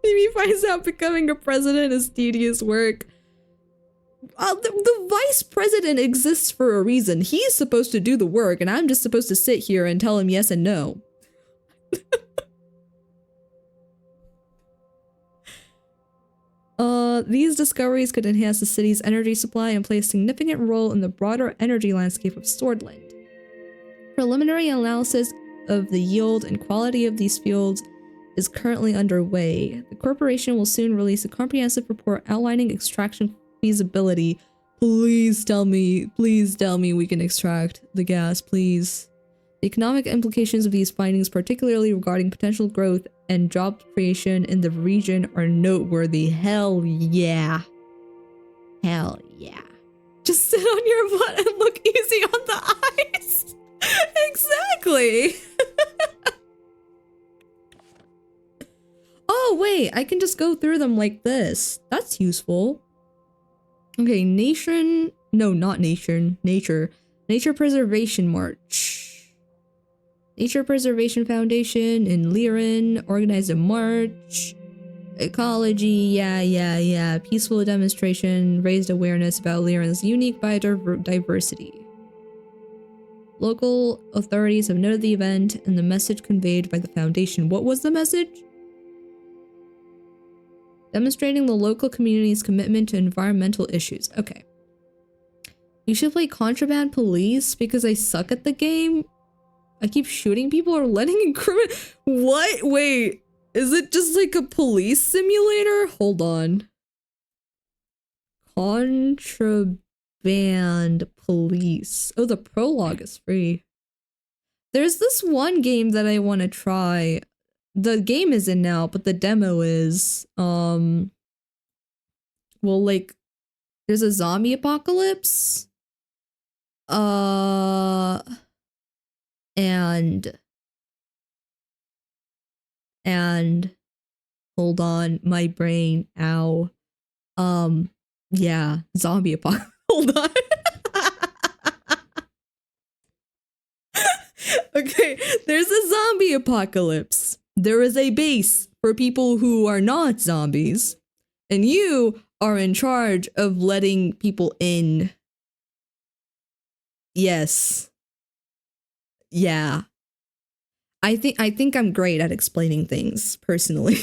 Maybe he finds out becoming a president is tedious work. The vice president exists for a reason. He's supposed to do the work, and I'm just supposed to sit here and tell him yes and no. These discoveries could enhance the city's energy supply and play a significant role in the broader energy landscape of Swordland. Preliminary analysis of the yield and quality of these fields is currently underway. The corporation will soon release a comprehensive report outlining extraction feasibility. Please tell me we can extract the gas, please. The economic implications of these findings, particularly regarding potential growth and job creation in the region, are noteworthy. Hell yeah. Hell yeah. Just sit on your butt and look easy on the eyes. Exactly. Oh, wait, I can just go through them like this. That's useful. Okay, nation. No, not nation. Nature. Nature Preservation March. Nature Preservation Foundation in Liren organized a march. Ecology, yeah. Peaceful demonstration raised awareness about Liren's unique biodiversity. Local authorities have noted the event and the message conveyed by the foundation. What was the message? Demonstrating the local community's commitment to environmental issues. Okay. You should play Contraband Police because I suck at the game. I keep shooting people or letting incriminate. What? Wait. Is it just like a police simulator? Hold on. Contraband Police. Oh, the prologue is free. There's this one game that I want to try. The game isn't now, but the demo is. Well, like, there's a zombie apocalypse. And hold on, my brain, ow. Yeah, zombie apocalypse. Hold on. Okay, there's a zombie apocalypse. There is a base for people who are not zombies, and you are in charge of letting people in. Yes. Yeah. I think I'm great at explaining things, personally.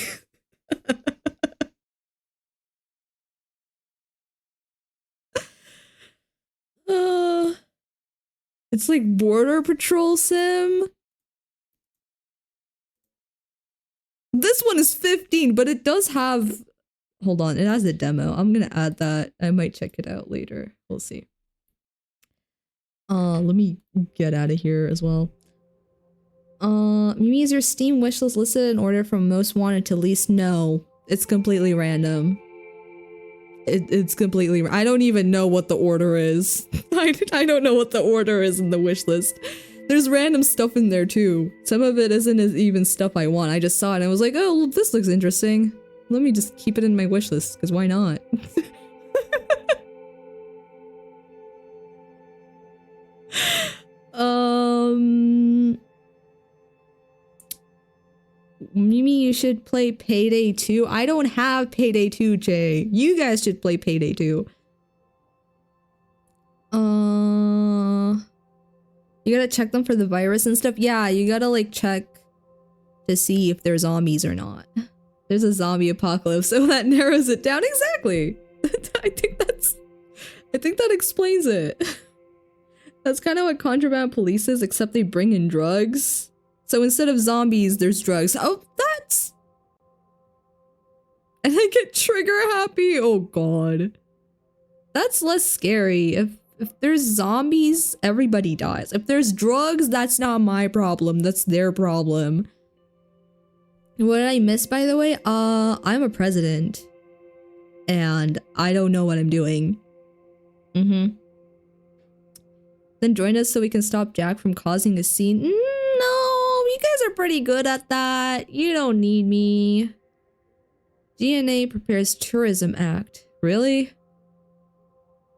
It's like Border Patrol Sim. This one is 15, but it does have... Hold on, it has a demo. I'm gonna add that. I might check it out later. We'll see. Let me get out of here as well. Mimi, is your Steam wishlist listed in order from most wanted to least? No, it's completely random. It's completely... I don't even know what the order is. I don't know what the order is in the wishlist. There's random stuff in there too. Some of it isn't even stuff I want. I just saw it and I was like, oh, well, this looks interesting. Let me just keep it in my wishlist, because why not? Mimi, you should play Payday 2. I don't have Payday 2, Jay. You guys should play Payday 2. You gotta check them for the virus and stuff. Yeah, you gotta like check to see if they're zombies or not. There's a zombie apocalypse, so that narrows it down. Exactly. I think that explains it. That's kind of what Contraband Police is, except they bring in drugs. So instead of zombies, there's drugs. Oh, that's... And I get trigger happy? Oh god. That's less scary. If there's zombies, everybody dies. If there's drugs, that's not my problem. That's their problem. What did I miss, by the way? I'm a president. And I don't know what I'm doing. Then join us so we can stop Jack from causing a scene. No, you guys are pretty good at that. You don't need me. GNA prepares Tourism Act. Really?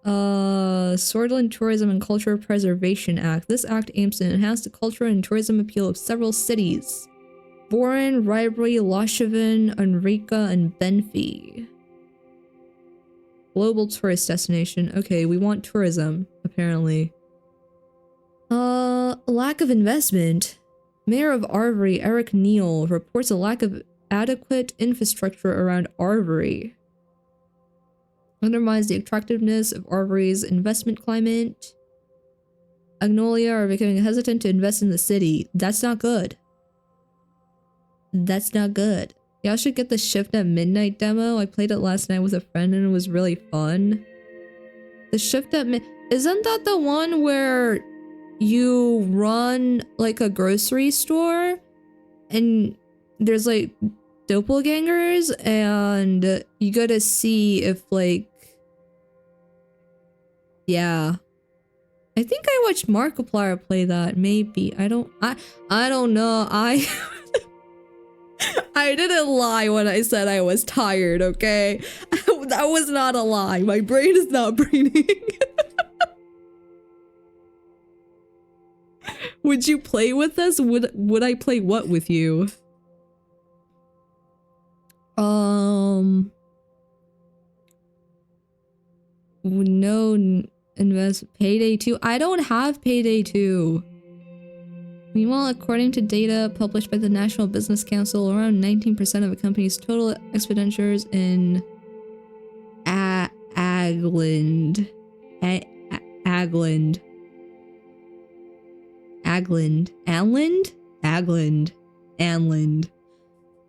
Swordland Tourism and Cultural Preservation Act. This act aims to enhance the cultural and tourism appeal of several cities. Boren, Rybri, Loshevin, Unrika, and Benfi. Global tourist destination. Okay, we want tourism, apparently. Lack of investment. Mayor of Arvery, Eric Neal, reports a lack of adequate infrastructure around Arvery. Undermines the attractiveness of Arvery's investment climate. Agnolia are becoming hesitant to invest in the city. That's not good. That's not good. Y'all should get the Shift at Midnight demo. I played it last night with a friend and it was really fun. The Shift at Midnight... Isn't that the one where you run like a grocery store and there's like doppelgangers and you gotta see if like... Yeah. I think I watched Markiplier play that, maybe. I don't know. I didn't lie when I said I was tired, okay? That was not a lie. My brain is not braining. Would you play with us? Would I play what with you? No invest Payday 2. I don't have Payday 2. Meanwhile, according to data published by the National Business Council, around 19% of a company's total expenditures in Agland.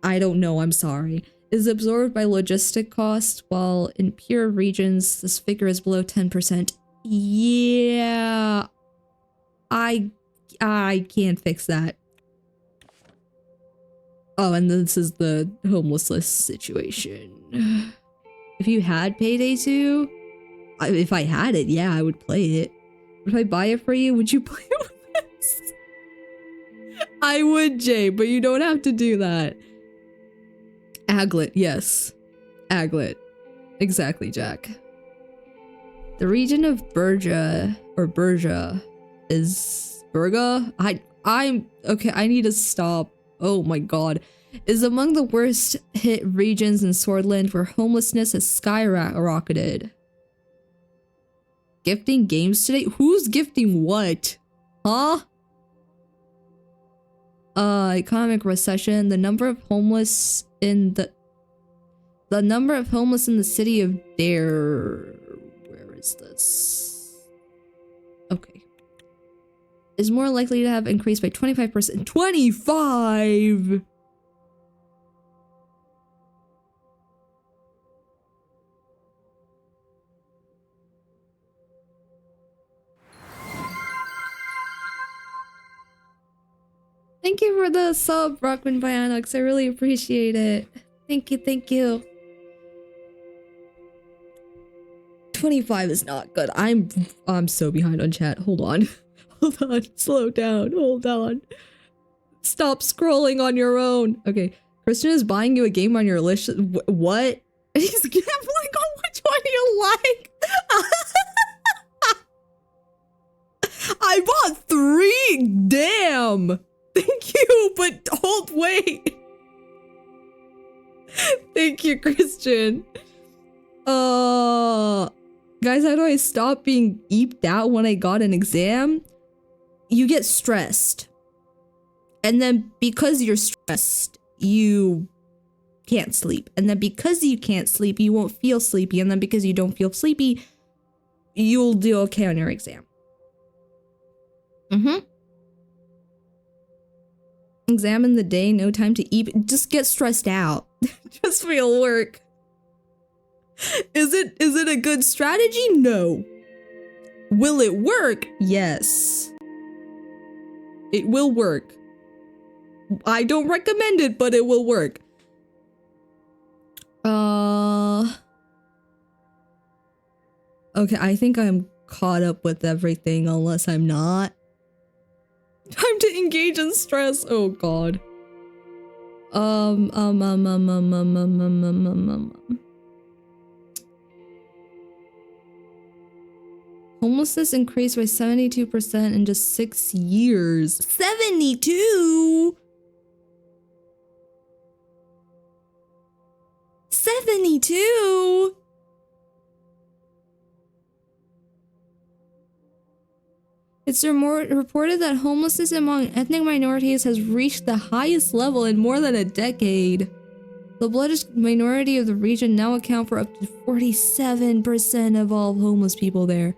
I don't know, I'm sorry. Is absorbed by logistic costs, while in pure regions, this figure is below 10%. Yeah. I can't fix that. Oh, and this is the homelessness situation. If you had Payday 2, if I had it, yeah, I would play it. If I buy it for you, would you play it with us? I would, Jay, but you don't have to do that. Aglet, yes. Aglet. Exactly, Jack. The region of Berja, or Berja, is... Berga? I'm... Okay, I need to stop. Oh my god. Is among the worst hit regions in Swordland where homelessness has skyrocketed. Gifting games today? Who's gifting what? Huh? Economic recession. The number of homeless in the city of Dare. Where is this? Okay. Is more likely to have increased by 25%. 25! Thank you for the sub, Rockman Bionox. I really appreciate it. Thank you, thank you. 25 is not good. I'm so behind on chat. Hold on. Hold on. Slow down. Hold on. Stop scrolling on your own. Okay. Christian is buying you a game on your list. What? He's gambling on which one you like. I bought 3. Damn. Thank you, but wait. Thank you, Christian. Guys, how do I stop being eeped out when I got an exam? You get stressed. And then because you're stressed, you can't sleep. And then because you can't sleep, you won't feel sleepy. And then because you don't feel sleepy, you'll do okay on your exam. Examine the day, no time to eat. Just get stressed out. Just feel work. Is it a good strategy? No. Will it work? Yes. It will work. I don't recommend it, but it will work. Okay, I think I'm caught up with everything unless I'm not. Time to engage in stress. Oh god. Homelessness increased by 72% in just 6 years. 72? 72? It's reported that homelessness among ethnic minorities has reached the highest level in more than a decade. The blooded minority of the region now account for up to 47% of all homeless people there.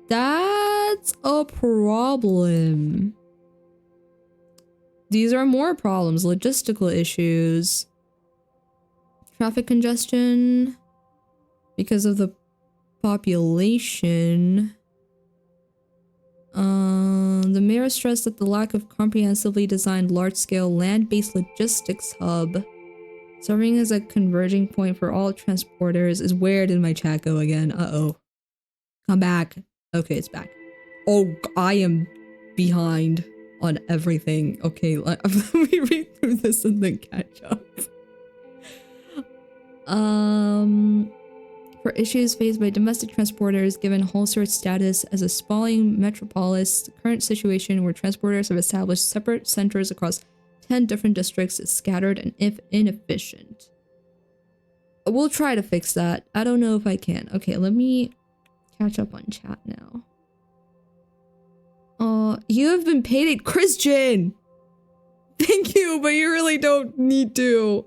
That's a problem. These are more problems. Logistical issues. Traffic congestion. Because of the population. The mayor stressed that the lack of comprehensively designed large-scale land-based logistics hub serving as a converging point for all transporters is where did my chat go again? Uh-oh. Come back. Okay, it's back. Oh, I am behind on everything. Okay, let me read through this and then catch up. For issues faced by domestic transporters, given Halsort's status as a sprawling metropolis, the current situation where transporters have established separate centers across 10 different districts is scattered and inefficient. We'll try to fix that. I don't know if I can. Okay, let me catch up on chat now. You have been paid at Christian! Thank you, but you really don't need to.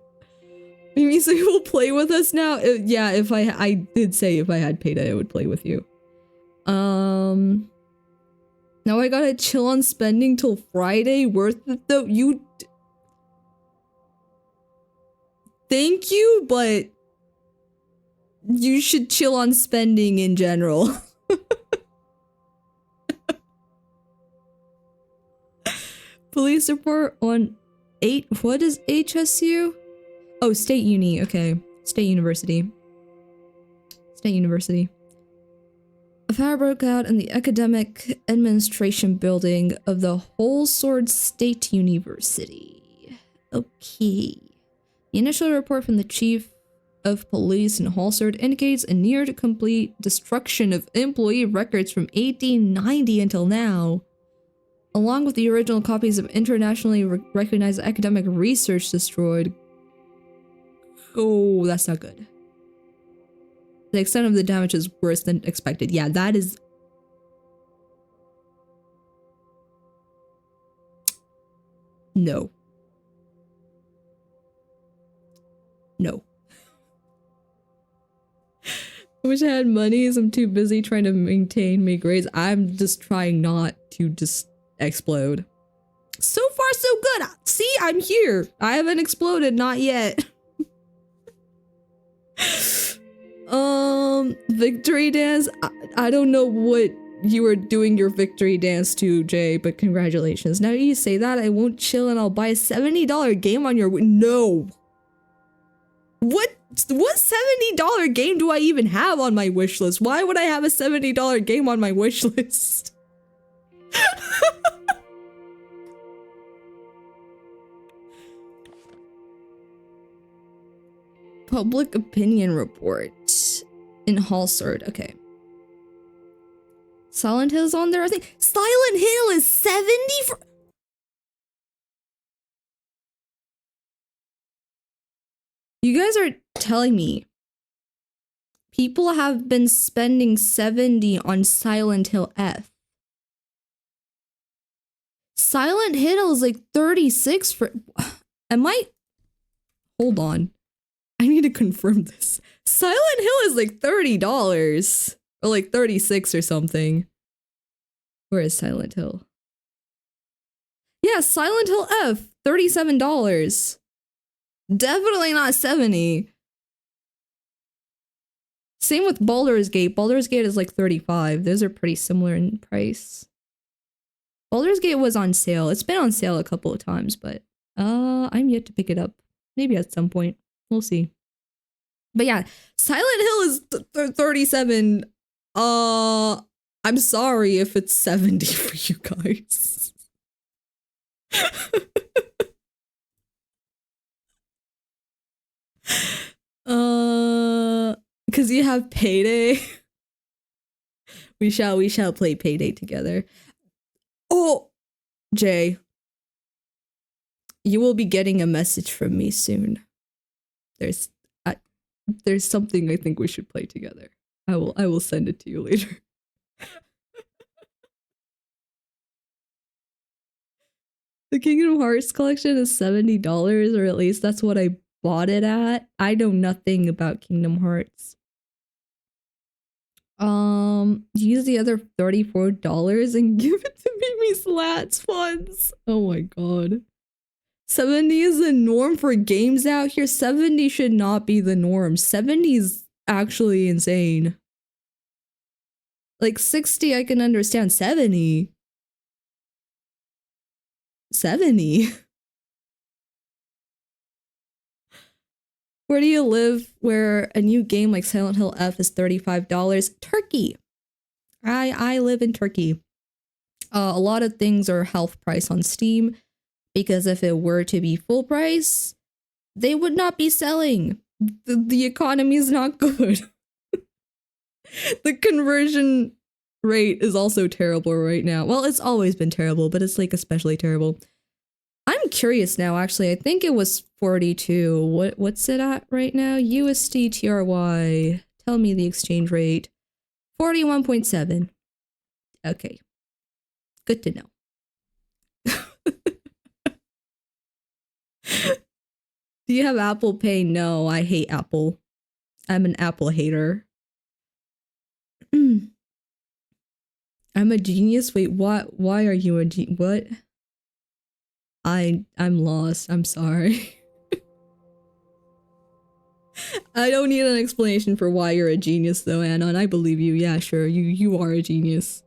You mean so you will play with us now? Yeah, if I did say if I had payday, I would play with you. Now I gotta chill on spending till Friday. Worth it though? Thank you, but you should chill on spending in general. Police report on 8. What is HSU? Oh, State Uni. Okay. State University. State University. A fire broke out in the academic administration building of the Halsord State University. Okay. The initial report from the chief of police in Halsord indicates a near to complete destruction of employee records from 1890 until now, along with the original copies of internationally recognized academic research destroyed. Oh, that's not good. The extent of the damage is worse than expected. Yeah, that is... No. No. I wish I had money as I'm too busy trying to maintain my grades. I'm just trying not to just explode. So far, so good. See, I'm here. I haven't exploded, not yet. Victory dance. I don't know what you were doing your victory dance to, Jay, but congratulations. Now you say that, I won't chill and I'll buy a $70 game on your... No. What $70 game do I even have on my wish list? Why would I have a $70 game on my wish list? Public opinion report in Halsord. Okay. Silent Hill's on there, I think. Silent Hill is 70 for... You guys are telling me people have been spending 70 on Silent Hill F. Silent Hill is like 36 for... Am I... Hold on. I need to confirm this. Silent Hill is like $30. Or like 36 or something. Where is Silent Hill? Yeah, Silent Hill F. $37. Definitely not 70. Same with Baldur's Gate. Baldur's Gate is like 35. Those are pretty similar in price. Baldur's Gate was on sale. It's been on sale a couple of times, but I'm yet to pick it up. Maybe at some point. We'll see. But yeah, Silent Hill is 37. I'm sorry if it's 70 for you guys. Because you have Payday. we shall play Payday together. Oh, Jay. You will be getting a message from me soon. There's something I think we should play together. I will send it to you later. The Kingdom Hearts collection is $70, or at least that's what I bought it at. I know nothing about Kingdom Hearts. Use the other $34 and give it to Mimi's Lats funds. Oh my god. 70 is the norm for games out here. 70 should not be the norm. 70 is actually insane. Like 60 I can understand. 70. 70. Where do you live where a new game like Silent Hill F is $35? Turkey. I live in Turkey. A lot of things are half price on Steam because if it were to be full price, they would not be selling. The economy is not good. The conversion rate is also terrible right now. Well, it's always been terrible, but it's like especially terrible. I'm curious now, actually. I think it was 42. What's it at right now? USD TRY. Tell me the exchange rate. 41.7. Okay. Good to know. Do you have Apple Pay? No, I hate Apple. I'm an Apple hater. I'm a genius? Wait, what? Why are you a genius? What? I'm lost. I'm sorry. I don't need an explanation for why you're a genius though, Anna, and I believe you. Yeah, sure. You are a genius.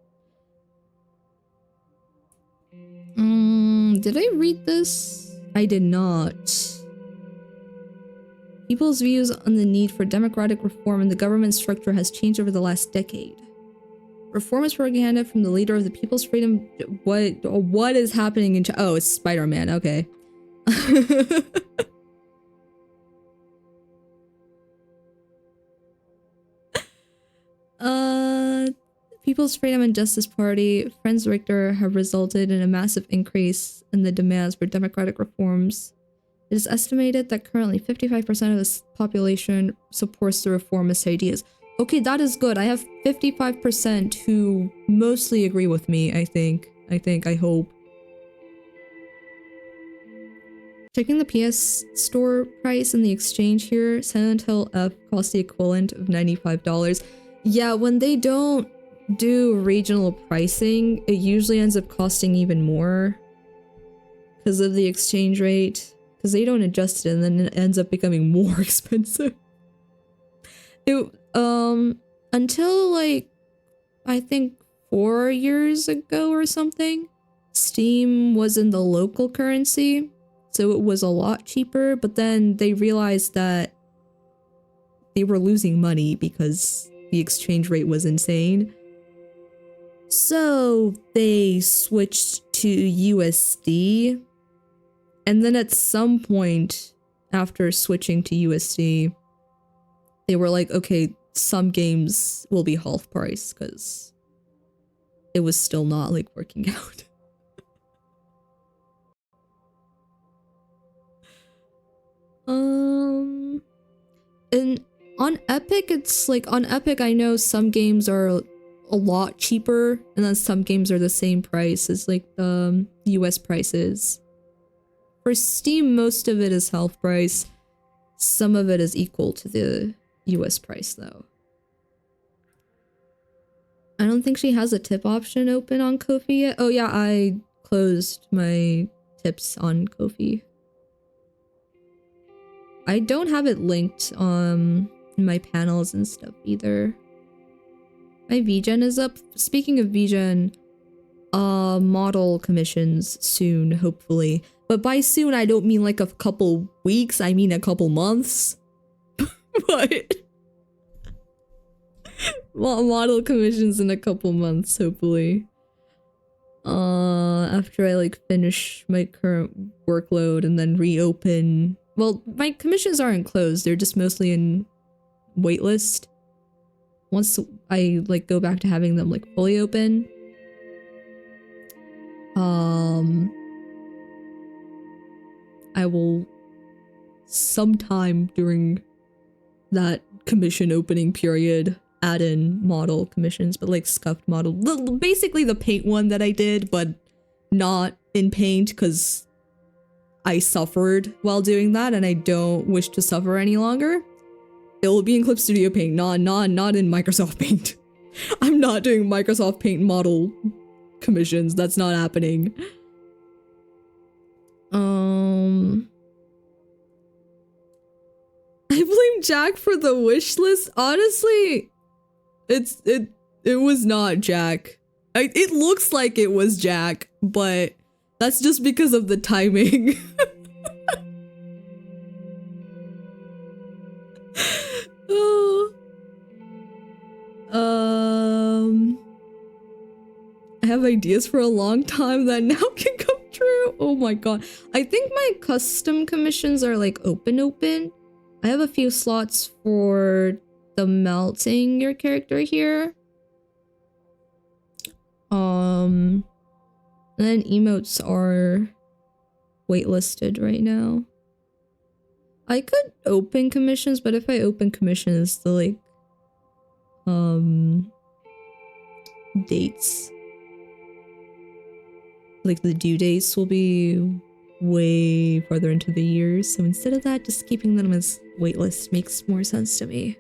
Did I read this? I did not. People's views on the need for democratic reform in the government structure has changed over the last decade. Reformist propaganda from the leader of the People's Freedom... What is happening in... Oh, it's Spider-Man. Okay. People's Freedom and Justice Party, Franz Richter, have resulted in a massive increase in the demands for democratic reforms. It is estimated that currently 55% of the population supports the reformist ideas. Okay, that is good. I have 55% who mostly agree with me, I think. I hope. Checking the PS Store price and the exchange here, Silent Hill F costs the equivalent of $95. Yeah, when they don't do regional pricing, it usually ends up costing even more because of the exchange rate. Because they don't adjust it and then it ends up becoming more expensive. Until like, I think 4 years ago or something, Steam was in the local currency, so it was a lot cheaper, but then they realized that they were losing money because the exchange rate was insane. So they switched to USD, and then at some point after switching to USD, they were like, okay, some games will be half price because it was still not like working out. And on Epic, it's like, on Epic I know some games are a lot cheaper and then some games are the same price as like the US prices. For Steam, most of it is half price. Some of it is equal to the US price though. I don't think she has a tip option open on Ko-fi yet. Oh yeah, I closed my tips on Ko-fi. I don't have it linked in my panels and stuff either. My VGen is up. Speaking of VGen, model commissions soon, hopefully. But by soon, I don't mean like a couple weeks, I mean a couple months. But model commissions in a couple months, hopefully. After I like finish my current workload and then reopen. Well, my commissions aren't closed, they're just mostly in waitlist. Once I like go back to having them like fully open, I will sometime during that commission opening period add in model commissions, but like scuffed model, basically the paint one that I did, but not in paint because I suffered while doing that and I don't wish to suffer any longer. It will be in Clip Studio Paint, not in Microsoft Paint. I'm not doing Microsoft Paint model commissions. That's not happening. I blame Jack for the wish list. Honestly, it was not Jack. It looks like it was Jack, but that's just because of the timing. Oh. I have ideas for a long time that now can come true. Oh my god. I think my custom commissions are like open. I have a few slots for the melting your character here. And then emotes are waitlisted right now. I could open commissions, but if I open commissions, the like dates, like the due dates will be way farther into the year, so instead of that, just keeping them as waitlist makes more sense to me.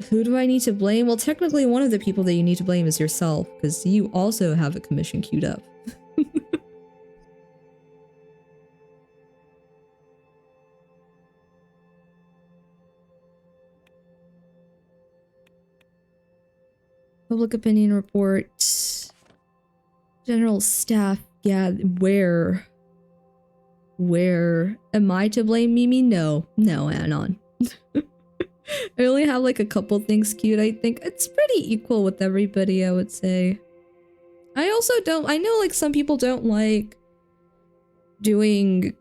Who do I need to blame? Well, technically one of the people that you need to blame is yourself, because you also have a commission queued up. Public opinion report. General staff. Yeah, where am I to blame, Mimi? No, Anon. I only have like a couple things queued. I think it's pretty equal with everybody, I would say. I also don't, I know like some people don't like doing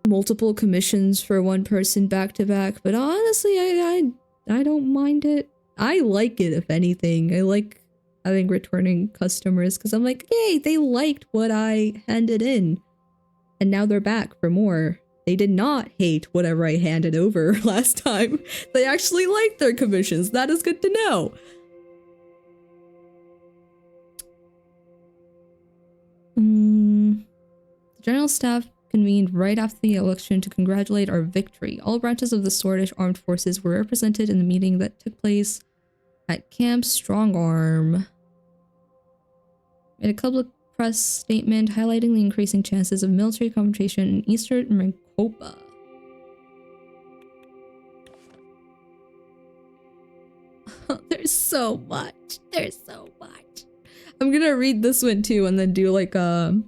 multiple commissions for one person back to back, but honestly, I don't mind it. I like it, if anything. I like having returning customers because I'm like, yay, they liked what I handed in. And now they're back for more. They did not hate whatever I handed over last time. They actually liked their commissions. That is good to know. The general staff convened right after the election to congratulate our victory. All branches of the Swordish Armed Forces were represented in the meeting that took place at Camp Strongarm. Made a public press statement highlighting the increasing chances of military confrontation in eastern Maricopa. There's so much. There's so much. I'm gonna read this one too and then do like a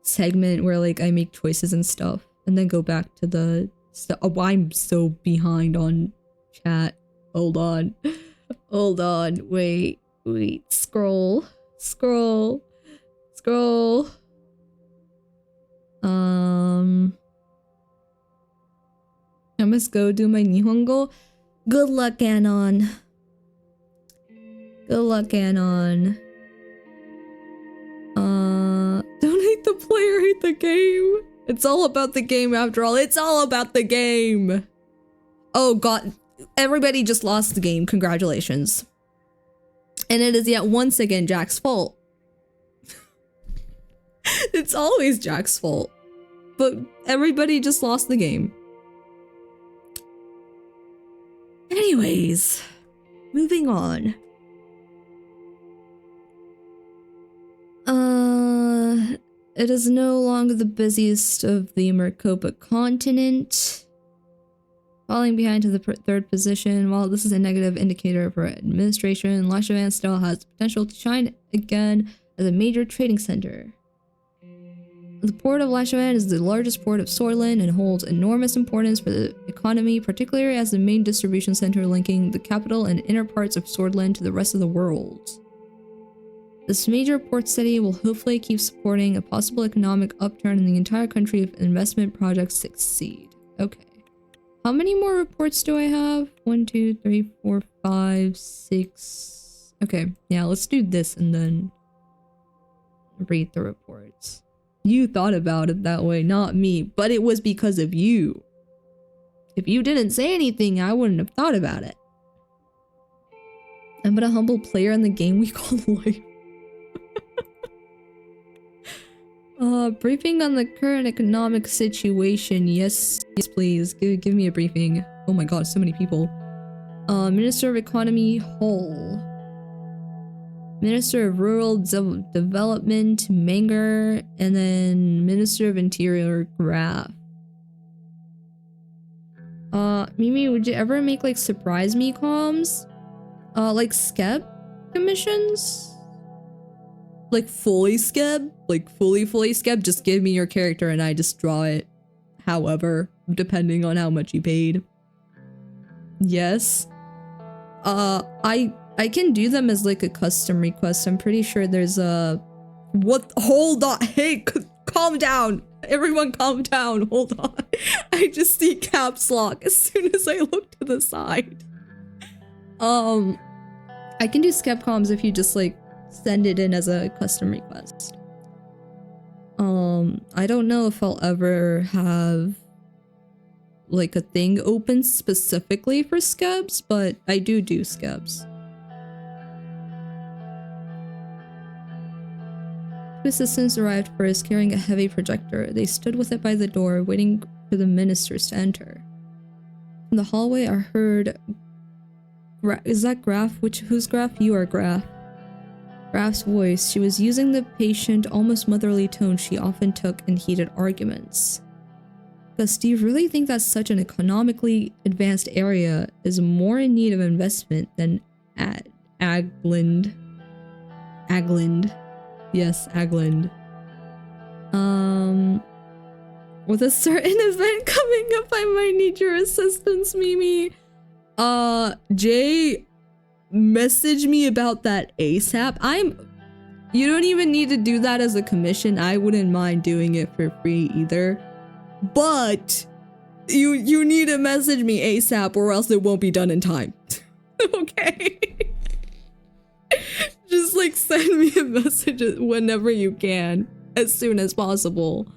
segment where like I make choices and stuff and then go back to the stuff. Oh, I'm so behind on chat. Hold on. Hold on. Wait. Scroll. I must go do my Nihongo. Good luck, Anon. Good luck, Anon. Don't hate the player, hate the game. It's all about the game after all. It's all about the game. Oh god. Everybody just lost the game. Congratulations. And it is yet once again Jack's fault. It's always Jack's fault. But everybody just lost the game. Anyways, moving on. It is no longer the busiest of the Maricopa continent. Falling behind to the third position. While this is a negative indicator for administration, La Chavin still has the potential to shine again as a major trading center. The port of La Chavin is the largest port of Swordland and holds enormous importance for the economy, particularly as the main distribution center linking the capital and inner parts of Swordland to the rest of the world. This major port city will hopefully keep supporting a possible economic upturn in the entire country if investment projects succeed. Okay. How many more reports do I have? 1, 2, 3, 4, 5, 6. Okay, yeah, let's do this and then read the reports. You thought about it that way, not me, but it was because of you. If you didn't say anything, I wouldn't have thought about it. I'm but a humble player in the game we call life. Briefing on the current economic situation. Yes, please. Give me a briefing. Oh my god, so many people. Minister of Economy, Hull. Minister of Rural Development, Manger. And then Minister of Interior, Graf. Mimi, would you ever make, like, surprise me comms? Like, skep commissions? Like, fully skep? Like, fully skep? Just give me your character and I just draw it. However, depending on how much you paid. Yes. I can do them as, like, a custom request. I'm pretty sure there's a... What? Hold on. Hey, calm down. Everyone calm down. Hold on. I just see caps lock as soon as I look to the side. I can do skep comms if you just, like, send it in as a custom request. I don't know if I'll ever have, like, a thing open specifically for skeps, but I do skeps. Two assistants arrived first, carrying a heavy projector. They stood with it by the door, waiting for the ministers to enter. From the hallway, I heard... Is that Graf? Who's Graf? You are Graf. Graf's voice. She was using the patient, almost motherly tone she often took in heated arguments. Gus, do you really think that such an economically advanced area is more in need of investment than Agland? Yes, Agland. With a certain event coming up, I might need your assistance, Mimi. Jay, message me about that ASAP. You don't even need to do that as a commission. I wouldn't mind doing it for free either. But you need to message me ASAP or else it won't be done in time. Okay? Just, like, send me a message whenever you can, as soon as possible.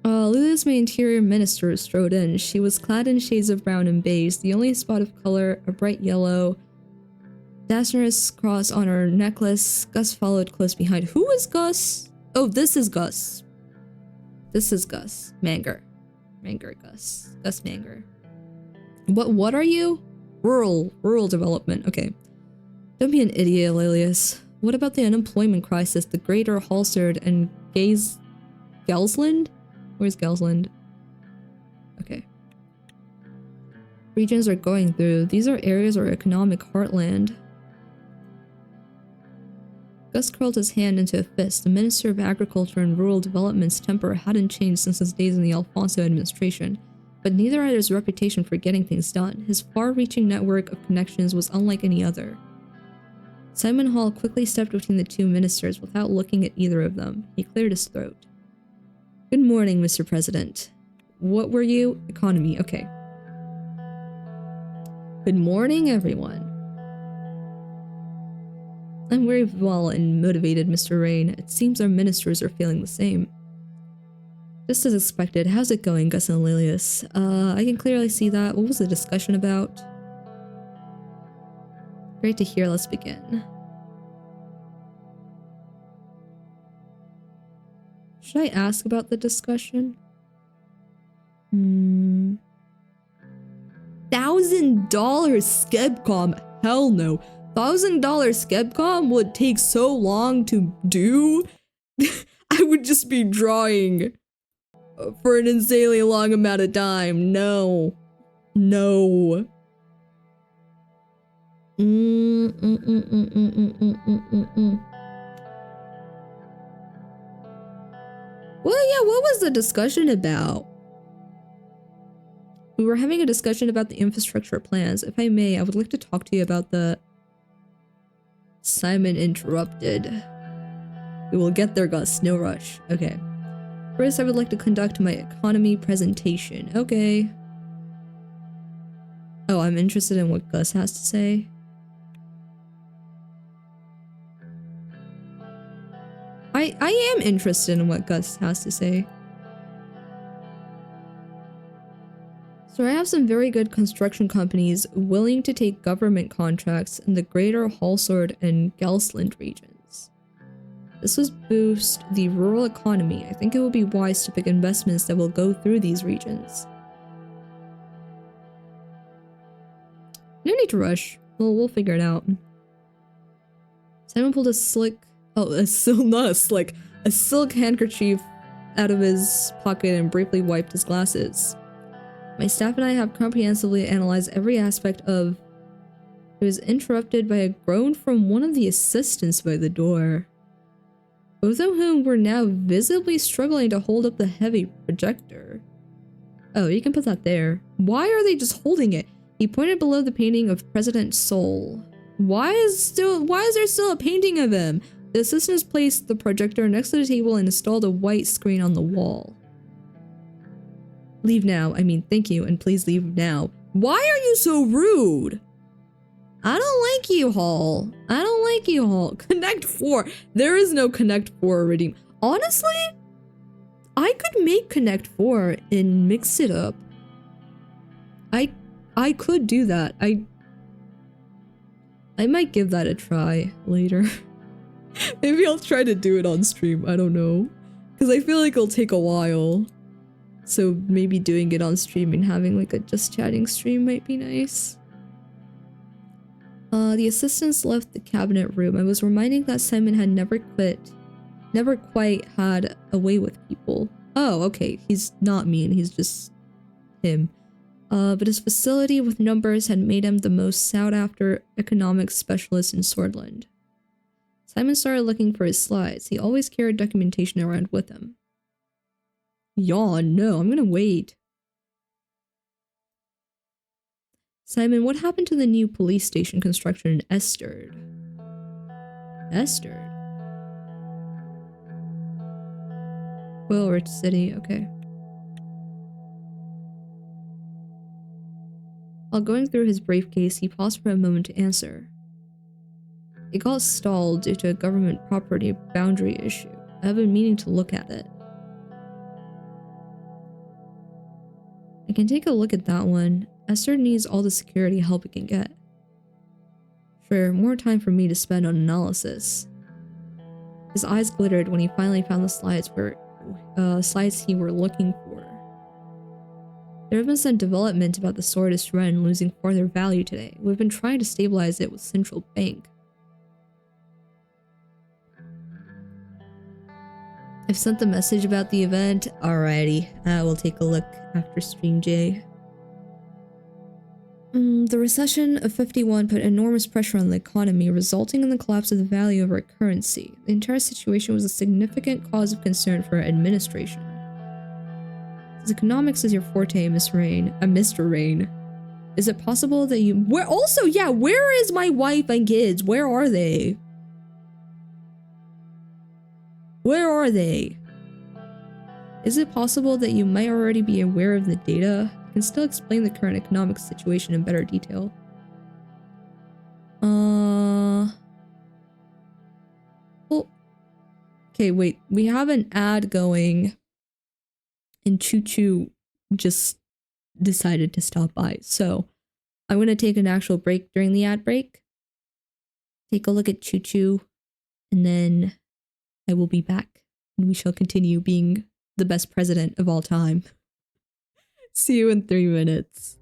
Lulu's my interior minister strode in. She was clad in shades of brown and beige, the only spot of color a bright yellow Dasner's cross on her necklace. Gus followed close behind. Who is Gus? Oh, this is Gus. This is Gus. Manger. Gus. Gus Manger. What are you? Rural development. Okay. Don't be an idiot, Lilius. What about the unemployment crisis, the Greater Halsard and Gelsland? Where's Gelsland? Okay. Regions are going through. These are areas or economic heartland. Gus curled his hand into a fist. The Minister of Agriculture and Rural Development's temper hadn't changed since his days in the Alfonso administration, but neither had his reputation for getting things done. His far-reaching network of connections was unlike any other. Simon Hall quickly stepped between the two ministers without looking at either of them. He cleared his throat. Good morning, Mr. President. What were you? Economy. Okay. Good morning, everyone. I'm very well and motivated, Mr. Rain. It seems our ministers are feeling the same. Just as expected. How's it going, Gus and Lilius? I can clearly see that. What was the discussion about? Great to hear. Let's begin. Should I ask about the discussion? $1,000 Skepcom? Hell no. $1,000 Skepcom would take so long to do. I would just be drawing for an insanely long amount of time. No. No. Well, yeah, what was the discussion about? We were having a discussion about the infrastructure plans. If I may, I would like to talk to you about the... Simon interrupted. We will get there, Gus. No rush. Okay. First, I would like to conduct my economy presentation. Okay. Oh, I'm interested in what Gus has to say. I am interested in what Gus has to say. So I have some very good construction companies willing to take government contracts in the Greater Halsard and Gelsland regions. This will boost the rural economy. I think it would be wise to pick investments that will go through these regions. No need to rush. We'll figure it out. Simon pulled a slick, not a slick, a silk handkerchief out of his pocket and briefly wiped his glasses. My staff and I have comprehensively analyzed every aspect of... It was interrupted by a groan from one of the assistants by the door, both of whom were now visibly struggling to hold up the heavy projector. Oh, you can put that there. Why are they just holding it? He pointed below the painting of President Sol. Why is there still a painting of him? The assistants placed the projector next to the table and installed a white screen on the wall. Leave now. I mean, thank you, and please leave now. Why are you so rude? I don't like you, Hall. I don't like you, Hall. Connect 4. There is no Connect 4 redeem. Honestly, I could make Connect 4 and mix it up. I could do that. I might give that a try later. Maybe I'll try to do it on stream. I don't know. Because I feel like it'll take a while. So maybe doing it on stream and having like a just chatting stream might be nice. The assistants left the cabinet room. I was reminded that Simon had never quite had a way with people. Oh, okay. He's not mean. He's just him. But his facility with numbers had made him the most sought-after economics specialist in Swordland. Simon started looking for his slides. He always carried documentation around with him. Yawn, no, I'm gonna wait. Simon, what happened to the new police station construction in Esterd? Esterd? Rich City, okay. While going through his briefcase, he paused for a moment to answer. It got stalled due to a government property boundary issue. I have been meaning to look at it. I can take a look at that one. Esther needs all the security help it can get. Sure, more time for me to spend on analysis. His eyes glittered when he finally found the slides he were looking for. There have been some development about the Swordist Ren losing further value today. We've been trying to stabilize it with Central Bank. I've sent the message about the event. Alrighty, we'll take a look after stream, Jay. The recession of 51 put enormous pressure on the economy, resulting in the collapse of the value of our currency. The entire situation was a significant cause of concern for our administration. Since economics is your forte, Mr. Rain, is it possible that you— where is my wife and kids? Where are they? Where are they? Is it possible that you might already be aware of the data? I can still explain the current economic situation in better detail. Well, okay, wait. We have an ad going, and Choo Choo just decided to stop by. So I'm going to take an actual break during the ad break. Take a look at Choo Choo, and then I will be back, and we shall continue being the best president of all time. See you in 3 minutes.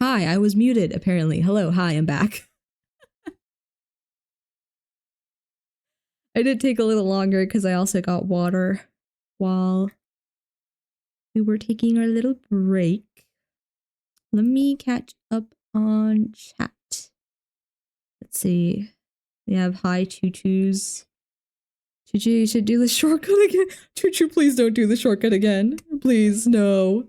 Hi, I was muted, apparently. Hello, hi, I'm back. I did take a little longer because I also got water while we were taking our little break. Let me catch up on chat. Let's see. We have hi Choo-Choo's. Choo-Choo, you should do the shortcut again. Choo-Choo, please don't do the shortcut again. Please, no.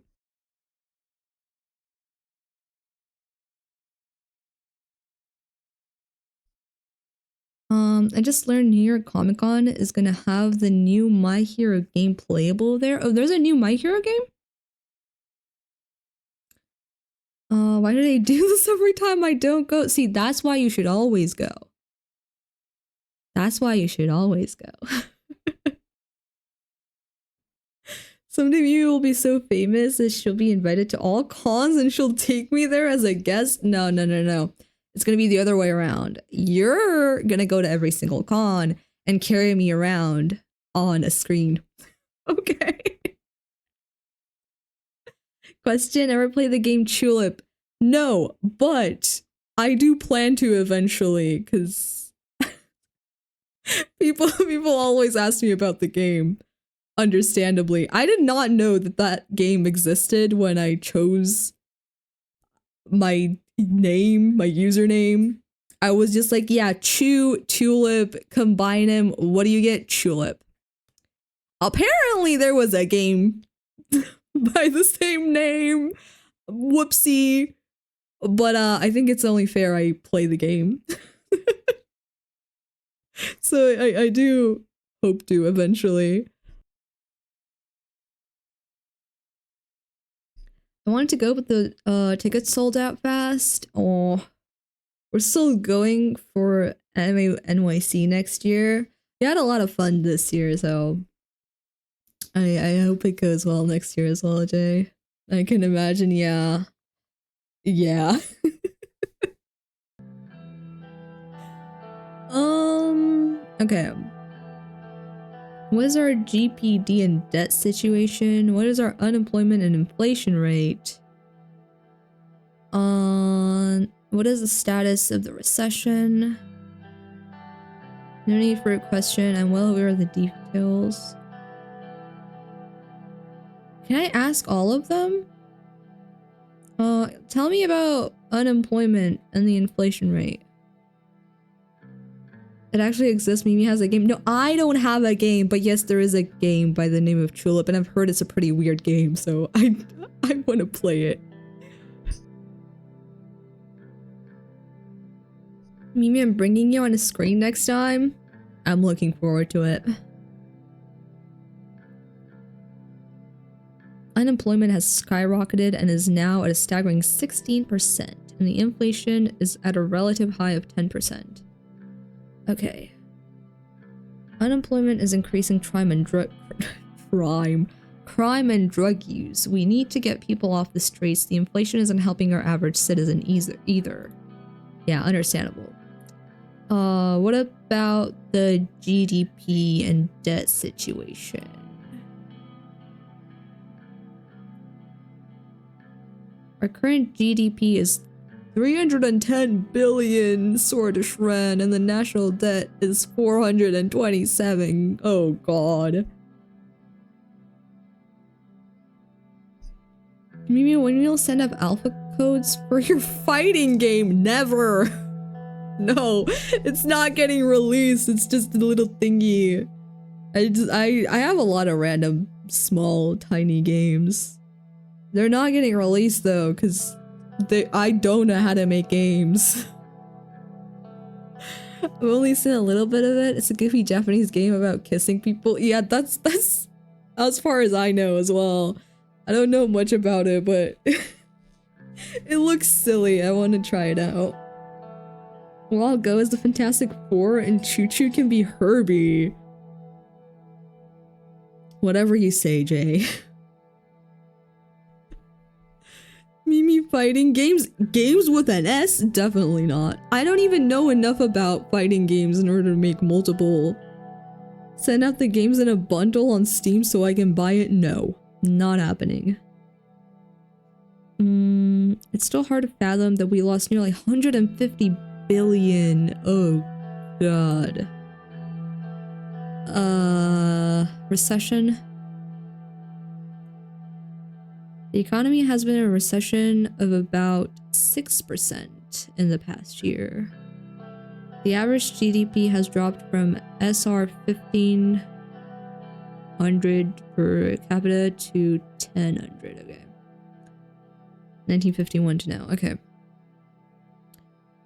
I just learned New York Comic Con is gonna have the new My Hero game playable there. Oh, there's a new My Hero game? Why do they do this every time I don't go? See, that's why you should always go. That's why you should always go. Someday you will be so famous that she'll be invited to all cons and she'll take me there as a guest. No, no, no, no. It's gonna be the other way around. You're gonna go to every single con and carry me around on a screen. Okay. Question, ever play the game Tulip? No, but I do plan to eventually, because people always ask me about the game. Understandably. I did not know that that game existed when I chose my name, my username. I was just like, yeah, Tulip, combine them. What do you get? Tulip. Apparently there was a game by the same name. Whoopsie. But I think it's only fair I play the game. So I do hope to eventually. I wanted to go, but the tickets sold out fast. Oh, we're still going for Anime NYC next year. We had a lot of fun this year, so I hope it goes well next year as well, Jay. I can imagine, yeah. Yeah. Okay. What is our GPD and debt situation? What is our unemployment and inflation rate? What is the status of the recession? No need for a question. I'm well aware of the details. Can I ask all of them? Tell me about unemployment and the inflation rate. It actually exists. Mimi has a game. No, I don't have a game, but yes, there is a game by the name of Tulip, and I've heard it's a pretty weird game, so I want to play it. Mimi, I'm bringing you on a screen next time. I'm looking forward to it. Unemployment has skyrocketed and is now at a staggering 16%, and the inflation is at a relative high of 10%. Okay. Unemployment is increasing crime and drug use. We need to get people off the streets. The inflation isn't helping our average citizen either. Yeah, understandable. What about the GDP and debt situation? Our current GDP is 310 billion Swedish yen, and the national debt is 427. Oh god. Maybe when you'll send up alpha codes for your fighting game? Never. No, it's not getting released. It's just a little thingy. I have a lot of random small tiny games. They're not getting released though, because I don't know how to make games. I've only seen a little bit of it. It's a goofy Japanese game about kissing people. Yeah, that's as far as I know as well. I don't know much about it, but it looks silly. I want to try it out. Well, I'll go as the Fantastic Four and Choo-Choo can be Herbie. Whatever you say, Jay. Mimi fighting games? Games with an S? Definitely not. I don't even know enough about fighting games in order to make multiple. Send out the games in a bundle on Steam so I can buy it? No. Not happening. It's still hard to fathom that we lost nearly 150 billion. Oh god. Recession. The economy has been in a recession of about 6% in the past year. The average GDP has dropped from SR 1500 per capita to 1000. Okay. 1951 to now. Okay.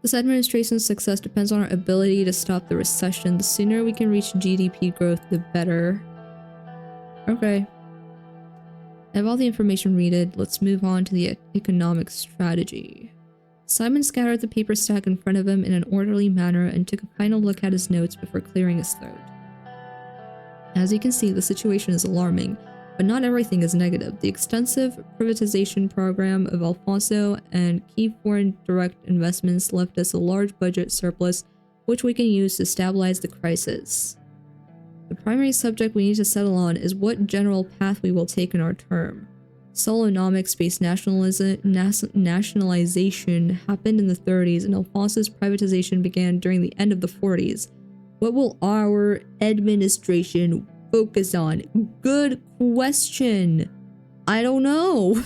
This administration's success depends on our ability to stop the recession. The sooner we can reach GDP growth, the better. Okay. I have all the information read. Let's move on to the economic strategy. Simon scattered the paper stack in front of him in an orderly manner and took a final look at his notes before clearing his throat. As you can see, the situation is alarming, but not everything is negative. The extensive privatization program of Alfonso and key foreign direct investments left us a large budget surplus, which we can use to stabilize the crisis. The primary subject we need to settle on is what general path we will take in our term. Solonomics-based nationalization happened in the 30s, and Alfonso's privatization began during the end of the 40s. What will our administration focus on? Good question. I don't know.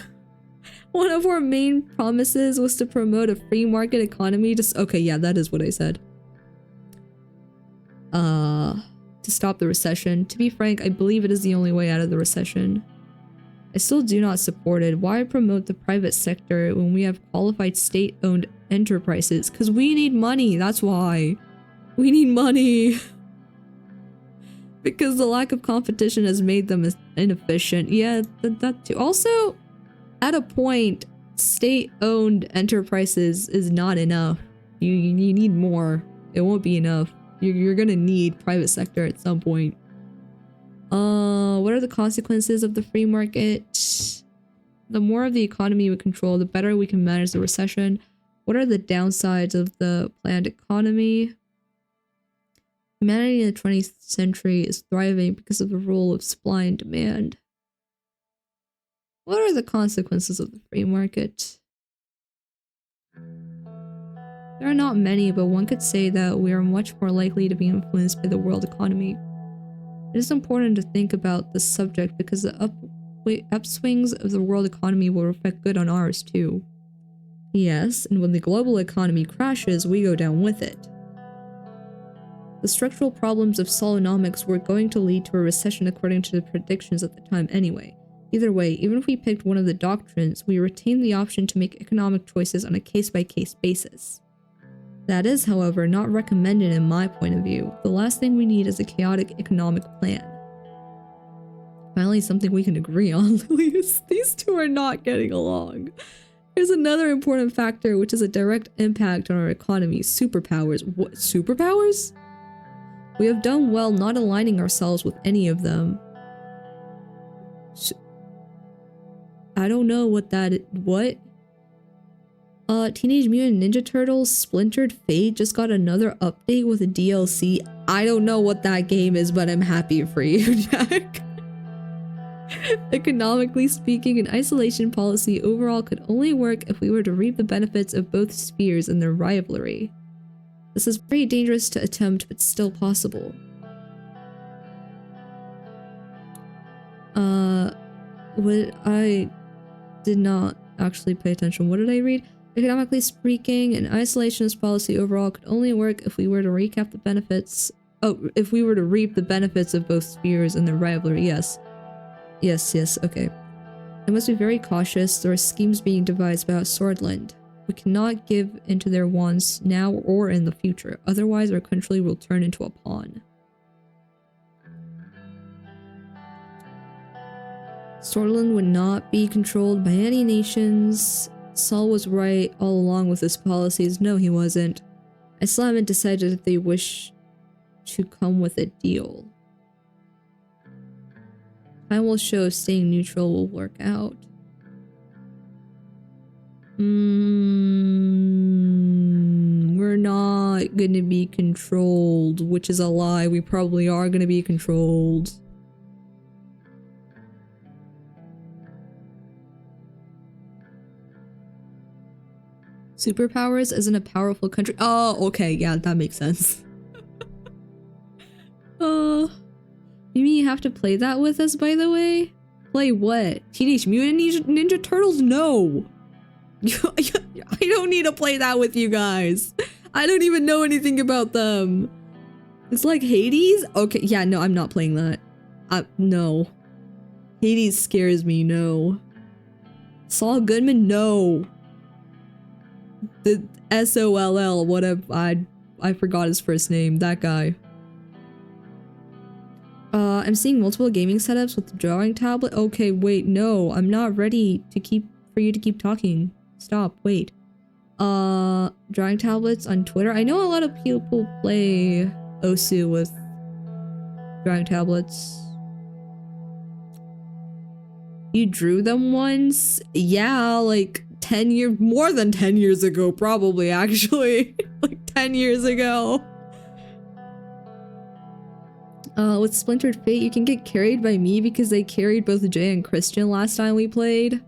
One of our main promises was to promote a free market economy. Okay, yeah, that is what I said. To stop the recession. To be frank, I believe it is the only way out of the recession. I still do not support it. Why promote the private sector when we have qualified state-owned enterprises? Because we need money, that's why. We need money. Because the lack of competition has made them inefficient. Yeah, that too. Also, at a point, state-owned enterprises is not enough. You need more. It won't be enough. You're gonna need private sector at some point. What are the consequences of the free market? The more of the economy we control, the better we can manage the recession. What are the downsides of the planned economy? Humanity in the 20th century is thriving because of the rule of supply and demand. What are the consequences of the free market? There are not many, but one could say that we are much more likely to be influenced by the world economy. It is important to think about this subject because the upswings of the world economy will reflect good on ours too. Yes, and when the global economy crashes, we go down with it. The structural problems of Solonomics were going to lead to a recession according to the predictions at the time anyway. Either way, even if we picked one of the doctrines, we retain the option to make economic choices on a case-by-case basis. That is, however, not recommended in my point of view. The last thing we need is a chaotic economic plan. Finally, something we can agree on, Lilius. These two are not getting along. Here's another important factor, which is a direct impact on our economy. Superpowers. What? Superpowers? We have done well not aligning ourselves with any of them. I don't know what that is. What? Teenage Mutant Ninja Turtles Splintered Fate just got another update with a DLC. I don't know what that game is, but I'm happy for you, Jack. Economically speaking, an isolation policy overall could only work if we were to reap the benefits of both spheres in their rivalry. This is very dangerous to attempt, but still possible. What I did not actually pay attention. What did I read? Economically speaking, an isolationist policy overall could only work if we were to recap the benefits. Oh, if we were to reap the benefits of both spheres in their rivalry. Yes. Yes, okay. I must be very cautious. There are schemes being devised about Swordland. We cannot give into their wants now or in the future. Otherwise, our country will turn into a pawn. Swordland would not be controlled by any nations. Saul was right all along with his policies. No, he wasn't. I still haven't decided if they wish to come with a deal. Time will show if staying neutral will work out. We're not gonna be controlled, which is a lie. We probably are gonna be controlled. Superpowers isn't a powerful country. Oh, okay, yeah, that makes sense. Maybe you have to play that with us, by the way? Play what? Teenage Mutant Ninja Turtles? No! I don't need to play that with you guys. I don't even know anything about them. It's like Hades? Okay, yeah, no, I'm not playing that. No. Hades scares me, no. Saul Goodman? No. The SOLL, whatever, I forgot his first name, that guy. I'm seeing multiple gaming setups with the drawing tablet. Okay, wait, no, I'm not ready for you to keep talking. Stop, wait. Drawing tablets on Twitter. I know a lot of people play Osu with drawing tablets. You drew them once? Yeah, like 10 years, more than 10 years ago, probably, actually. Like 10 years ago. With Splintered Fate, you can get carried by me because they carried both Jay and Christian last time we played.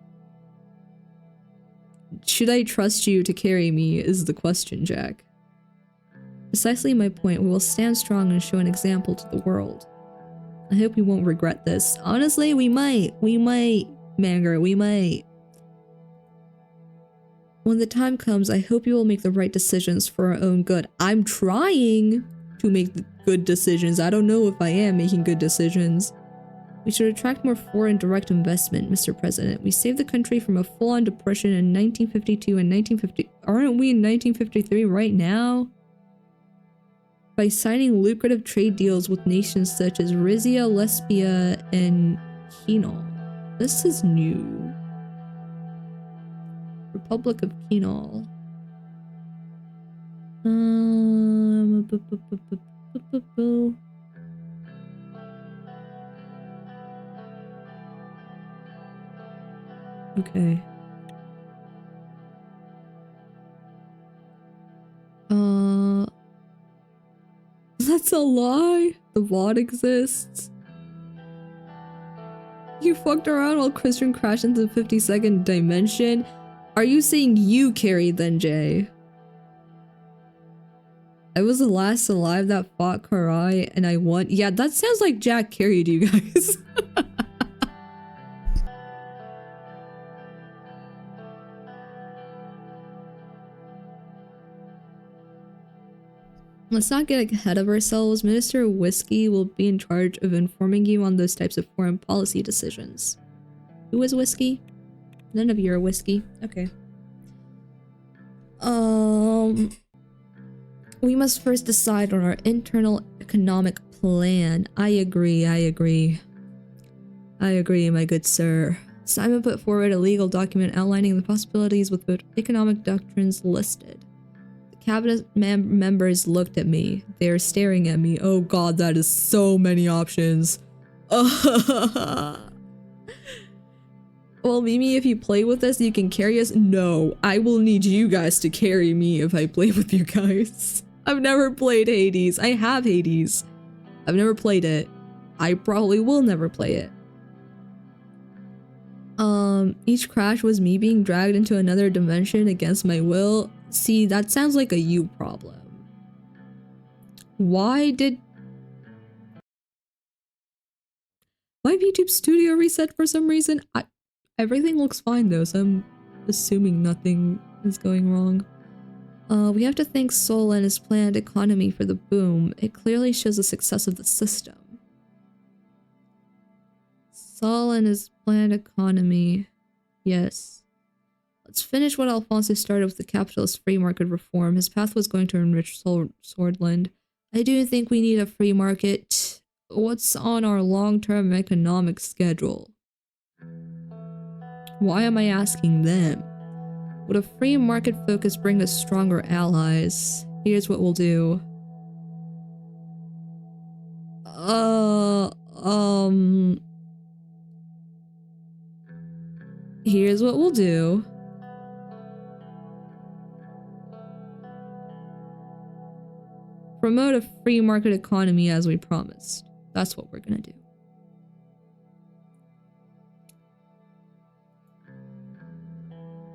Should I trust you to carry me is the question, Jack. Precisely my point. We will stand strong and show an example to the world. I hope you won't regret this. Honestly, we might. We might, Manger, we might. When the time comes, I hope you will make the right decisions for our own good. I'm trying to make good decisions. I don't know if I am making good decisions. We should attract more foreign direct investment, Mr. President. We saved the country from a full-on depression in 1952 and 1950. Aren't we in 1953 right now? By signing lucrative trade deals with nations such as Rizia, Lesbia, and Kinal. This is new. Republic of Kinal. Okay. That's a lie. The VOD exists. You fucked around while Christian crashed into the 52nd dimension. Are you saying you carried then, Jay? I was the last alive that fought Karai and I won. Yeah, that sounds like Jack carried you guys. Let's not get ahead of ourselves. Minister Whiskey will be in charge of informing you on those types of foreign policy decisions. Who is Whiskey? None of you are Whiskey. Okay. We must first decide on our internal economic plan. I agree, my good sir. Simon put forward a legal document outlining the possibilities with both economic doctrines listed. Cabinet members looked at me. They are staring at me. Oh god, that is so many options. Well, Mimi, if you play with us, you can carry us. No, I will need you guys to carry me if I play with you guys. I've never played Hades. I have Hades. I've never played it. I probably will never play it. Each crash was me being dragged into another dimension against my will. See, that sounds like a you problem. Why did my YouTube studio reset for some reason? Everything looks fine though, so I'm assuming nothing is going wrong. We have to thank Sol and his planned economy for the boom. It clearly shows the success of the system. Sol and his planned economy. Yes. Let's finish what Alfonso started with the capitalist free market reform. His path was going to enrich Swordland. I do think we need a free market. What's on our long-term economic schedule? Why am I asking them? Would a free market focus bring us stronger allies? Here's what we'll do. Here's what we'll do. Promote a free market economy as we promised. That's what we're gonna do.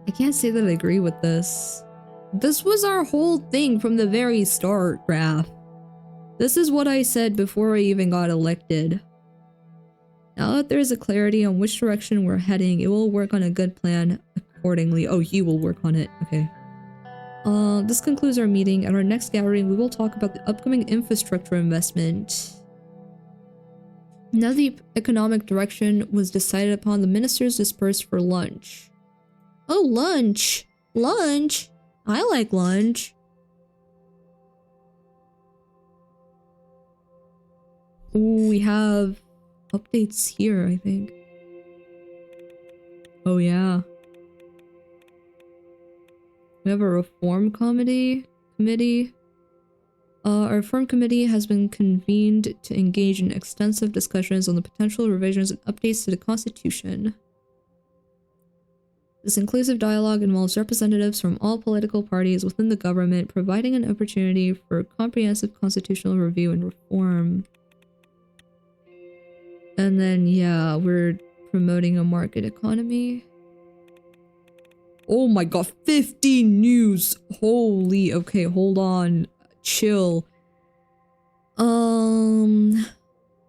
I can't say that I agree with this. This was our whole thing from the very start, Graph. This is what I said before I even got elected. Now that there is a clarity on which direction we're heading, it will work on a good plan accordingly. Oh, you will work on it. Okay. This concludes our meeting. At our next gathering, we will talk about the upcoming infrastructure investment. Now the economic direction was decided upon, the ministers dispersed for lunch. Oh, lunch! Lunch! I like lunch. Ooh, we have updates here, I think. Oh, yeah. We have a reform committee. Our reform committee has been convened to engage in extensive discussions on the potential revisions and updates to the Constitution. This inclusive dialogue involves representatives from all political parties within the government, providing an opportunity for comprehensive constitutional review and reform. And then, yeah, we're promoting a market economy. Oh my god, 50 news! Holy, okay, hold on. Chill.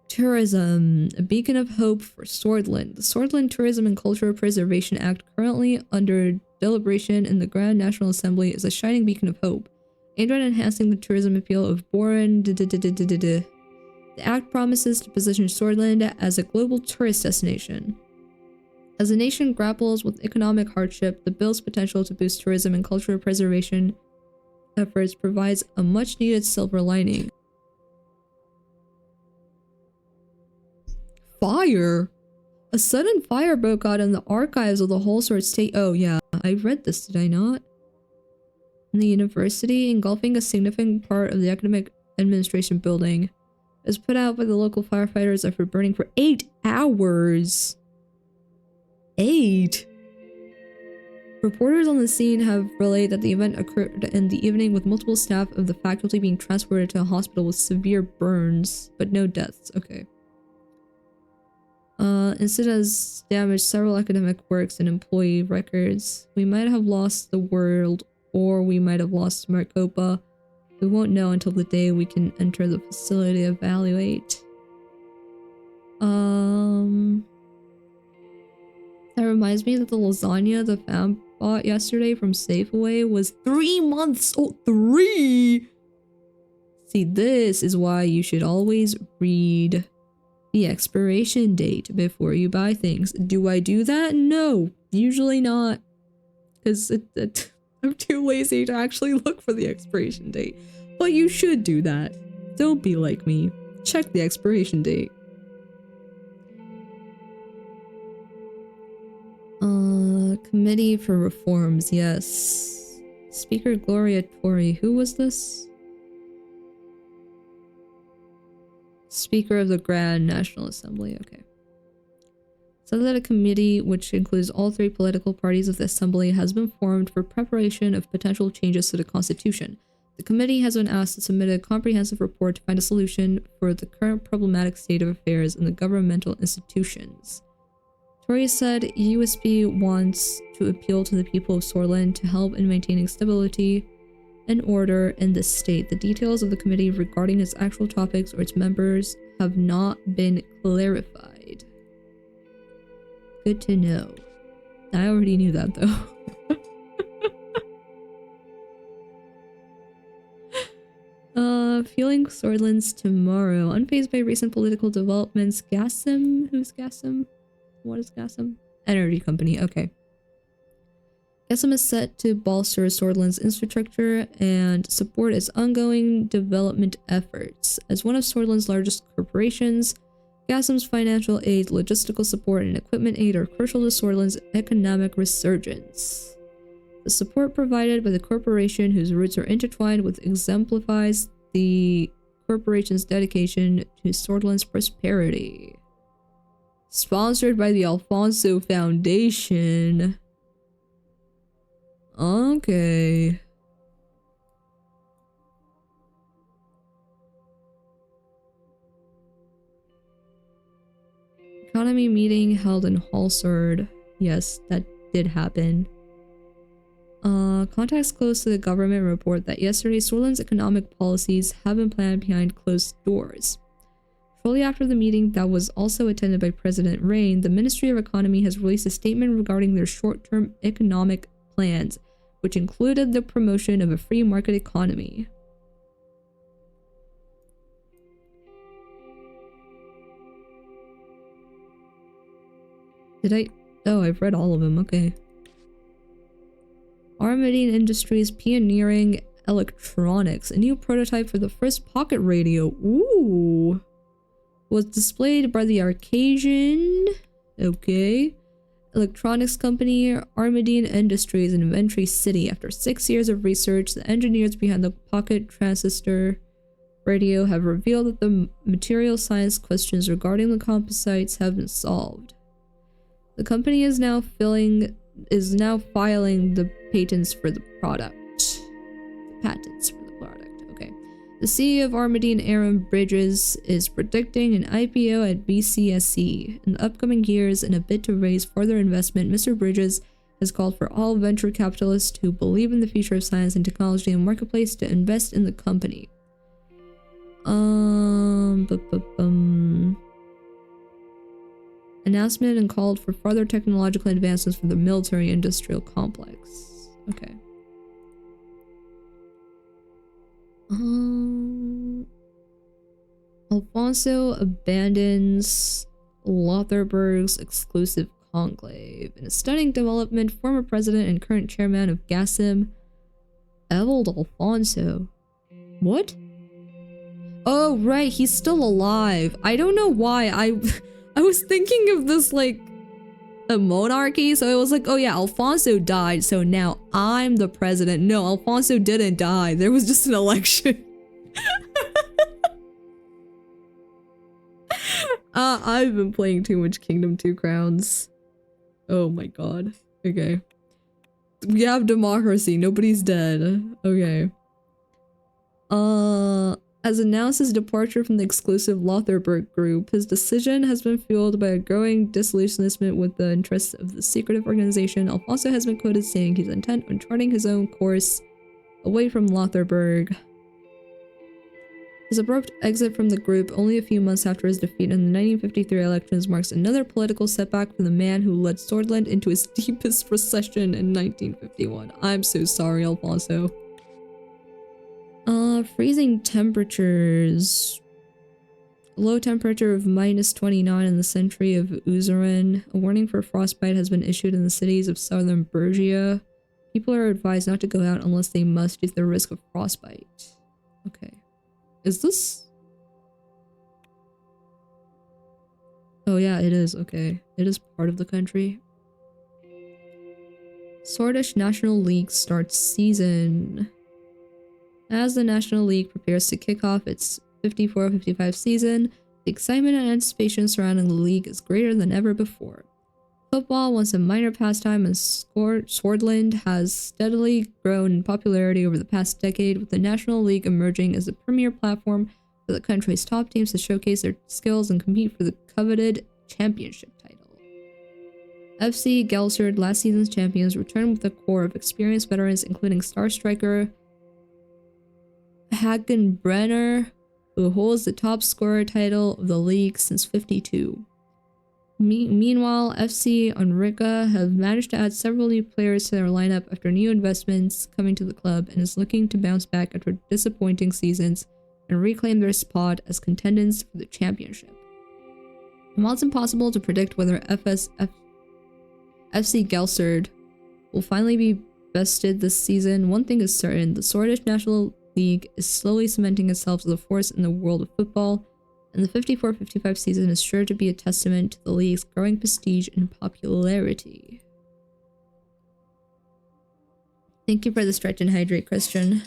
Tourism. A beacon of hope for Swordland. The Swordland Tourism and Cultural Preservation Act, currently under deliberation in the Grand National Assembly, is a shining beacon of hope, aimed at enhancing the tourism appeal of Boren. The act promises to position Swordland as a global tourist destination. As the nation grapples with economic hardship, the bill's potential to boost tourism and cultural preservation efforts provides a much-needed silver lining. Fire! A sudden fire broke out in the archives of the Holsworth State— oh yeah, I read this, did I not? In the university, engulfing a significant part of the academic administration building. It was put out by the local firefighters after burning for 8 hours. 8? Reporters on the scene have relayed that the event occurred in the evening, with multiple staff of the faculty being transported to a hospital with severe burns, but no deaths. Okay. Incident has damaged several academic works and employee records. We might have lost the world, or we might have lost Maricopa. We won't know until the day we can enter the facility to evaluate. That reminds me that the lasagna the fam bought yesterday from Safeway was 3 months old. 3! See, this is why you should always read the expiration date before you buy things. Do I do that? No, usually not. Because I'm too lazy to actually look for the expiration date. But you should do that. Don't be like me. Check the expiration date. Committee for Reforms, yes. Speaker Gloria Tori. Who was this? Speaker of the Grand National Assembly, okay. So that a committee, which includes all 3 political parties of the Assembly, has been formed for preparation of potential changes to the Constitution. The committee has been asked to submit a comprehensive report to find a solution for the current problematic state of affairs in the governmental institutions. Tory said USB wants to appeal to the people of Swordland to help in maintaining stability and order in the state. The details of the committee regarding its actual topics or its members have not been clarified. Good to know. I already knew that though. Feeling Swordlands tomorrow. Unfazed by recent political developments. Gasm? Who's Gasm? What is Gasm? Energy company, okay. Gasm is set to bolster Swordland's infrastructure and support its ongoing development efforts. As one of Swordland's largest corporations, Gasm's financial aid, logistical support, and equipment aid are crucial to Swordland's economic resurgence. The support provided by the corporation, whose roots are intertwined with, exemplifies the corporation's dedication to Swordland's prosperity. Sponsored by the Alfonso Foundation. Okay. Economy meeting held in Halsord. Yes, that did happen. Contacts close to the government report that yesterday Swordland's economic policies have been planned behind closed doors. Shortly after the meeting that was also attended by President Rain, the Ministry of Economy has released a statement regarding their short-term economic plans, which included the promotion of a free market economy. Oh, I've read all of them, okay. Armadine Industries pioneering electronics, a new prototype for the first pocket radio. Ooh. Was displayed by the Arcasian. Okay. Electronics company Armadine Industries in Ventry City. After 6 years of research, the engineers behind the pocket transistor radio have revealed that the material science questions regarding the composites have been solved. The company is now filing the patents for the product. Patents for the product, okay. The CEO of Armadine, Aaron Bridges, is predicting an IPO at BCSC. In the upcoming years, in a bid to raise further investment, Mr. Bridges has called for all venture capitalists who believe in the future of science and technology and marketplace to invest in the company. Announcement and called for further technological advances for the military industrial complex. Okay. Alfonso abandons Lotharberg's exclusive conclave. In a stunning development, former president and current chairman of GASIM, Evald Alfonso. What? Oh, right, he's still alive. I don't know why. I was thinking of this, like, a monarchy, so I was like, oh yeah, Alfonso died, so now I'm the president. No, Alfonso didn't die. There was just an election. I've been playing too much Kingdom 2 Crowns. Oh my god. Okay. We have democracy. Nobody's dead. Okay. As announced his departure from the exclusive Lotharberg group, his decision has been fueled by a growing disillusionment with the interests of the secretive organization. Alfonso has been quoted saying he's intent on charting his own course away from Lotharberg. His abrupt exit from the group only a few months after his defeat in the 1953 elections marks another political setback for the man who led Swordland into its deepest recession in 1951. I'm so sorry, Alfonso. Freezing temperatures. Low temperature of -29 in the century of Uzuran. A warning for frostbite has been issued in the cities of southern Bergia. People are advised not to go out unless they must due to the risk of frostbite. Okay. Is this? Oh yeah, it is. Okay. It is part of the country. Swordish National League starts season. As the National League prepares to kick off its 54-55 season, the excitement and anticipation surrounding the league is greater than ever before. Football, once a minor pastime in Swordland, has steadily grown in popularity over the past decade, with the National League emerging as the premier platform for the country's top teams to showcase their skills and compete for the coveted championship title. FC Gelserd, last season's champions, returned with a core of experienced veterans including star striker Hagen Brenner, who holds the top scorer title of the league since '52. Meanwhile, FC Onrika have managed to add several new players to their lineup after new investments coming to the club and is looking to bounce back after disappointing seasons and reclaim their spot as contenders for the championship. And while it's impossible to predict whether FC Gelserd will finally be bested this season, one thing is certain: the Swordish National League is slowly cementing itself as a force in the world of football, and the 54-55 season is sure to be a testament to the league's growing prestige and popularity. Thank you for the stretch and hydrate, Christian.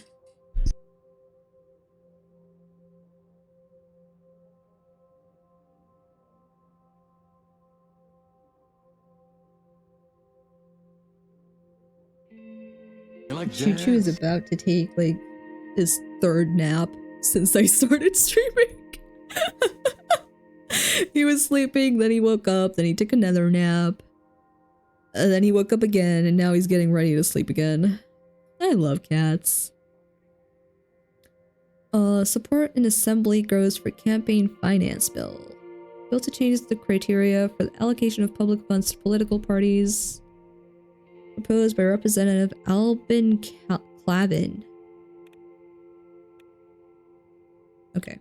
Choo Choo is about to take, like, his third nap since I started streaming. He was sleeping, then he woke up, then he took another nap, and then he woke up again, and now he's getting ready to sleep again. I love cats. Support in Assembly grows for campaign finance bill. Bill to change the criteria for the allocation of public funds to political parties. Proposed by Representative Albin Clavin. Okay.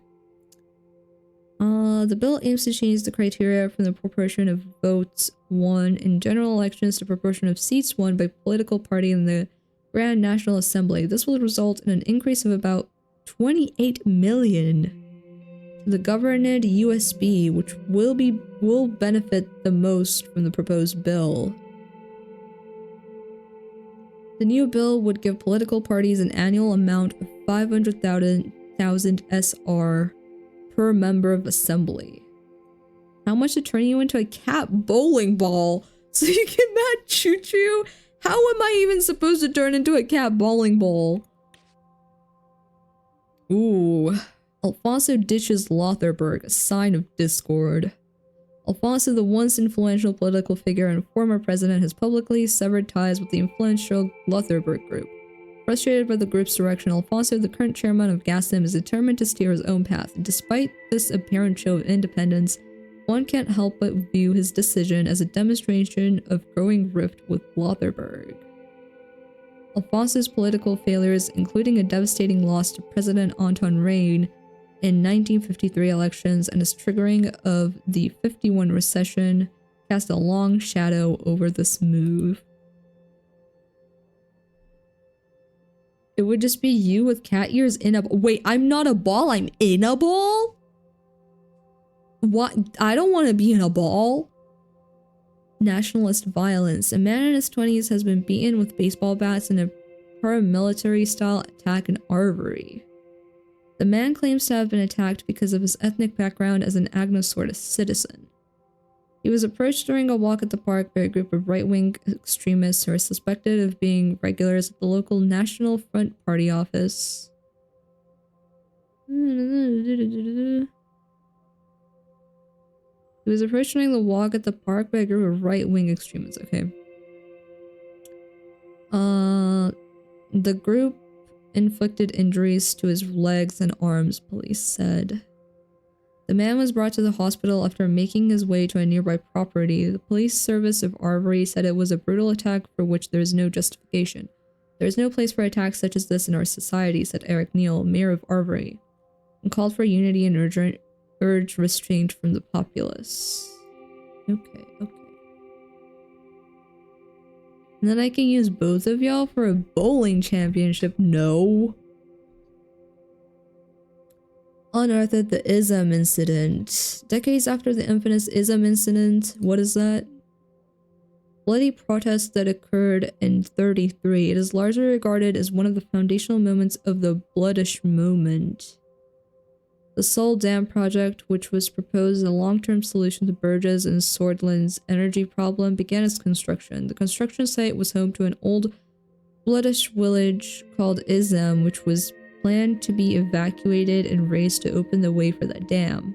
The bill aims to change the criteria from the proportion of votes won in general elections to proportion of seats won by political party in the Grand National Assembly. This will result in an increase of about 28 million to the governed USB, which will benefit the most from the proposed bill. The new bill would give political parties an annual amount of 500,000 SR per member of assembly. How much to turn you into a cat bowling ball so you can match Choo Choo? How am I even supposed to turn into a cat bowling ball? Ooh. Alfonso ditches Lotharberg, a sign of discord. Alfonso, the once influential political figure and former president, has publicly severed ties with the influential Lotharberg group. Frustrated by the group's direction, Alfonso, the current chairman of GASM, is determined to steer his own path. Despite this apparent show of independence, one can't help but view his decision as a demonstration of growing rift with Lotharberg. Alfonso's political failures, including a devastating loss to President Anton Reign in 1953 elections and his triggering of the 51 recession, cast a long shadow over this move. It would just be you with cat ears in a— wait, I'm not a ball, I'm in a ball? What? I don't want to be in a ball. Nationalist violence. A man in his 20s has been beaten with baseball bats in a paramilitary style attack in Arvery. The man claims to have been attacked because of his ethnic background as an Agnosortis citizen. He was approached during a walk at the park by a group of right-wing extremists who are suspected of being regulars at the local National Front Party office. He was approached during the walk at the park by a group of right-wing extremists. Okay. The group inflicted injuries to his legs and arms, police said. The man was brought to the hospital after making his way to a nearby property. The police service of Arvery said it was a brutal attack for which there is no justification. There is no place for attacks such as this in our society, said Eric Neal, mayor of Arvery, and called for unity and urged restraint from the populace. Okay. And then I can use both of y'all for a bowling championship. No. Unearthed the Ism incident. Decades after the infamous Ism incident, what is that? Bloody protests that occurred in 33. It is largely regarded as one of the foundational moments of the Bloodish movement. The Seoul Dam project, which was proposed as a long-term solution to Burgess and Swordland's energy problem, began its construction. The construction site was home to an old Bloodish village called Ism, which was planned to be evacuated and razed to open the way for the dam.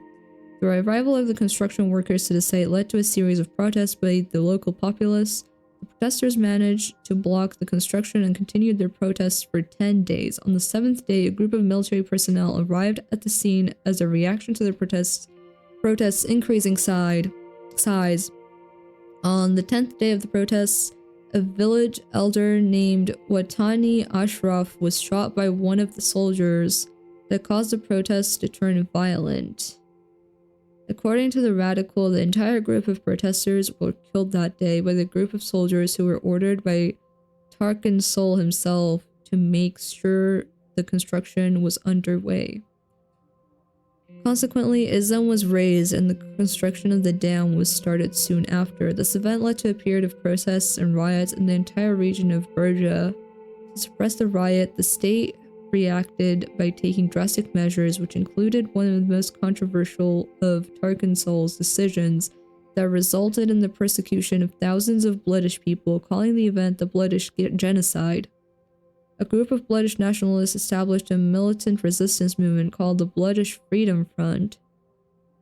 The arrival of the construction workers to the site led to a series of protests by the local populace. The protesters managed to block the construction and continued their protests for 10 days. On the 7th day, a group of military personnel arrived at the scene as a reaction to the protests' increasing size. On the 10th day of the protests, a village elder named Watani Ashraf was shot by one of the soldiers that caused the protests to turn violent. According to the Radical, the entire group of protesters were killed that day by the group of soldiers who were ordered by Tarkan Sol himself to make sure the construction was underway. Consequently, Ism was razed and the construction of the dam was started soon after. This event led to a period of protests and riots in the entire region of Burja. To suppress the riot, the state reacted by taking drastic measures, which included one of the most controversial of Tarkan Sol's decisions that resulted in the persecution of thousands of Bloodish people, calling the event the Bloodish Genocide. A group of Bloodish nationalists established a militant resistance movement called the Bloodish Freedom Front.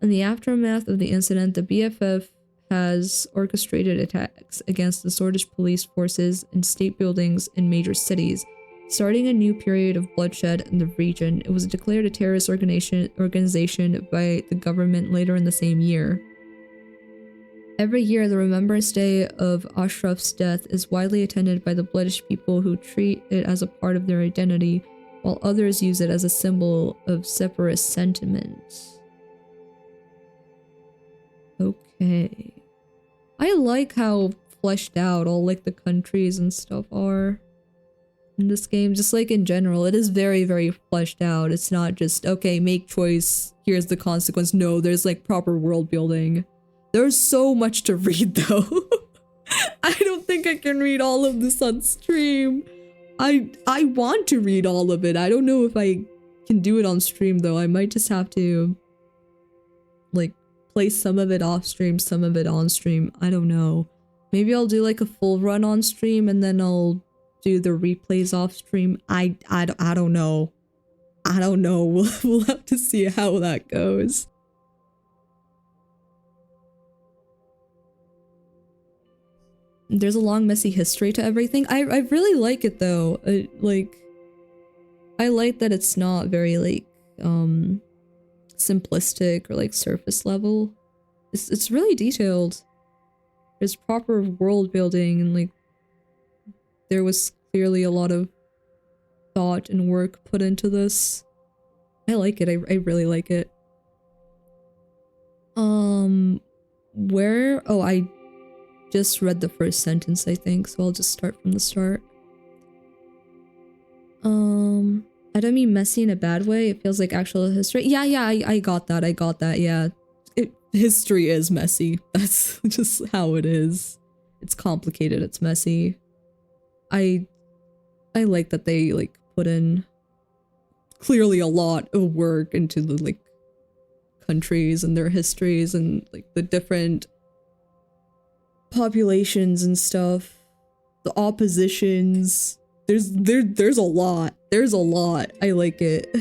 In the aftermath of the incident, the BFF has orchestrated attacks against the Swordish police forces and state buildings in major cities. starting a new period of bloodshed in the region. It was declared a terrorist organization by the government later in the same year. Every year, the Remembrance Day of Ashraf's death is widely attended by the British people who treat it as a part of their identity, while others use it as a symbol of separatist sentiment. Okay. I like how fleshed out all like the countries and stuff are in this game, just like in general. It is very, very fleshed out. It's not just, okay, make choice, here's the consequence. No, there's like proper world building. There's so much to read though. I don't think I can read all of this on stream. I want to read all of it. I don't know if I can do it on stream though. I might just have to like play some of it off stream, some of it on stream. I don't know. Maybe I'll do like a full run on stream and then I'll do the replays off stream. I don't know. I don't know. We'll have to see how that goes. There's a long, messy history to everything. I really like it though. I like that it's not very like simplistic or like surface level. It's really detailed. There's proper world building and like there was clearly a lot of thought and work put into this. I like it. I really like it. Where? Oh, I just read the first sentence, I think, so I'll just start from the start. I don't mean messy in a bad way. It feels like actual history. Yeah, I got that, yeah. History is messy. That's just how it is. It's complicated, it's messy. I like that they, like, put in clearly a lot of work into the, like, countries and their histories and, like, the different populations and stuff, the oppositions. There's a lot. There's a lot. I like it.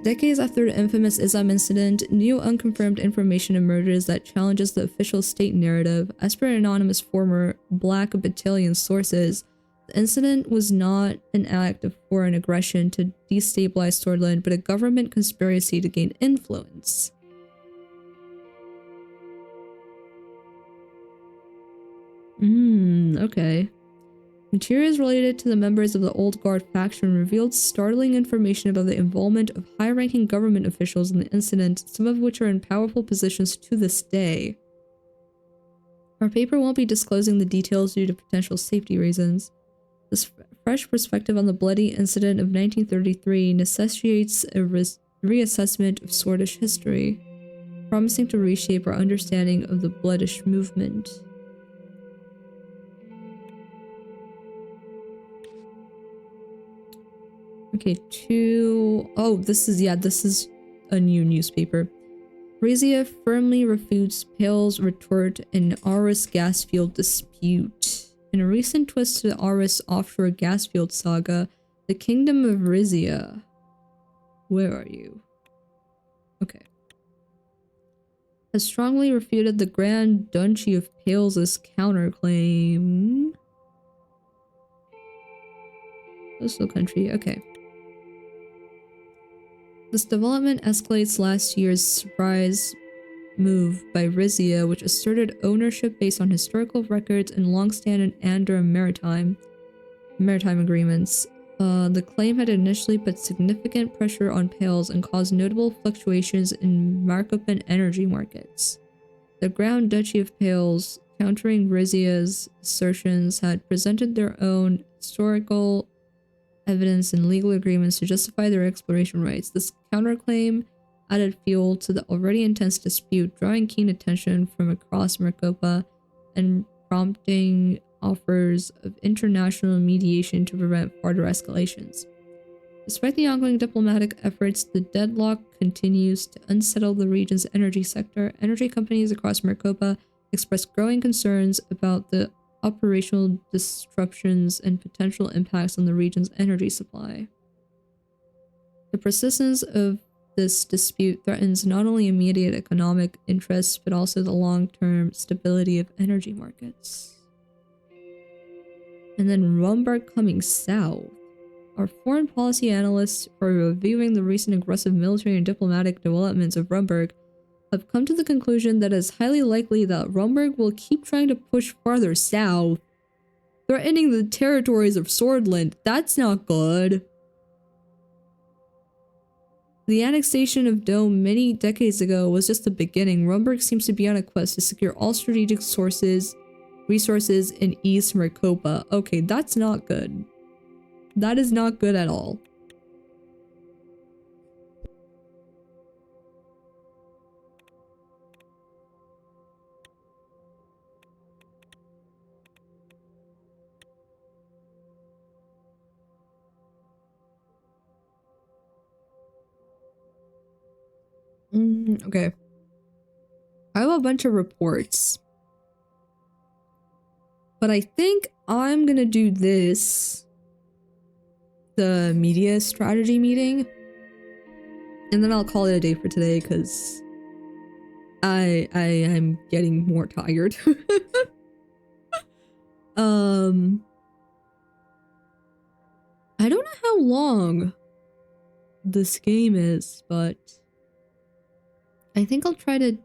Decades after the infamous Islam incident, new unconfirmed information emerges that challenges the official state narrative. As per anonymous former Black Battalion sources, the incident was not an act of foreign aggression to destabilize Swordland, but a government conspiracy to gain influence. Okay. Materials related to the members of the Old Guard faction revealed startling information about the involvement of high-ranking government officials in the incident, some of which are in powerful positions to this day. Our paper won't be disclosing the details due to potential safety reasons. This fresh perspective on the bloody incident of 1933 necessitates a reassessment of Swordish history, promising to reshape our understanding of the Bloodish movement. Okay, oh, this is a new newspaper. Brazia firmly refutes Pale's retort in Aris gas field dispute. In a recent twist to the Aris offshore gas field saga, the Kingdom of Rizia. Where are you? Okay. Has strongly refuted the Grand Duchy of Pales' counterclaim. Coastal country, okay. This development escalates last year's surprise move by Rizia, which asserted ownership based on historical records and long-standing Andorra maritime agreements. The claim had initially put significant pressure on Pales and caused notable fluctuations in Markopan energy markets. The Grand Duchy of Pales, countering Rizia's assertions, had presented their own historical evidence and legal agreements to justify their exploration rights. This counterclaim added fuel to the already intense dispute, drawing keen attention from across Markopa and prompting offers of international mediation to prevent further escalations. Despite the ongoing diplomatic efforts, the deadlock continues to unsettle the region's energy sector. Energy companies across Markopa express growing concerns about the operational disruptions and potential impacts on the region's energy supply. The persistence of this dispute threatens not only immediate economic interests, but also the long-term stability of energy markets. And then Rumberg coming south. Our foreign policy analysts, for reviewing the recent aggressive military and diplomatic developments of Rumberg, have come to the conclusion that it is highly likely that Rumberg will keep trying to push farther south, threatening the territories of Swordland. That's not good. The annexation of Dome many decades ago was just the beginning. Rumberg seems to be on a quest to secure all strategic resources in East Maricopa. Okay, that's not good. That is not good at all. Okay. I have a bunch of reports. But I think I'm gonna do this. The media strategy meeting. And then I'll call it a day for today because I'm getting more tired. I don't know how long this game is, but I think I'll try to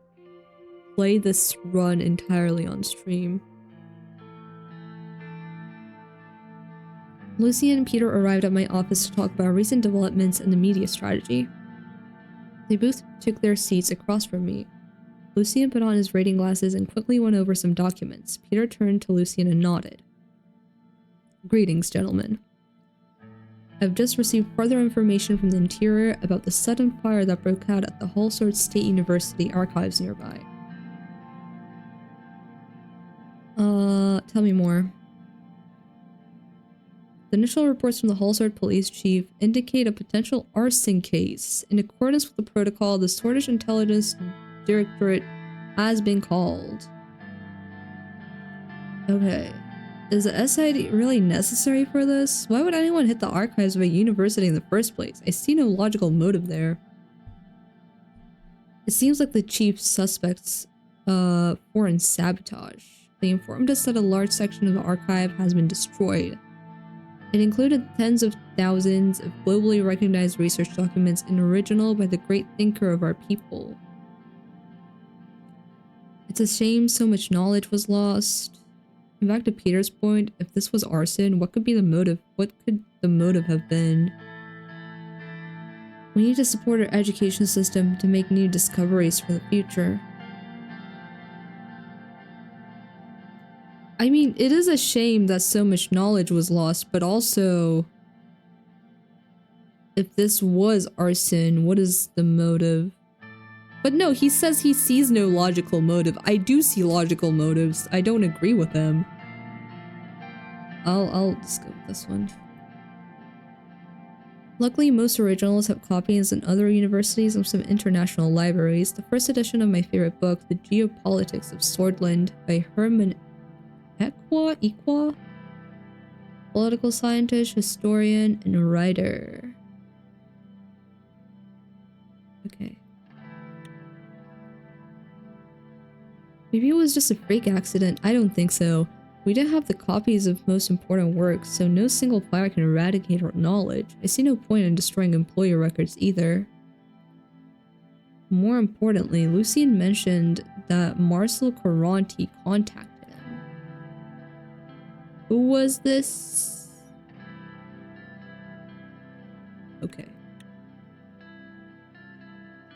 play this run entirely on stream. Lucy and Peter arrived at my office to talk about recent developments in the media strategy. They both took their seats across from me. Lucian put on his reading glasses and quickly went over some documents. Peter turned to Lucian and nodded. Greetings, gentlemen. I've just received further information from the interior about the sudden fire that broke out at the Halsord State University archives nearby. Tell me more. The initial reports from the Halsord police chief indicate a potential arson case. In accordance with the protocol, the Swordish Intelligence Directorate has been called. Okay. Is the SID really necessary for this? Why would anyone hit the archives of a university in the first place? I see no logical motive there. It seems like the chief suspects foreign sabotage. They informed us that a large section of the archive has been destroyed. It included tens of thousands of globally recognized research documents and original by the great thinker of our people. It's a shame so much knowledge was lost. And back to Peter's point, if this was arson, what could be the motive? What could the motive have been? We need to support our education system to make new discoveries for the future. I mean, it is a shame that so much knowledge was lost, but also, if this was arson, what is the motive? But no, he says he sees no logical motive. I do see logical motives. I don't agree with him. I'll just go with this one. Luckily, most originals have copies in other universities and some international libraries. The first edition of my favorite book, The Geopolitics of Swordland by Herman Equa, political scientist, historian, and writer. Okay. Maybe it was just a freak accident. I don't think so. We didn't have the copies of most important works, so no single fire can eradicate our knowledge. I see no point in destroying employee records either. More importantly, Lucian mentioned that Marcel Caronti contacted him. Who was this? Okay.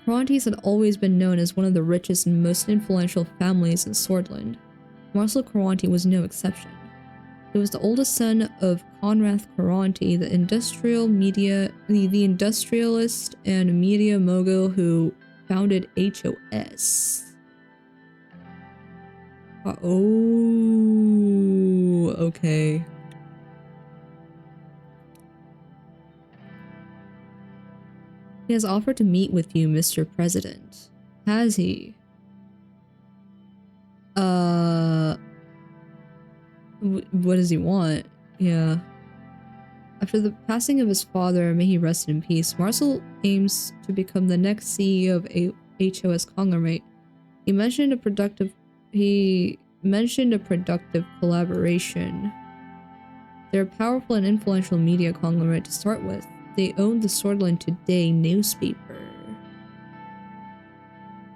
Carontis had always been known as one of the richest and most influential families in Swordland. Marcel Caronti was no exception. He was the oldest son of Conrath Caronti, the industrialist and media mogul who founded HOS. Oh, okay. He has offered to meet with you, Mr. President. Has he? What does he want? Yeah. After the passing of his father, may he rest in peace, Marcel aims to become the next CEO of a HOS conglomerate. He mentioned a productive collaboration. They're a powerful and influential media conglomerate to start with. They own the Swordland Today newspaper.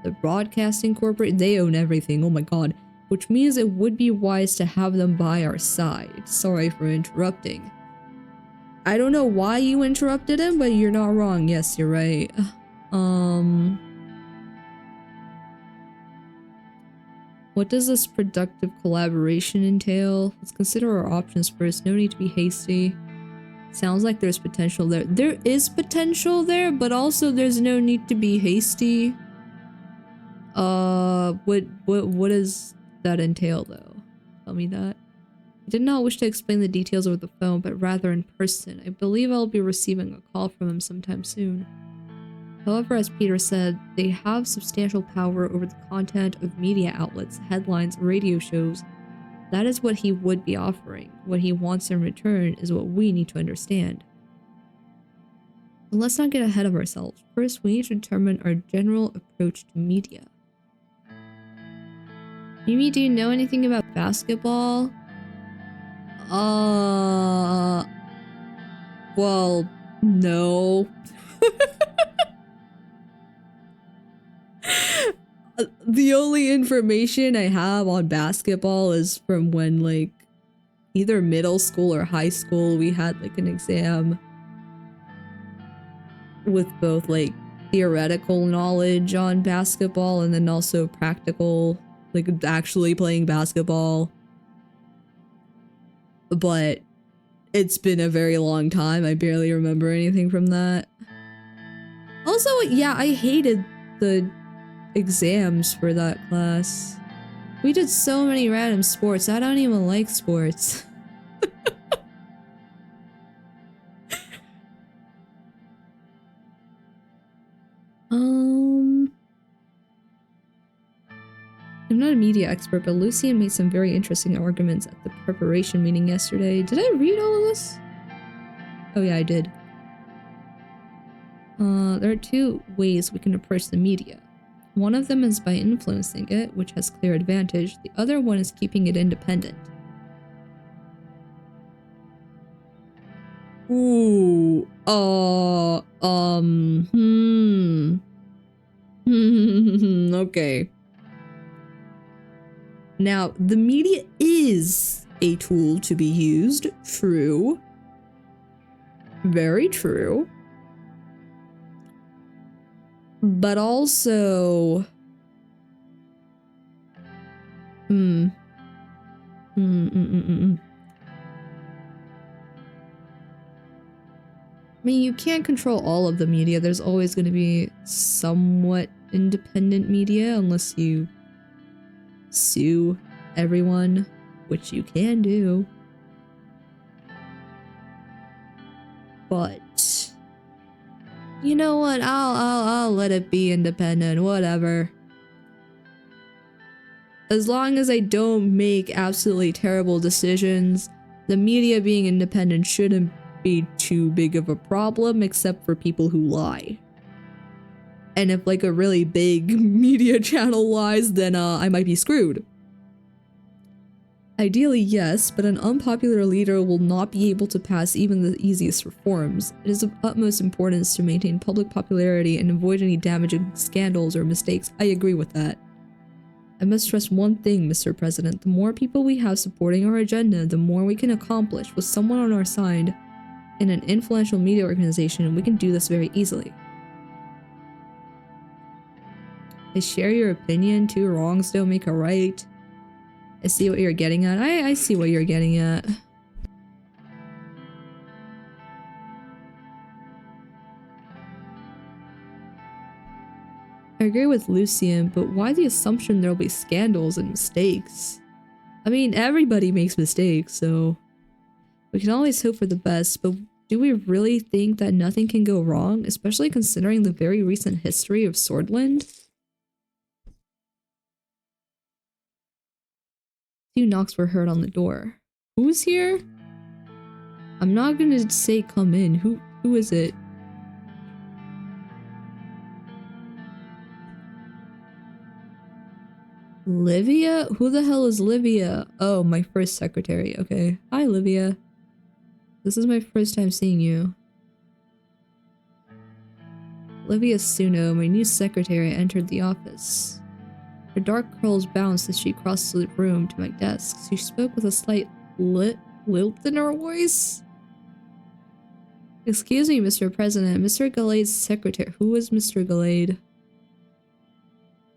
The Broadcasting Corporation, they own everything, oh my god. Which means it would be wise to have them by our side. Sorry for interrupting. I don't know why you interrupted him, but you're not wrong. Yes, you're right. What does this productive collaboration entail? Let's consider our options first. No need to be hasty. Sounds like there's potential there. There is potential there, but also there's no need to be hasty. What does that entail though? Tell me that. I did not wish to explain the details over the phone, but rather in person. I believe I'll be receiving a call from him sometime soon. However, as Peter said, they have substantial power over the content of media outlets, headlines, radio shows. That is what he would be offering. What he wants in return is what we need to understand. But let's not get ahead of ourselves. First, we need to determine our general approach to media. Mimi, do you know anything about basketball? Well, no. The only information I have on basketball is from when, like, either middle school or high school, we had, like, an exam with both, like, theoretical knowledge on basketball and then also practical, like, actually playing basketball. But it's been a very long time. I barely remember anything from that. Also, yeah, I hated the exams for that class. We did so many random sports. I don't even like sports. I'm not a media expert, but Lucian made some very interesting arguments at the preparation meeting yesterday. Did I read all of this? Oh yeah, I did. There are two ways we can approach the media. One of them is by influencing it, which has clear advantage. The other one is keeping it independent. Ooh, okay. Now, the media is a tool to be used. True. Very true. But also... I mean, you can't control all of the media. There's always going to be somewhat independent media unless you sue everyone, which you can do. But you know what? I'll let it be independent, whatever. As long as I don't make absolutely terrible decisions, the media being independent shouldn't be too big of a problem, except for people who lie. And if like a really big media channel lies, then I might be screwed. Ideally, yes, but an unpopular leader will not be able to pass even the easiest reforms. It is of utmost importance to maintain public popularity and avoid any damaging scandals or mistakes. I agree with that. I must stress one thing, Mr. President. The more people we have supporting our agenda, the more we can accomplish. With someone on our side in an influential media organization, we can do this very easily. I share your opinion. Two wrongs don't make a right. I see what you're getting at. I see what you're getting at. I agree with Lucian, but why the assumption there'll be scandals and mistakes? I mean, everybody makes mistakes, so we can always hope for the best, but do we really think that nothing can go wrong, especially considering the very recent history of Swordland? Two knocks were heard on the door. Who's here? I'm not gonna say come in. Who is it? Livia? Who the hell is Livia? Oh, my first secretary. Okay. Hi, Livia. This is my first time seeing you. Olivia Suno, my new secretary, entered the office. Her dark curls bounced as she crossed the room to my desk. She spoke with a slight lilt in her voice. Excuse me, Mr. President. Mr. Galade's secretary. Who is Mr. Galade?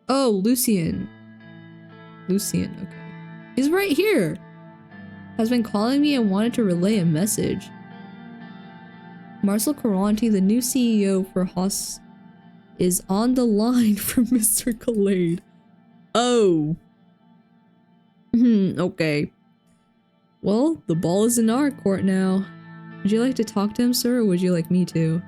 Oh, Lucien. Lucien, okay. He's right here. Has been calling me and wanted to relay a message. Marcel Caranti, the new CEO for Haas, is on the line for Mr. Galade. Oh. Okay. Well, the ball is in our court now. Would you like to talk to him, sir, or would you like me to?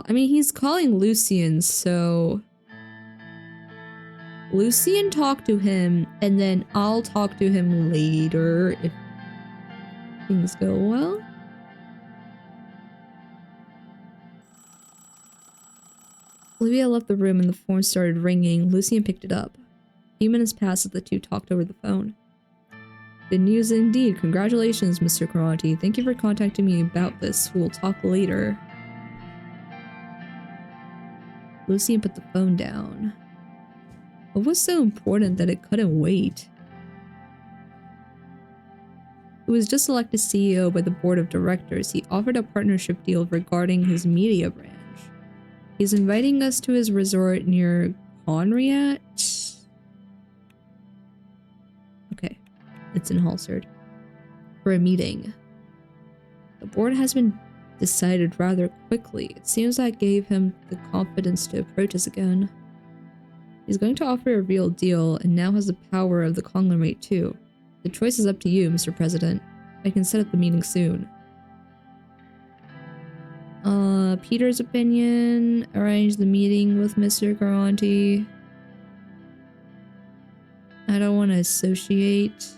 I mean, he's calling Lucien, so... Lucien talk to him, and then I'll talk to him later if things go well. Olivia left the room and the phone started ringing. Lucien picked it up. A few minutes passed as the two talked over the phone. Good news indeed. Congratulations, Mr. Caranti. Thank you for contacting me about this. We'll talk later. Lucien put the phone down. What was so important that it couldn't wait? He was just elected CEO by the board of directors. He offered a partnership deal regarding his media branch. He's inviting us to his resort near Conriat. Okay, it's in Halsard. For a meeting. The board has been decided rather quickly. It seems that gave him the confidence to approach us again. He's going to offer a real deal and now has the power of the conglomerate too. The choice is up to you, Mr. President. I can set up the meeting soon. Peter's opinion. Arrange the meeting with Mr. Caranti. I don't want to associate.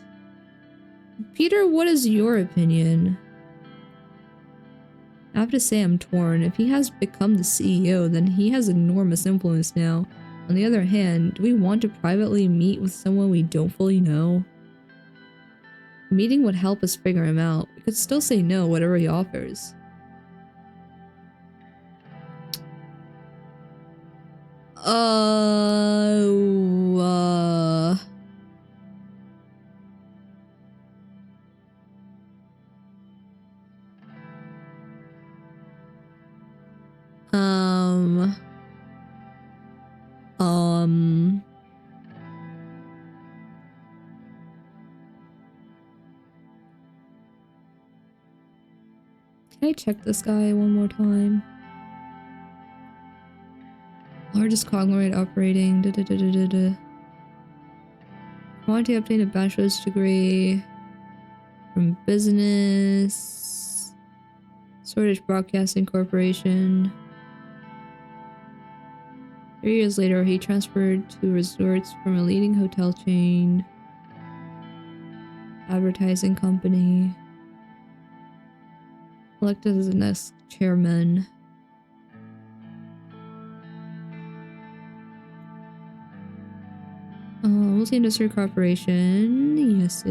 Peter, what is your opinion? I have to say I'm torn. If he has become the CEO, then he has enormous influence now. On the other hand, do we want to privately meet with someone we don't fully know? A meeting would help us figure him out. We could still say no, whatever he offers. Can I check this guy one more time? Largest conglomerate operating. Caranti obtained a bachelor's degree from business. Swedish Broadcasting Corporation. 3 years later, he transferred to resorts from a leading hotel chain. Advertising company. Elected as the next chairman. Multi-industry corporation. Yes.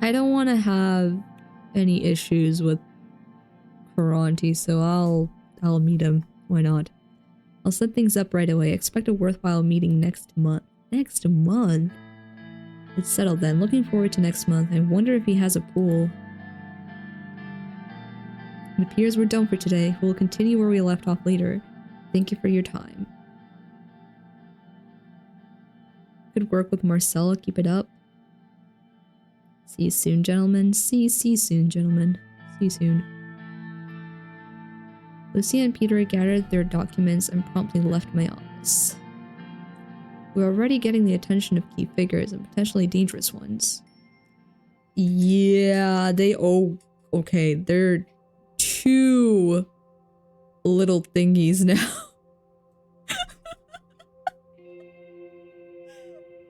I don't want to have any issues with Caranti, so I'll meet him. Why not? I'll set things up right away. Expect a worthwhile meeting next month. Next month? It's settled then. Looking forward to next month. I wonder if he has a pool. It appears we're done for today. We'll continue where we left off later. Thank you for your time. Good work with Marcella. Keep it up. See you soon, gentlemen. See you soon, gentlemen. See you soon. Lucia and Peter gathered their documents and promptly left my office. We were already getting the attention of key figures and potentially dangerous ones. Yeah, oh, okay, they're 2 little thingies now.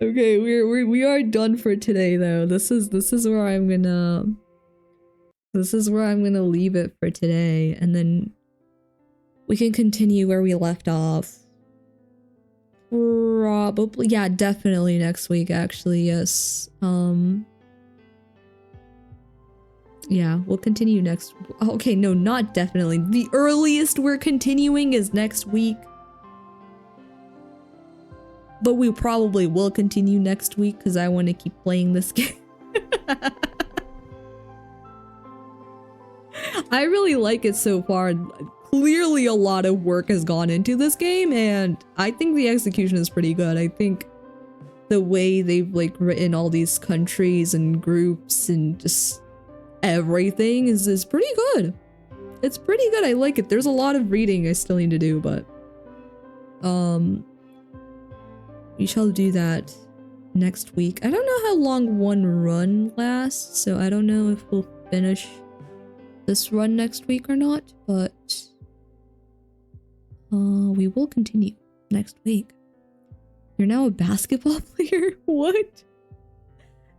Okay, we are done for today though. This is where I'm gonna leave it for today, and then we can continue where we left off. Probably, yeah, definitely next week actually, yes. Yeah, we'll continue next. Okay, no, not definitely. The earliest we're continuing is next week. But we probably will continue next week because I want to keep playing this game. I really like it so far. Clearly a lot of work has gone into this game, and I think the execution is pretty good. I think the way they've like written all these countries and groups and just everything is pretty good. It's pretty good. I like it. There's a lot of reading I still need to do, but we shall do that next week. I don't know how long one run lasts, so I don't know if we'll finish this run next week or not, but we will continue next week. You're now a basketball player? What?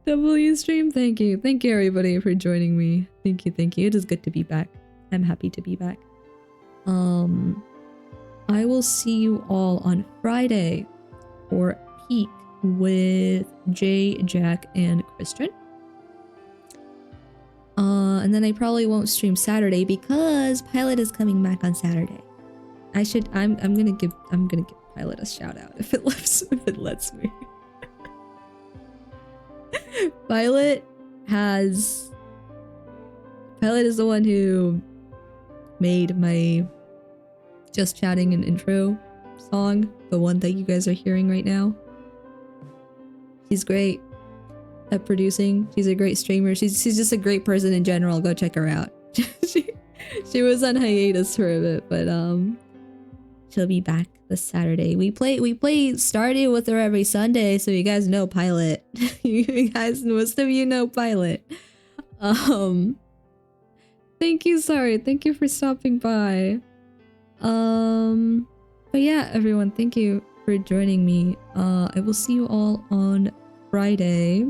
W stream, thank you. Thank you everybody for joining me. Thank you, thank you. It is good to be back. I'm happy to be back. I will see you all on Friday for Peak with Jay, Jack, and Christian. And then I probably won't stream Saturday because Pilot is coming back on Saturday. I'm gonna give Pilot a shout out if it lets me. Pilot is the one who made my Just Chatting and intro song, the one that you guys are hearing right now. She's great at producing. She's a great streamer. She's just a great person in general. Go check her out. she was on hiatus for a bit, but she'll be back this Saturday. We play Stardew with her every Sunday, so you guys know Pilot. You guys, most of you know Pilot. Thank you, sorry. Thank you for stopping by. But yeah, everyone, thank you for joining me. I will see you all on Friday.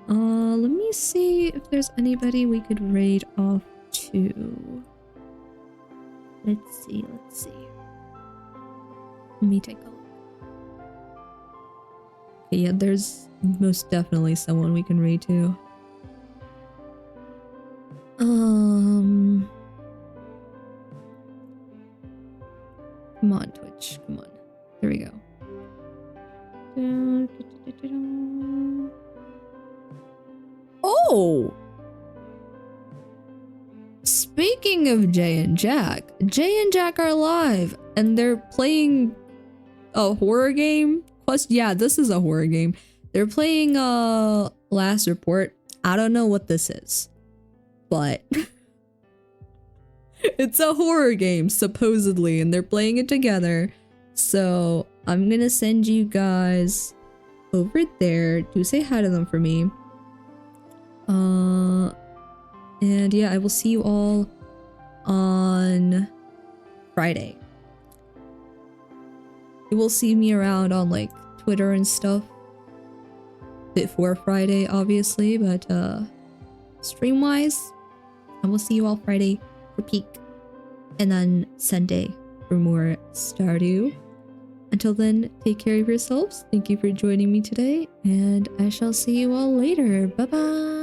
Let me see if there's anybody we could raid off to. Let's see. Let me take a look. Okay, yeah, there's most definitely someone we can raid to. Come on, Twitch. Come on. There we go. Oh! Speaking of Jay and Jack are live, and they're playing a horror game. Yeah, this is a horror game. They're playing Last Report. I don't know what this is, but it's a horror game supposedly, and they're playing it together. So I'm gonna send you guys over there to say hi to them for me. And yeah, I will see you all on Friday. You will see me around on like Twitter and stuff before Friday, obviously, but stream wise, I will see you all Friday for Peak, and then Sunday for more Stardew. Until then, take care of yourselves. Thank you for joining me today, and I shall see you all later. Bye bye.